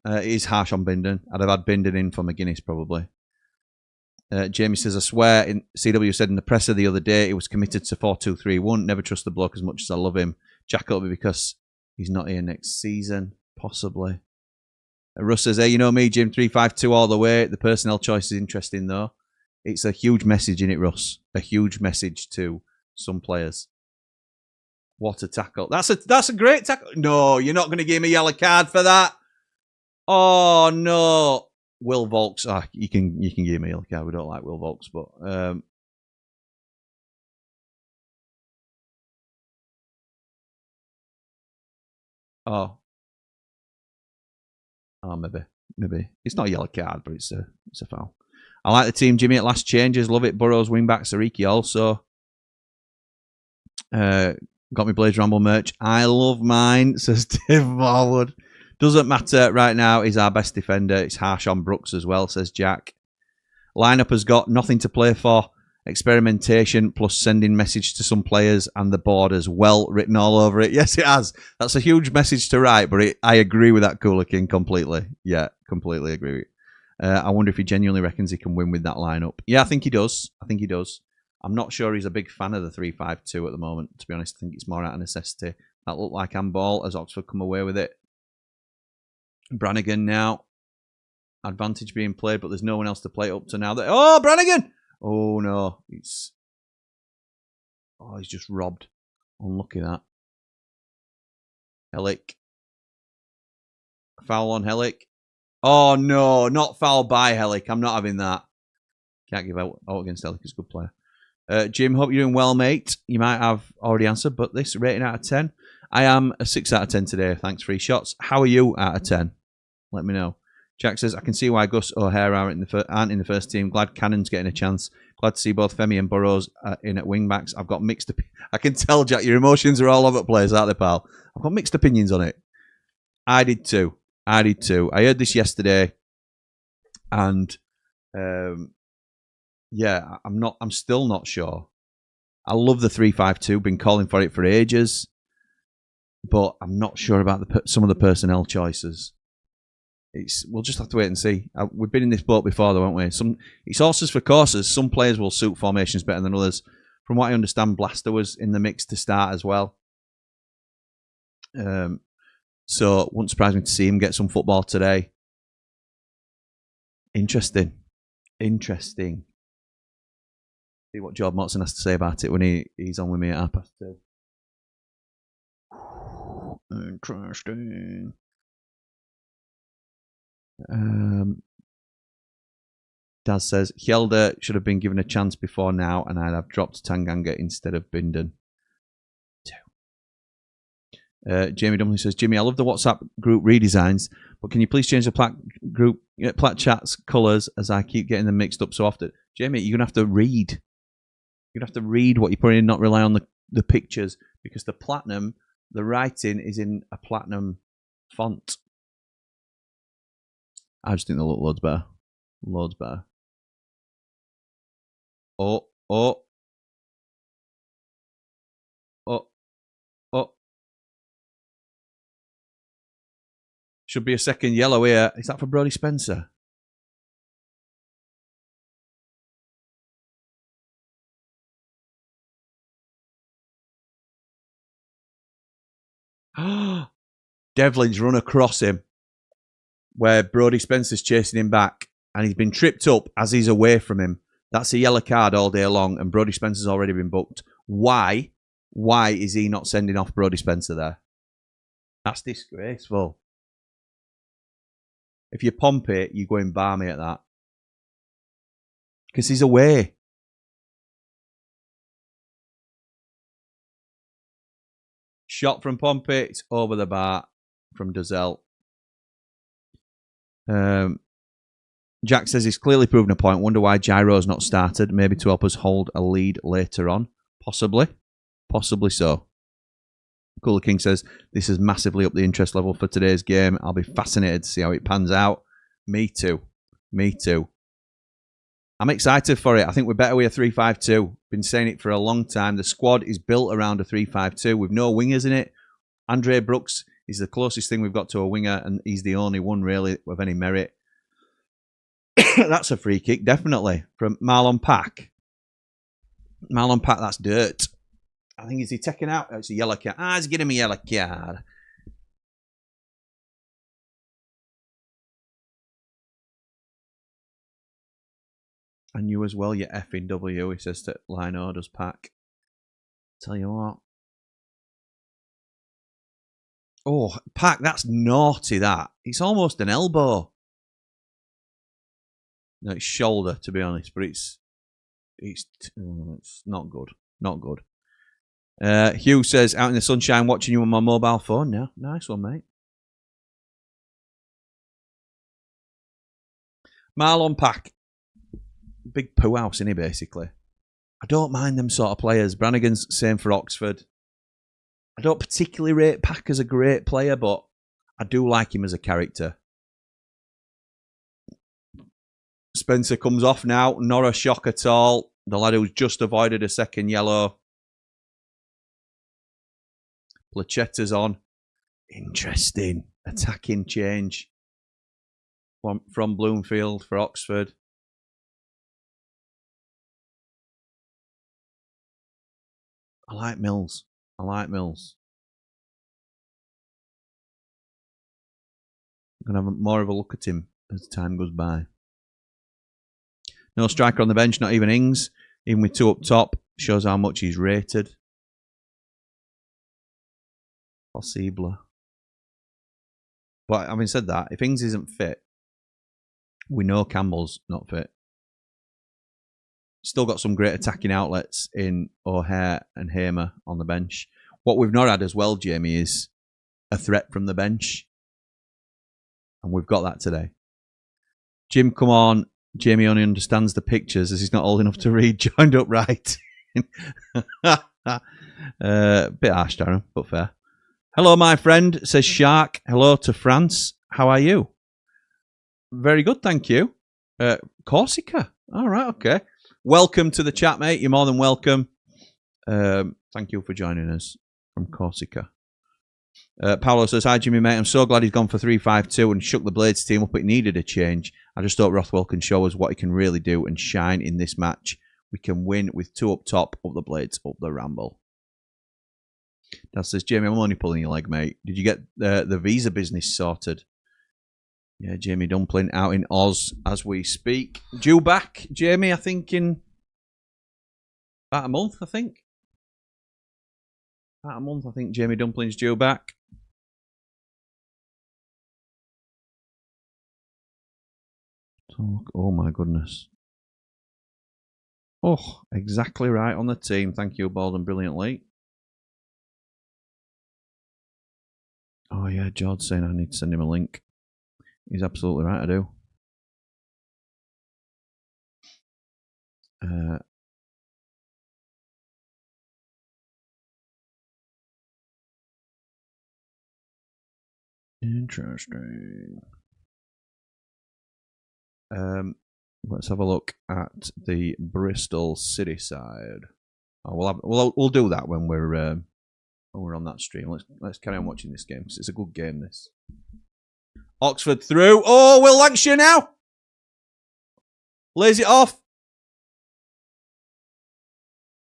It is harsh on Binden. I'd have had Binden in for McGuinness, probably. Jamie says, I swear, CW said in the presser the other day, he was committed to 4-2-3-1. Never trust the bloke as much as I love him. Jack up because he's not here next season. Possibly. Russ says, hey, you know me, Jim, 3-5-2 all the way. The personnel choice is interesting, though. It's a huge message in it, Russ. A huge message to some players. What a tackle. That's a great tackle. No, you're not going to give me a yellow card for that. Oh, no. Will Volks. You can give me a yellow card. We don't like Will Volks, but... Oh, maybe. It's not a yellow card, but it's a foul. I like the team, Jimmy, at last changes. Love it. Burrows, wingback, Sariki also. Got me Blaze Ramble merch. I love mine, says Dave Marwood. Doesn't matter right now. He's our best defender. It's harsh on Brooks as well, says Jack. Lineup has got nothing to play for. Experimentation plus sending message to some players and the board as well written all over it. Yes, it has. That's a huge message to write, but I agree with that, Cooler King, completely. Yeah, completely agree with it. I wonder if he genuinely reckons he can win with that lineup. Yeah, I think he does. I think he does. I'm not sure he's a big fan of the 3-5-2 at the moment, to be honest. I think it's more out of necessity. That looked like handball as Oxford come away with it. Brannigan now. Advantage being played, but there's no one else to play it up to now. Oh, Brannigan! Oh, no. He's just robbed. Unlucky that. Hellick. Foul on Hellick. Oh, no. Not foul by Hellick. I'm not having that. Can't give out against Hellick. He's a good player. Jim, hope you're doing well, mate. You might have already answered, but this rating out of 10. I am a 6 out of 10 today. Thanks, free shots. How are you out of 10? Let me know. Jack says, I can see why Gus O'Hare aren't in the first team. Glad Cannon's getting a chance. Glad to see both Femi and Burrows in at wing-backs. I've got mixed opinions. I can tell, Jack, your emotions are all over the place, aren't they, pal? I've got mixed opinions on it. I did too. I heard this yesterday, and yeah, I'm still not sure. I love the 3-5-2. Been calling for it for ages, but I'm not sure about some of the personnel choices. We'll just have to wait and see. We've been in this boat before, though, haven't we? It's horses for courses. Some players will suit formations better than others. From what I understand, Blaster was in the mix to start as well. So wouldn't surprise me to see him get some football today. Interesting. See what George Motson has to say about it when he's on with me at 2:30. Interesting. Daz says Hjelde should have been given a chance before now, and I'd have dropped Tanganga instead of Binden. 2. Jamie Dumley says, Jimmy, I love the WhatsApp group redesigns, but can you please change the Plat chat's colours as I keep getting them mixed up so often? Jamie, you're gonna have to read. You're gonna have to read what you're putting in, not rely on the pictures, because the platinum, the writing is in a platinum font. I just think they look loads better. Loads better. Oh. Should be a second yellow here. Is that for Brodie Spencer? Devlin's run across him where Brodie Spencer's chasing him back, and he's been tripped up as he's away from him. That's a yellow card all day long, and Brodie Spencer's already been booked. Why is he not sending off Brodie Spencer there? That's disgraceful. If you pump it, you go in barmy at that. Because he's away. Shot from Pompey, it's over the bar from Dozell. Jack says he's clearly proven a point. Wonder why Gyro's not started. Maybe to help us hold a lead later on. Possibly so. Cooler King says this has massively upped the interest level for today's game. I'll be fascinated to see how it pans out. Me too. I'm excited for it. I think we're better with a 3-5-2. Been saying it for a long time. The squad is built around a 3-5-2 with no wingers in it. Andre Brooks is the closest thing we've got to a winger, and he's the only one really of any merit. That's a free kick, definitely, from Marlon Pack. Marlon Pack, that's dirt. I think, is he taken out? Oh, it's a yellow card. He's getting me a yellow card. And you as well, you effing W, he says to Lino, does Pack. Tell you what. Oh, Pack, that's naughty, that. It's almost an elbow. No, it's shoulder, to be honest, but it's not good. Not good. Hugh says, out in the sunshine watching you on my mobile phone now. Nice one, mate. Marlon Pack. Big poo house, isn't he, basically? I don't mind them sort of players. Brannigan's same for Oxford. I don't particularly rate Pack as a great player, but I do like him as a character. Spencer comes off now. Not a shock at all. The lad who's just avoided a second yellow. Plachetta's on. Interesting. Attacking change from Bloomfield for Oxford. I like Mills. I like Mills. I'm going to have more of a look at him as time goes by. No striker on the bench, not even Ings. Even with 2 up top, shows how much he's rated. Possible. But having said that, if Ings isn't fit, we know Campbell's not fit. Still got some great attacking outlets in O'Hare and Hamer on the bench. What we've not had as well, Jamie, is a threat from the bench. And we've got that today. Jim, come on. Jamie only understands the pictures as he's not old enough to read. Joined up right. Bit harsh, Darren, but fair. Hello, my friend, says Shark. Hello to France. How are you? Very good, thank you. Corsica. All right, okay. Welcome to the chat, mate. You're more than welcome. Thank you for joining us from Corsica. Paolo says, hi, Jimmy, mate. I'm so glad he's gone for 3-5-2 and shook the Blades team up. It needed a change. I just hope Rothwell can show us what he can really do and shine in this match. We can win with 2 up top, up the Blades, up the Ramble. Dad says, Jamie, I'm only pulling your leg, mate. Did you get the visa business sorted? Yeah, Jamie Dumpling out in Oz as we speak. Due back, Jamie, I think in about a month, I think. About a month, I think Jamie Dumpling's due back. Oh, my goodness. Oh, exactly right on the team. Thank you, Baldwin, brilliantly. Oh, yeah, George's saying I need to send him a link. He's absolutely right, I do. Interesting. Let's have a look at the Bristol City side. Oh, we'll do that when we're on that stream. Let's carry on watching this game because it's a good game. This Oxford through. Oh, Will Lancashire now lays it off.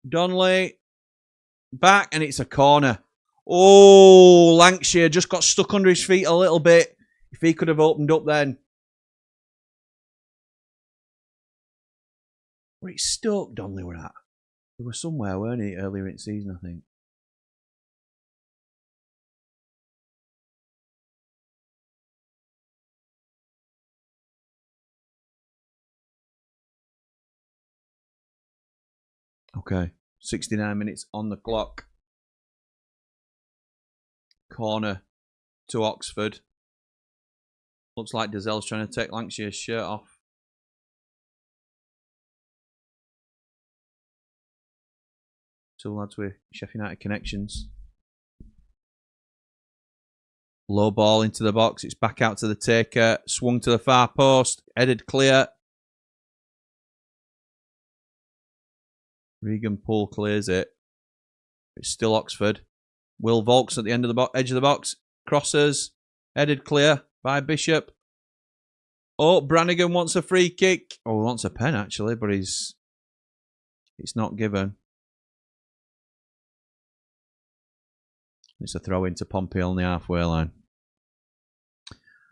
Donnelly back and it's a corner. Oh, Lancashire just got stuck under his feet a little bit. If he could have opened up then. Where it's Stoke Donnelly were at. They were somewhere, weren't they, earlier in the season, I think. Okay, 69 minutes on the clock. Corner to Oxford. Looks like Dazell's trying to take Lancashire's shirt off. Two lads with Sheffield United connections. Low ball into the box. It's back out to the taker. Swung to the far post. Headed clear. Regan Poole clears it. It's still Oxford. Will Volks at the end of the edge of the box. Crosses. Headed clear by Bishop. Oh, Brannigan wants a free kick. Oh, he wants a pen actually, but it's not given. It's a throw into Pompey on the halfway line.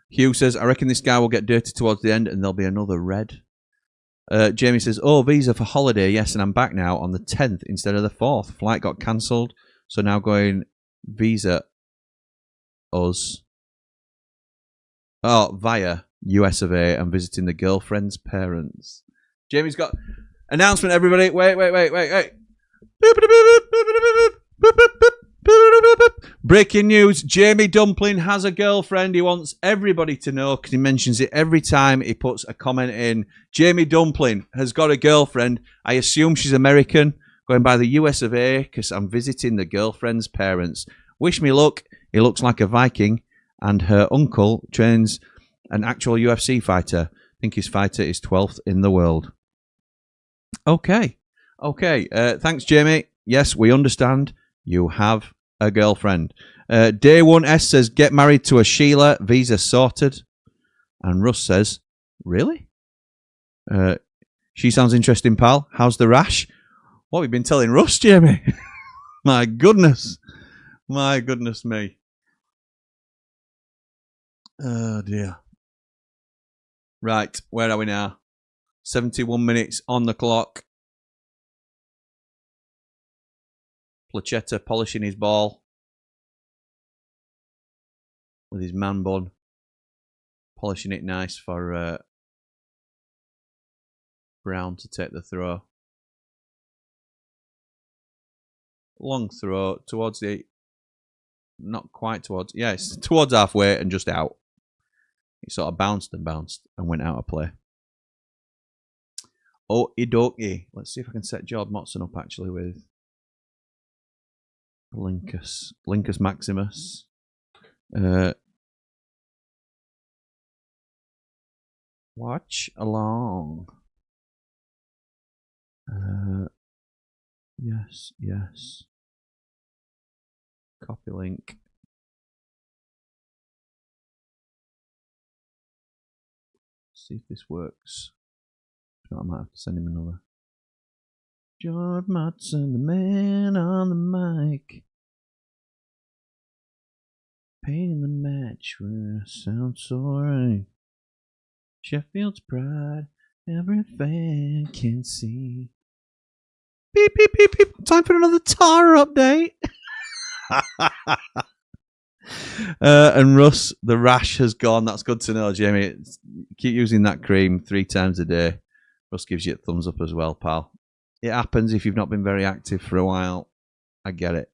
Hugh says, I reckon this guy will get dirty towards the end and there'll be another red. Jamie says, oh, visa for holiday. Yes, and I'm back now on the 10th instead of the 4th. Flight got cancelled. So now going visa us. Oh, via US of A and visiting the girlfriend's parents. Jamie's got announcement, everybody. Wait. Breaking news, Jamie Dumpling has a girlfriend. He wants everybody to know because he mentions it every time he puts a comment in. Jamie Dumpling has got a girlfriend. I assume she's American, going by the US of A because I'm visiting the girlfriend's parents. Wish me luck. He looks like a Viking, and her uncle trains an actual UFC fighter. I think his fighter is 12th in the world. Okay. Thanks, Jamie. Yes, we understand. You have a girlfriend. Day 1S says, get married to a Sheila. Visa sorted. And Russ says, really? She sounds interesting, pal. How's the rash? What have you been telling Russ, Jamie? My goodness. My goodness me. Oh, dear. Right, where are we now? 71 minutes on the clock. Placetta polishing his ball with his man bun. Polishing it nice for Brown to take the throw. Long throw towards the... Not quite towards... Yes, towards halfway and just out. He sort of bounced and went out of play. Okie dokie. Let's see if I can set Jord Motson up actually with Linkus Maximus. Watchalong. Yes. Copy link. See if this works. I might have to send him another. Jord Motson, the man on the mic. Pain in the match where I sound so right. Sheffield's pride, every fan can see. Beep, beep, beep, beep. Time for another Tara update. And Russ, the rash has gone. That's good to know, Jamie. Keep using that cream 3 times a day. Russ gives you a thumbs up as well, pal. It happens if you've not been very active for a while. I get it.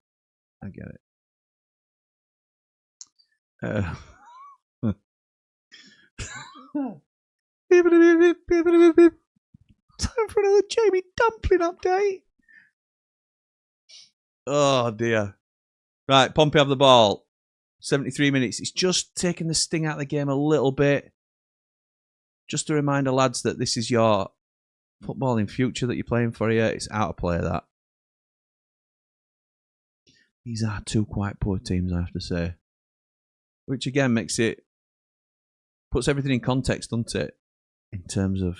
Time for another Jamie Dumpling update. Oh, dear. Right, Pompey have the ball. 73 minutes. It's just taking the sting out of the game a little bit. Just a reminder, lads, that this is your footballing future that you're playing for here. It's out of play, that. These are 2 quite poor teams, I have to say. Which, again, puts everything in context, doesn't it? In terms of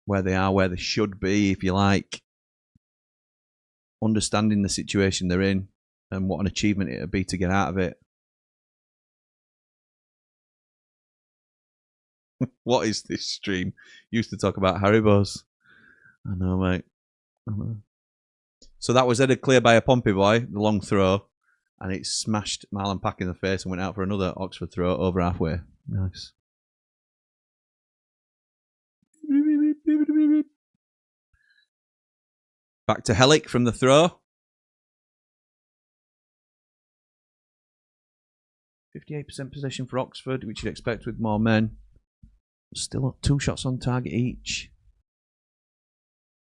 where they are, where they should be, if you like. Understanding the situation they're in and what an achievement it would be to get out of it. What is this stream? Used to talk about Haribos. I know, mate. I know. So that was headed clear by a Pompey boy, the long throw, and it smashed Marlon Pack in the face and went out for another Oxford throw over halfway. Nice. Back to Hellick from the throw. 58% possession for Oxford, which you'd expect with more men. Still up 2 shots on target each.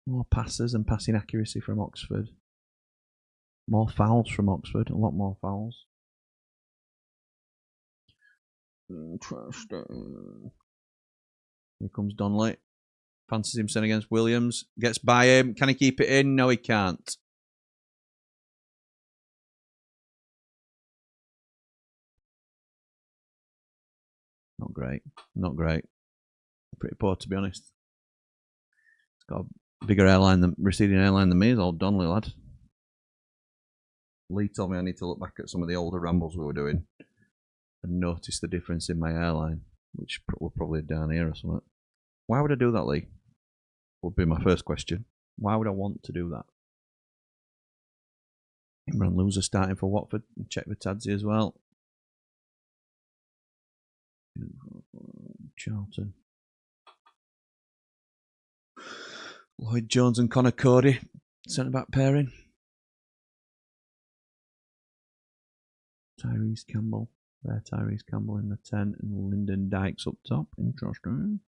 More passes and passing accuracy from Oxford. More fouls from Oxford. A lot more fouls. Interesting. Here comes Donnelly. Fancies him sent against Williams. Gets by him. Can he keep it in? No, he can't. Not great. Not great. Pretty poor, to be honest. It's got a bigger receding airline than me, is old Donnelly, lad. Lee told me I need to look back at some of the older rambles we were doing and notice the difference in my airline, which were probably down here or something. Why would I do that, Lee? Would be my first question. Why would I want to do that? Imran Loser starting for Watford. Check with Tadzi as well. Charlton. Lloyd Jones and Connor Cody. Centre back pairing. Tyrese Campbell. There, Tyrese Campbell in the 10 and Lyndon Dykes up top. Interesting.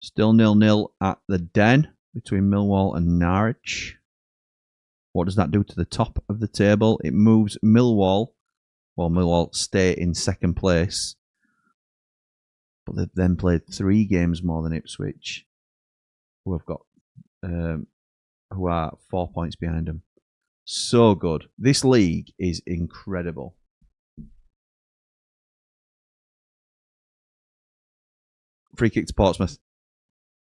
Still 0-0 at the Den. between Millwall and Norwich. What does that do to the top of the table? It moves Millwall. Well, Millwall stay in second place. But they've then played 3 games more than Ipswich, who have got, who are 4 points behind them. So good. This league is incredible. Free kick to Portsmouth.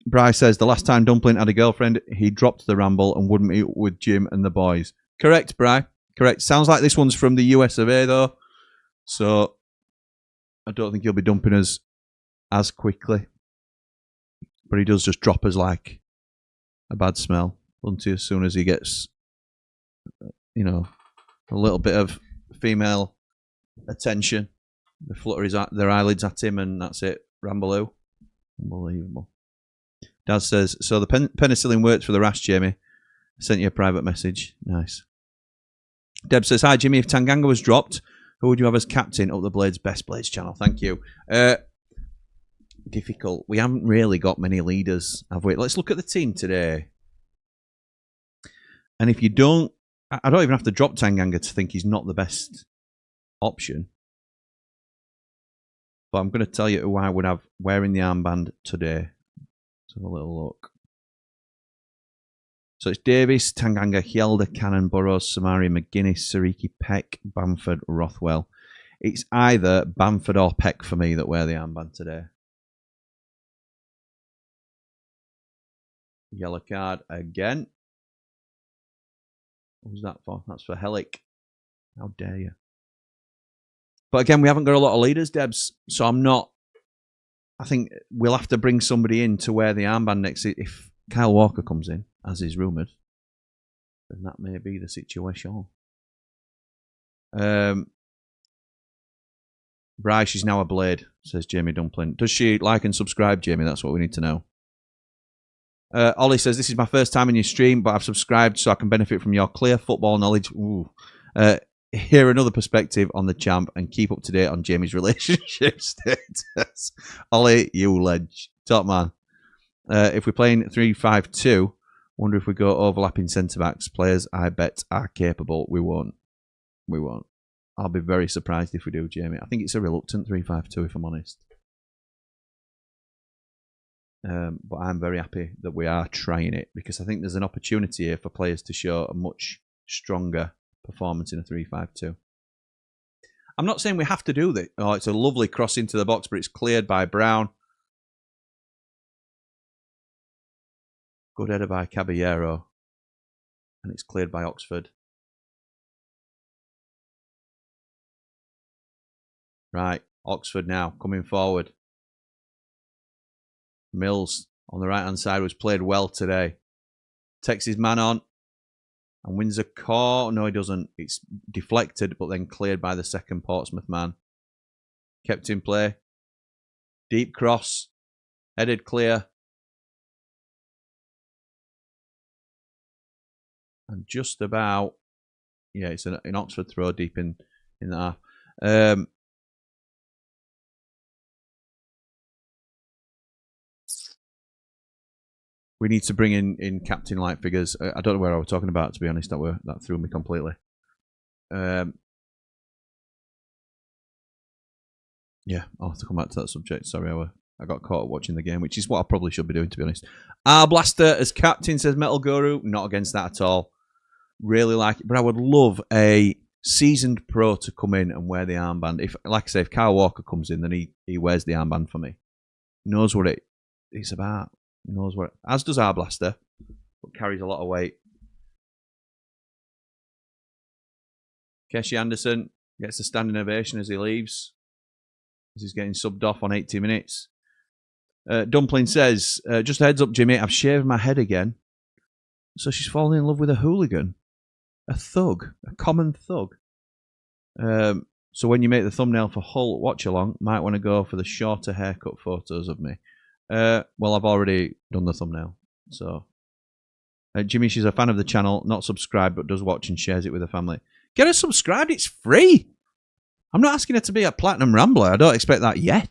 Bryce says, the last time Dumpling had a girlfriend, he dropped the ramble and wouldn't meet up with Jim and the boys. Correct, Bry. Correct. Sounds like this one's from the US of A, though. So, I don't think he'll be dumping us as quickly. But he does just drop us like a bad smell, doesn't he, as soon as he gets, you know, a little bit of female attention. They flutter their eyelids at him and that's it. Ramble. Unbelievable. Dad says, so the penicillin works for the rash, Jamie. I sent you a private message. Nice. Deb says, hi, Jimmy. If Tanganga was dropped, who would you have as captain up the Blades Best Blades channel? Thank you. Difficult. We haven't really got many leaders, have we? Let's look at the team today. And if you don't, I don't even have to drop Tanganga to think he's not the best option. But I'm going to tell you who I would have wearing the armband today. Let's have a little look. So it's Davis, Tanganga, Hjelde, Cannon, Burrows, Samari, McGuinness, Sariki, Peck, Bamford, Rothwell. It's either Bamford or Peck for me that wear the armband today. Yellow card again. Who's that for? That's for Helic. How dare you? But again, we haven't got a lot of leaders, Debs. So I'm not... I think we'll have to bring somebody in to wear the armband next. If Kyle Walker comes in, as is rumoured, then that may be the situation. Bryce, she's now a blade, says Jamie Dumpling. Does she like and subscribe, Jamie? That's what we need to know. Ollie says, this is my first time in your stream, but I've subscribed so I can benefit from your clear football knowledge. Ooh. Hear another perspective on the champ and keep up to date on Jamie's relationship status. Ollie, you ledge. Top man. If we're playing 3-5-2, wonder if we go overlapping centre-backs. Players I bet are capable. We won't. We won't. I'll be very surprised if we do, Jamie. I think it's a reluctant 3-5-2, if I'm honest. But I'm very happy that we are trying it because I think there's an opportunity here for players to show a much stronger performance in a 3-5-2. I'm not saying we have to do this. Oh, it's a lovely cross into the box, but it's cleared by Brown. Good header by Caballero. And it's cleared by Oxford. Right, Oxford now coming forward. Mills on the right-hand side was played well today. Takes his man on and wins a corner. No, he doesn't. It's deflected, but then cleared by the second Portsmouth man. Kept in play. Deep cross. Headed clear. And just about... Yeah, it's an Oxford throw deep in the half. We need to bring in captain-like figures. I don't know where I was talking about, to be honest. That threw me completely. Yeah, I'll have to come back to that subject. Sorry, I got caught up watching the game, which is what I probably should be doing, to be honest. R Blaster as captain, says Metal Guru. Not against that at all. Really like it. But I would love a seasoned pro to come in and wear the armband. If, like I say, if Kyle Walker comes in, then he wears the armband for me. He knows what it's about. He knows what, as does our Blaster, but carries a lot of weight. Keshi Anderson gets a standing ovation as he leaves, as he's getting subbed off on 80 minutes. Dumpling says, just a heads up, Jimmy, I've shaved my head again. So she's fallen in love with a hooligan. A thug. A common thug. So when you make the thumbnail for Hull Watchalong, might want to go for the shorter haircut photos of me. Well, I've already done the thumbnail. So, Jimmy, she's a fan of the channel, not subscribed, but does watch and shares it with her family. Get her subscribed, it's free. I'm not asking her to be a Platinum Rambler. I don't expect that yet.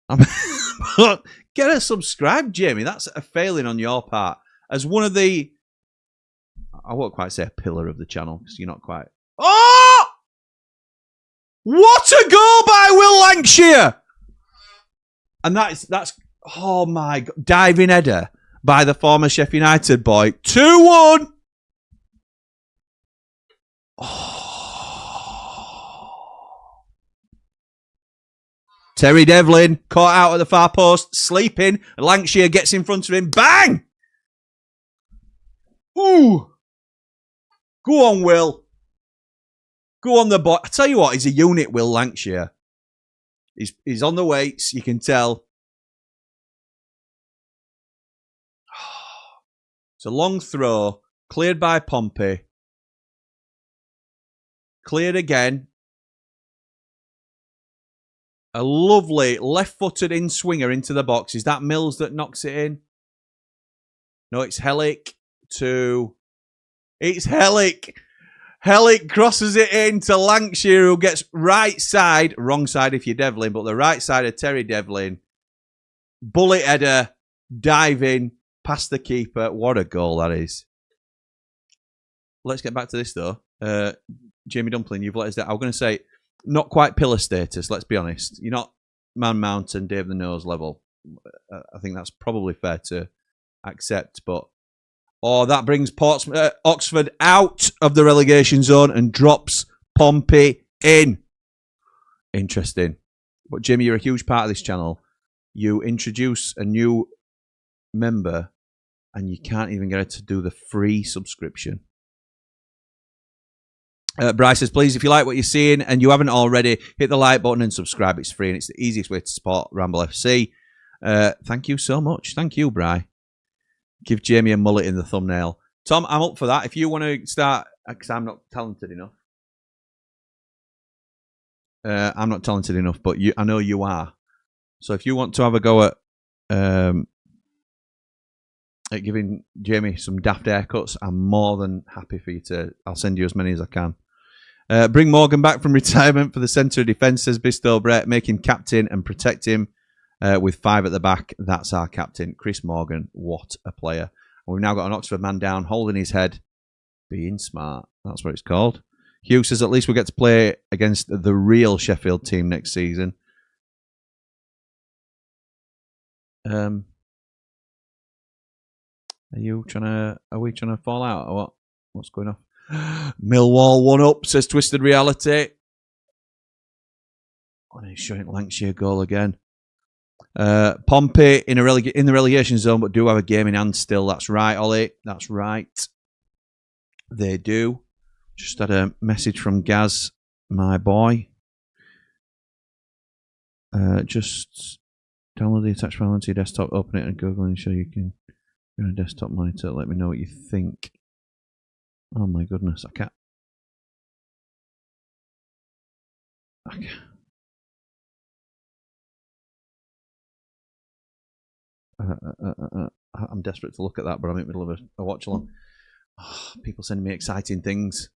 But Get a subscribe, Jamie. That's a failing on your part. As one of the... I won't quite say a pillar of the channel, because you're not quite... Oh! What a goal by Will Lancashire! And that's... Oh, my God. Diving header by the former Sheffield United boy. 2-1! Oh. Terry Devlin caught out at the far post, sleeping. Lancashire gets in front of him. Bang! Ooh! Go on, Will. Go on the boy. I tell you what, he's a unit, Will Lancashire. He's on the weights, you can tell. It's a long throw, cleared by Pompey. Cleared again. A lovely left-footed in-swinger into the box. Is that Mills that knocks it in? No, it's Hellick to... It's Hellick. Hellick crosses it in to Lancashire, who gets right side. Wrong side if you're Devlin, but the right side of Terry Devlin. Bullet header, diving, past the keeper. What a goal that is. Let's get back to this, though. Jamie Dumpling, you've let us down. I was going to say... Not quite pillar status, let's be honest. You're not Man Mountain, Dave the Nose level. I think that's probably fair to accept. But that brings Portsmouth, Oxford out of the relegation zone and drops Pompey in. Interesting. But Jimmy, you're a huge part of this channel. You introduce a new member and you can't even get it to do the free subscription. Bryce says, please, if you like what you're seeing and you haven't already, hit the like button and subscribe. It's free and it's the easiest way to support Ramble FC. Thank you so much. Thank you, Bry. Give Jamie a mullet in the thumbnail. Tom, I'm up for that. If you want to start, because I'm not talented enough. I'm not talented enough, but I know you are. So if you want to have a go at giving Jamie some daft haircuts, I'm more than happy for you to. I'll send you as many as I can. Bring Morgan back from retirement for the centre of defence, says Bisto Brett. Make him captain and protect him with 5 at the back. That's our captain, Chris Morgan. What a player. And we've now got an Oxford man down, holding his head. Being smart. That's what it's called. Hugh says at least we get to play against the real Sheffield team next season. Are we trying to fall out or what? What's going on? Millwall 1-up, says Twisted Reality. Oh, he's showing Lancashire goal again. Pompey in the relegation zone, but do have a game in hand still. That's right, Ollie. That's right. They do. Just had a message from Gaz, my boy. Just download the attached file onto your desktop, open it, and Google and show you can. On a desktop monitor, let me know what you think. Oh my goodness, I can't. I'm desperate to look at that, but I'm in the middle of a watch along. Oh, people sending me exciting things.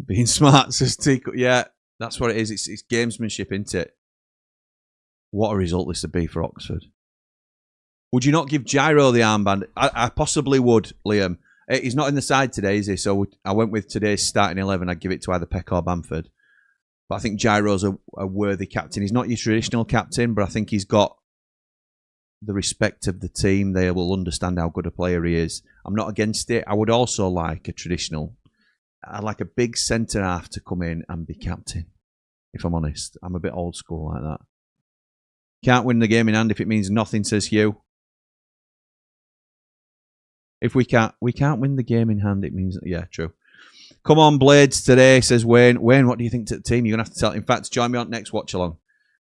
Being smart, says Tico. Yeah, that's what it is. It's gamesmanship, isn't it? What a result this would be for Oxford. Would you not give Gyro the armband? I possibly would, Liam. He's not in the side today, is he? So I went with today's starting 11. I'd give it to either Peck or Bamford. But I think Gyro's a worthy captain. He's not your traditional captain, but I think he's got the respect of the team. They will understand how good a player he is. I'm not against it. I would also like a traditional. I'd like a big centre-half to come in and be captain, if I'm honest. I'm a bit old school like that. Can't win the game in hand if it means nothing, says Hugh. If we can't win the game in hand, it means... Yeah, true. Come on, Blades, today, says Wayne. Wayne, what do you think to the team? You're going to have to tell... In fact, join me on next watch-along,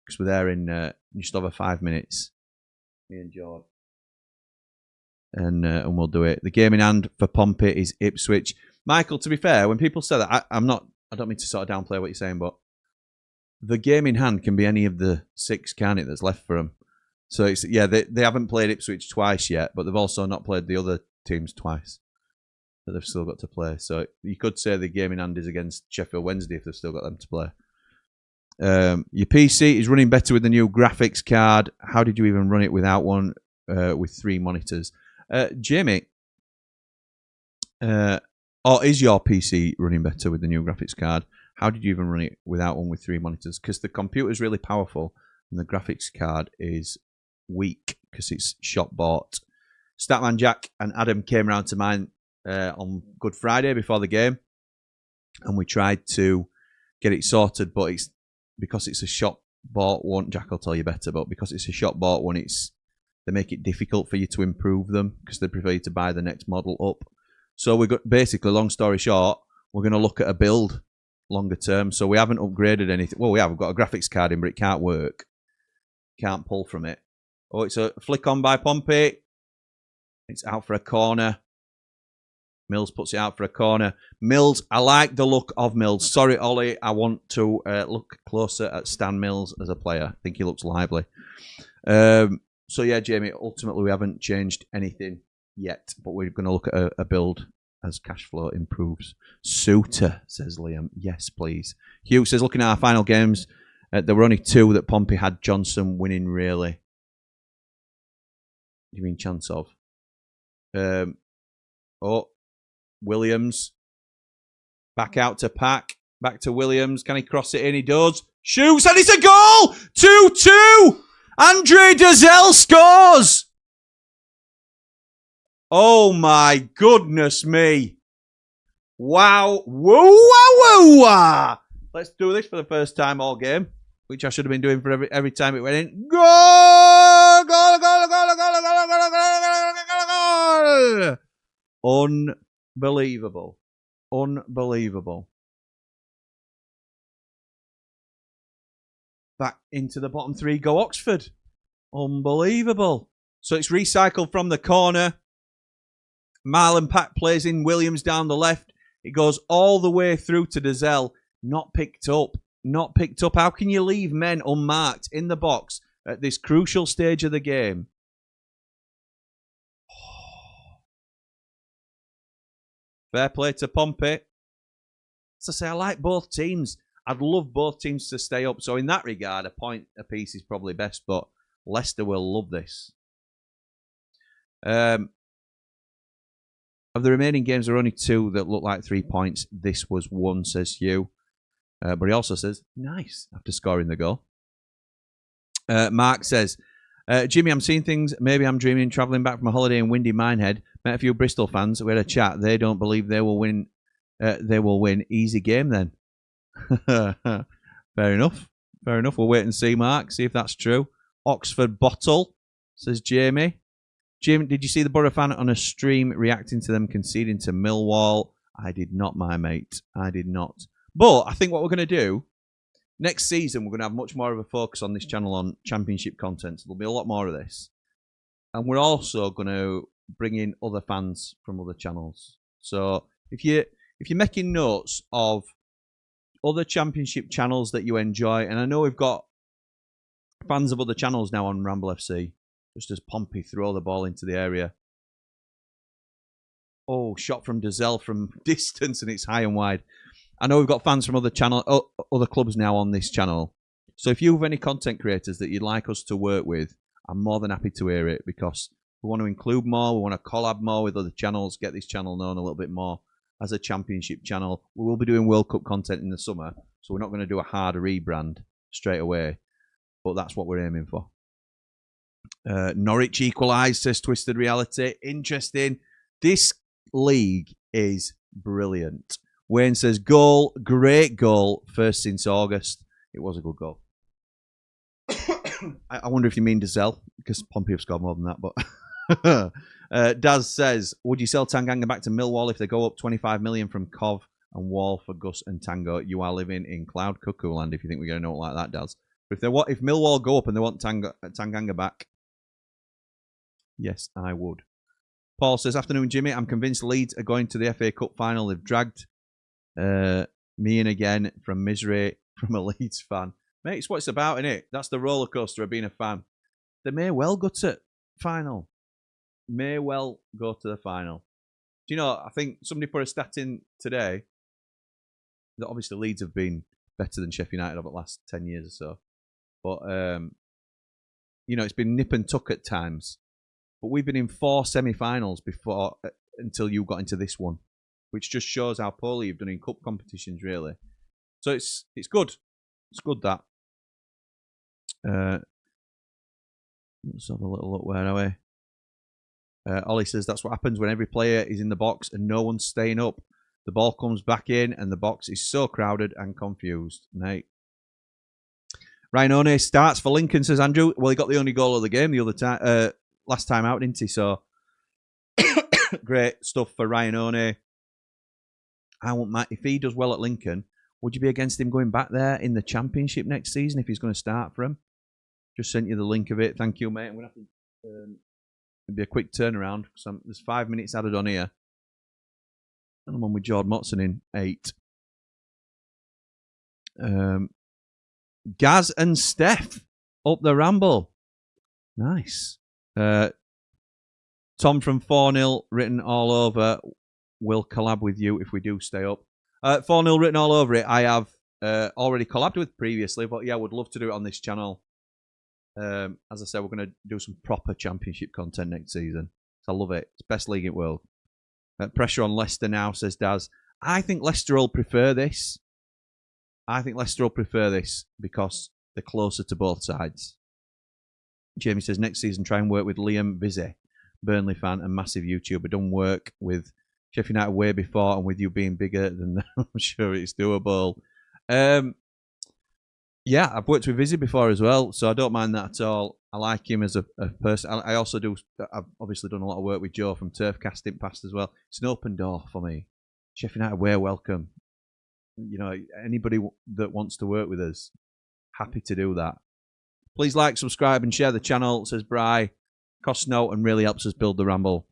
because we're there in just over 5 minutes. Me and George. And we'll do it. The game in hand for Pompey is Ipswich. Michael, to be fair, when people say that, I don't mean to sort of downplay what you're saying, but the game in hand can be any of the 6, can't it, that's left for them. So, it's, yeah, they haven't played Ipswich twice yet, but they've also not played the other teams twice that they've still got to play. So you could say the game in hand is against Sheffield Wednesday if they've still got them to play. Your PC is running better with the new graphics card. How did you even run it without one with 3 monitors? Jamie, or is your PC running better with the new graphics card? How did you even run it without one with 3 monitors? Because the computer's really powerful and the graphics card is weak because it's shop bought. Statman Jack and Adam came round to mine on Good Friday before the game, and we tried to get it sorted, but it's because it's a shop bought one. Jack will tell you better, but because it's a shop bought one, they make it difficult for you to improve them because they prefer you to buy the next model up. So we got basically, long story short, we're going to look at a build longer term. So we haven't upgraded anything. Well, we have. We've got a graphics card in, but it can't work. Can't pull from it. Oh, it's a flick on by Pompey. It's out for a corner. Mills puts it out for a corner. Mills, I like the look of Mills. Sorry, Ollie, I want to look closer at Stan Mills as a player. I think he looks lively. So yeah, Jamie, ultimately we haven't changed anything yet, but we're going to look at a build as cash flow improves. Suter, says Liam. Yes, please. Hugh says, looking at our final games, there were only 2 that Pompey had Johnson winning, really. What do you mean chance of? Williams. Back out to Pack. Back to Williams. Can he cross it in? He does. Shoots, and it's a goal! 2-2! Andre Dazelle scores! Oh my goodness me. Wow. Woo, wow, woo. Let's do this for the first time all game, which I should have been doing for every time it went in. Goal! Goal, goal, goal, goal, goal, goal, goal, goal. Unbelievable. Unbelievable. Back into the bottom 3 go Oxford. Unbelievable. So it's recycled from the corner. Marlon Pack plays in Williams down the left. It goes all the way through to Dazelle. Not picked up. Not picked up. How can you leave men unmarked in the box at this crucial stage of the game? Fair play to Pompey. As I say, I like both teams. I'd love both teams to stay up. So in that regard, a point apiece is probably best, but Leicester will love this. Of the remaining games, there are only 2 that look like 3 points. This was 1, says Hugh. But he also says, nice, after scoring the goal. Mark says, Jimmy, I'm seeing things. Maybe I'm dreaming, travelling back from a holiday in windy Minehead. Met a few Bristol fans. We had a chat. They don't believe they will win. They will win. Easy game then. Fair enough. Fair enough. We'll wait and see, Mark. See if that's true. Oxford bottle, says Jamie. Jim, did you see the Borough fan on a stream reacting to them conceding to Millwall? I did not, my mate. I did not. But I think what we're going to do, next season, we're going to have much more of a focus on this channel on championship content. So there'll be a lot more of this. And we're also going to bring in other fans from other channels. So if you're making notes of other championship channels that you enjoy, and I know we've got fans of other channels now on Ramble FC, just as Pompey throw the ball into the area. Oh, shot from Dazelle from distance, and it's high and wide. I know we've got fans from other clubs now on this channel. So if you have any content creators that you'd like us to work with, I'm more than happy to hear it, because we want to include more, we want to collab more with other channels, get this channel known a little bit more as a championship channel. We will be doing World Cup content in the summer, so we're not going to do a hard rebrand straight away, but that's what we're aiming for. Norwich equalised, says Twisted Reality. Interesting. This league is brilliant. Wayne says, goal, great goal, first since August. It was a good goal. I wonder if you mean Dazelle, because Pompey have scored more than that. But Daz says, would you sell Tanganga back to Millwall if they go up 25 million from Cov and Wall for Gus and Tango? You are living in cloud cuckoo land if you think we're going to know it like that, Daz. But if Millwall go up and they want Tanganga back, yes, I would. Paul says, afternoon, Jimmy. I'm convinced Leeds are going to the FA Cup final. They've dragged me in again from misery from a Leeds fan. Mate, it's what it's about, innit? That's the roller coaster of being a fan. They may well go to final. May well go to the final. Do you know, I think somebody put a stat in today that obviously Leeds have been better than Sheffield United over the last 10 years or so. But, you know, it's been nip and tuck at times. But we've been in 4 semi-finals before until you got into this one, which just shows how poorly you've done in cup competitions, really. So it's good. It's good that. Let's have a little look. Where are we? Ollie says that's what happens when every player is in the box and no one's staying up. The ball comes back in and the box is so crowded and confused. Mate. Ryan One starts for Lincoln, says Andrew. Well, he got the only goal of the game the other time, last time out, didn't he? So great stuff for Ryan One. I want Matt. If he does well at Lincoln, would you be against him going back there in the Championship next season if he's going to start for him? Just sent you the link of it. Thank you, mate. I'm going to have to. It'll be a quick turnaround because there's 5 minutes added on here. And I'm on with Jordan Motson in 8. Gaz and Steph up the Ramble. Nice. Tom from 4-0 written all over. Will collab with you if we do stay up. 4-0 written all over it. I have already collabed with previously, but yeah, I would love to do it on this channel. As I said, we're going to do some proper Championship content next season. So I love it. It's best league in the world. Pressure on Leicester now, says Daz. I think Leicester will prefer this. I think Leicester will prefer this because they're closer to both sides. Jamie says, next season, try and work with Liam Vizzy, Burnley fan and massive YouTuber. Done work with Sheffield United way before, and with you being bigger than them, I'm sure it's doable. Yeah, I've worked with Vizzy before as well, so I don't mind that at all. I like him as a person. I also do. I've obviously done a lot of work with Joe from Turfcast in past as well. It's an open door for me. Sheffield United, we're welcome. You know, anybody that wants to work with us, happy to do that. Please like, subscribe, and share the channel, says Bri. Costs no and really helps us build the Ramble.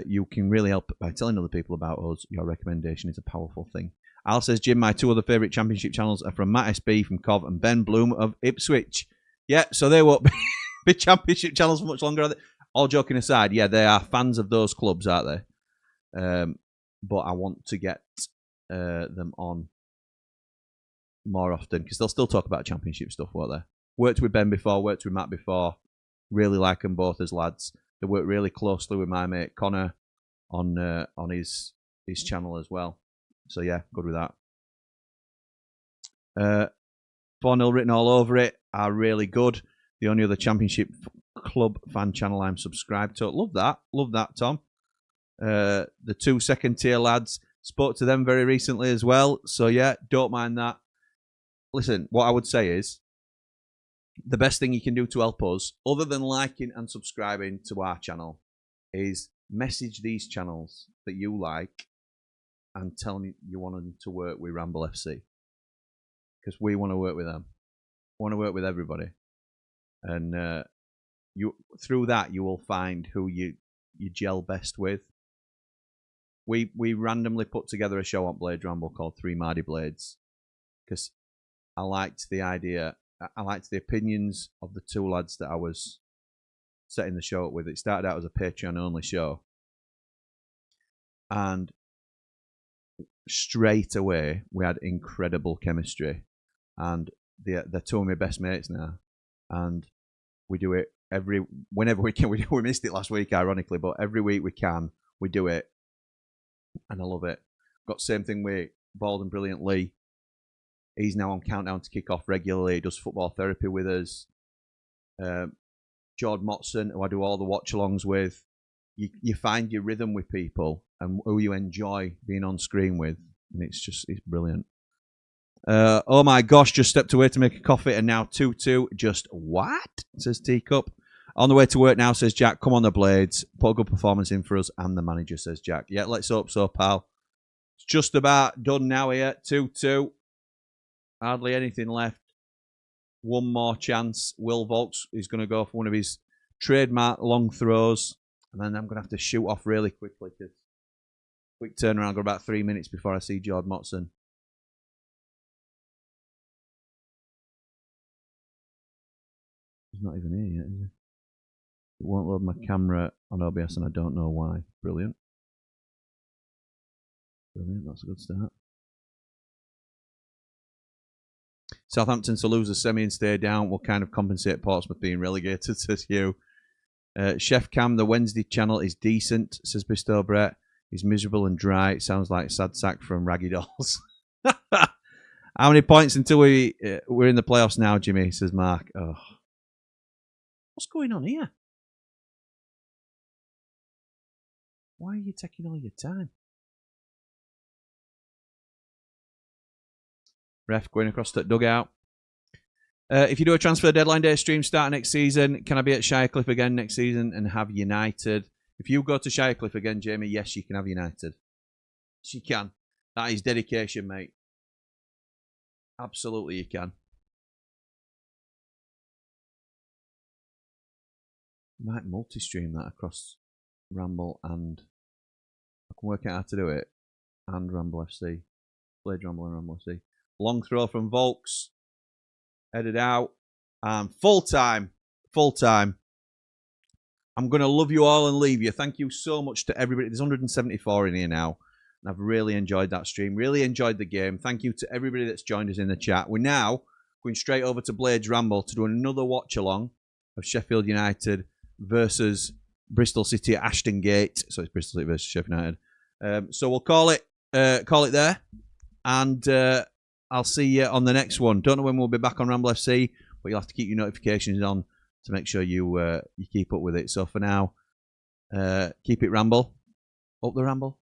You can really help by telling other people about us. Your recommendation is a powerful thing. Al says, Jim, my 2 other favourite Championship channels are from Matt SB from Cov and Ben Bloom of Ipswich. Yeah, so they won't be Championship channels for much longer, are they? All joking aside, yeah, they are fans of those clubs, aren't they? But I want to get them on more often because they'll still talk about Championship stuff, won't they? Worked with Ben before, worked with Matt before. Really like them both as lads. They work really closely with my mate Connor on his channel as well. So yeah, good with that. 4-0 written all over it are really good. The only other Championship club fan channel I'm subscribed to. Love that, Tom. The 2 second tier lads, spoke to them very recently as well. So yeah, don't mind that. Listen, what I would say is, the best thing you can do to help us, other than liking and subscribing to our channel, is message these channels that you like and tell me you want them to work with Ramble FC. Because we want to work with them. We want to work with everybody. And you through that, you will find who you gel best with. We randomly put together a show on Blade Ramble called 3 Mardy Blades. Because I liked the idea, I liked the opinions of the 2 lads that I was setting the show up with. It started out as a Patreon-only show. And straight away, we had incredible chemistry. And they're 2 of my best mates now. And we do it whenever we can. We missed it last week, ironically, but every week we can, we do it. And I love it. Got the same thing with Bald and Brilliant Lee. He's now on Countdown to Kickoff regularly. He does football therapy with us. Jordan Motson, who I do all the watch-alongs with. You find your rhythm with people and who you enjoy being on screen with. And it's brilliant. Oh my gosh, just stepped away to make a coffee and now 2-2. Just what? Says Teacup. On the way to work now, says Jack. Come on the Blades. Put a good performance in for us and the manager, says Jack. Yeah, let's hope so, pal. It's just about done now here. 2-2. Hardly anything left. One more chance. Will Volks is going to go for one of his trademark long throws. And then I'm going to have to shoot off really quickly. Quick turnaround. Got about 3 minutes before I see Jordan Motson. He's not even here yet, is he? It won't load my camera on OBS and I don't know why. Brilliant. Brilliant, that's a good start. Southampton to lose the semi and stay down will kind of compensate Portsmouth being relegated, says Hugh. Chef Cam, the Wednesday channel is decent, says Bristow Brett. He's miserable and dry. It sounds like Sad Sack from Raggy Dolls. How many points until we're in the playoffs now, Jimmy, says Mark. Oh. What's going on here? Why are you taking all your time? Ref going across that dugout. If you do a transfer deadline day stream starting next season, can I be at Shirecliffe again next season and have United? If you go to Shirecliffe again, Jamie, yes, you can have United. Yes, you can. That is dedication, mate. Absolutely, you can. You might multi-stream that across Ramble and... I can work out how to do it. And Ramble FC. Blade Ramble and Ramble FC. Long throw from Volks. Headed out. And full time. Full time. I'm going to love you all and leave you. Thank you so much to everybody. There's 174 in here now. And I've really enjoyed that stream. Really enjoyed the game. Thank you to everybody that's joined us in the chat. We're now going straight over to Blades Ramble to do another watch-along of Sheffield United versus Bristol City at Ashton Gate. So it's Bristol City versus Sheffield United. So we'll call it there. And I'll see you on the next one. Don't know when we'll be back on Ramble FC, but you'll have to keep your notifications on to make sure you keep up with it. So for now, keep it Ramble. Up the Ramble.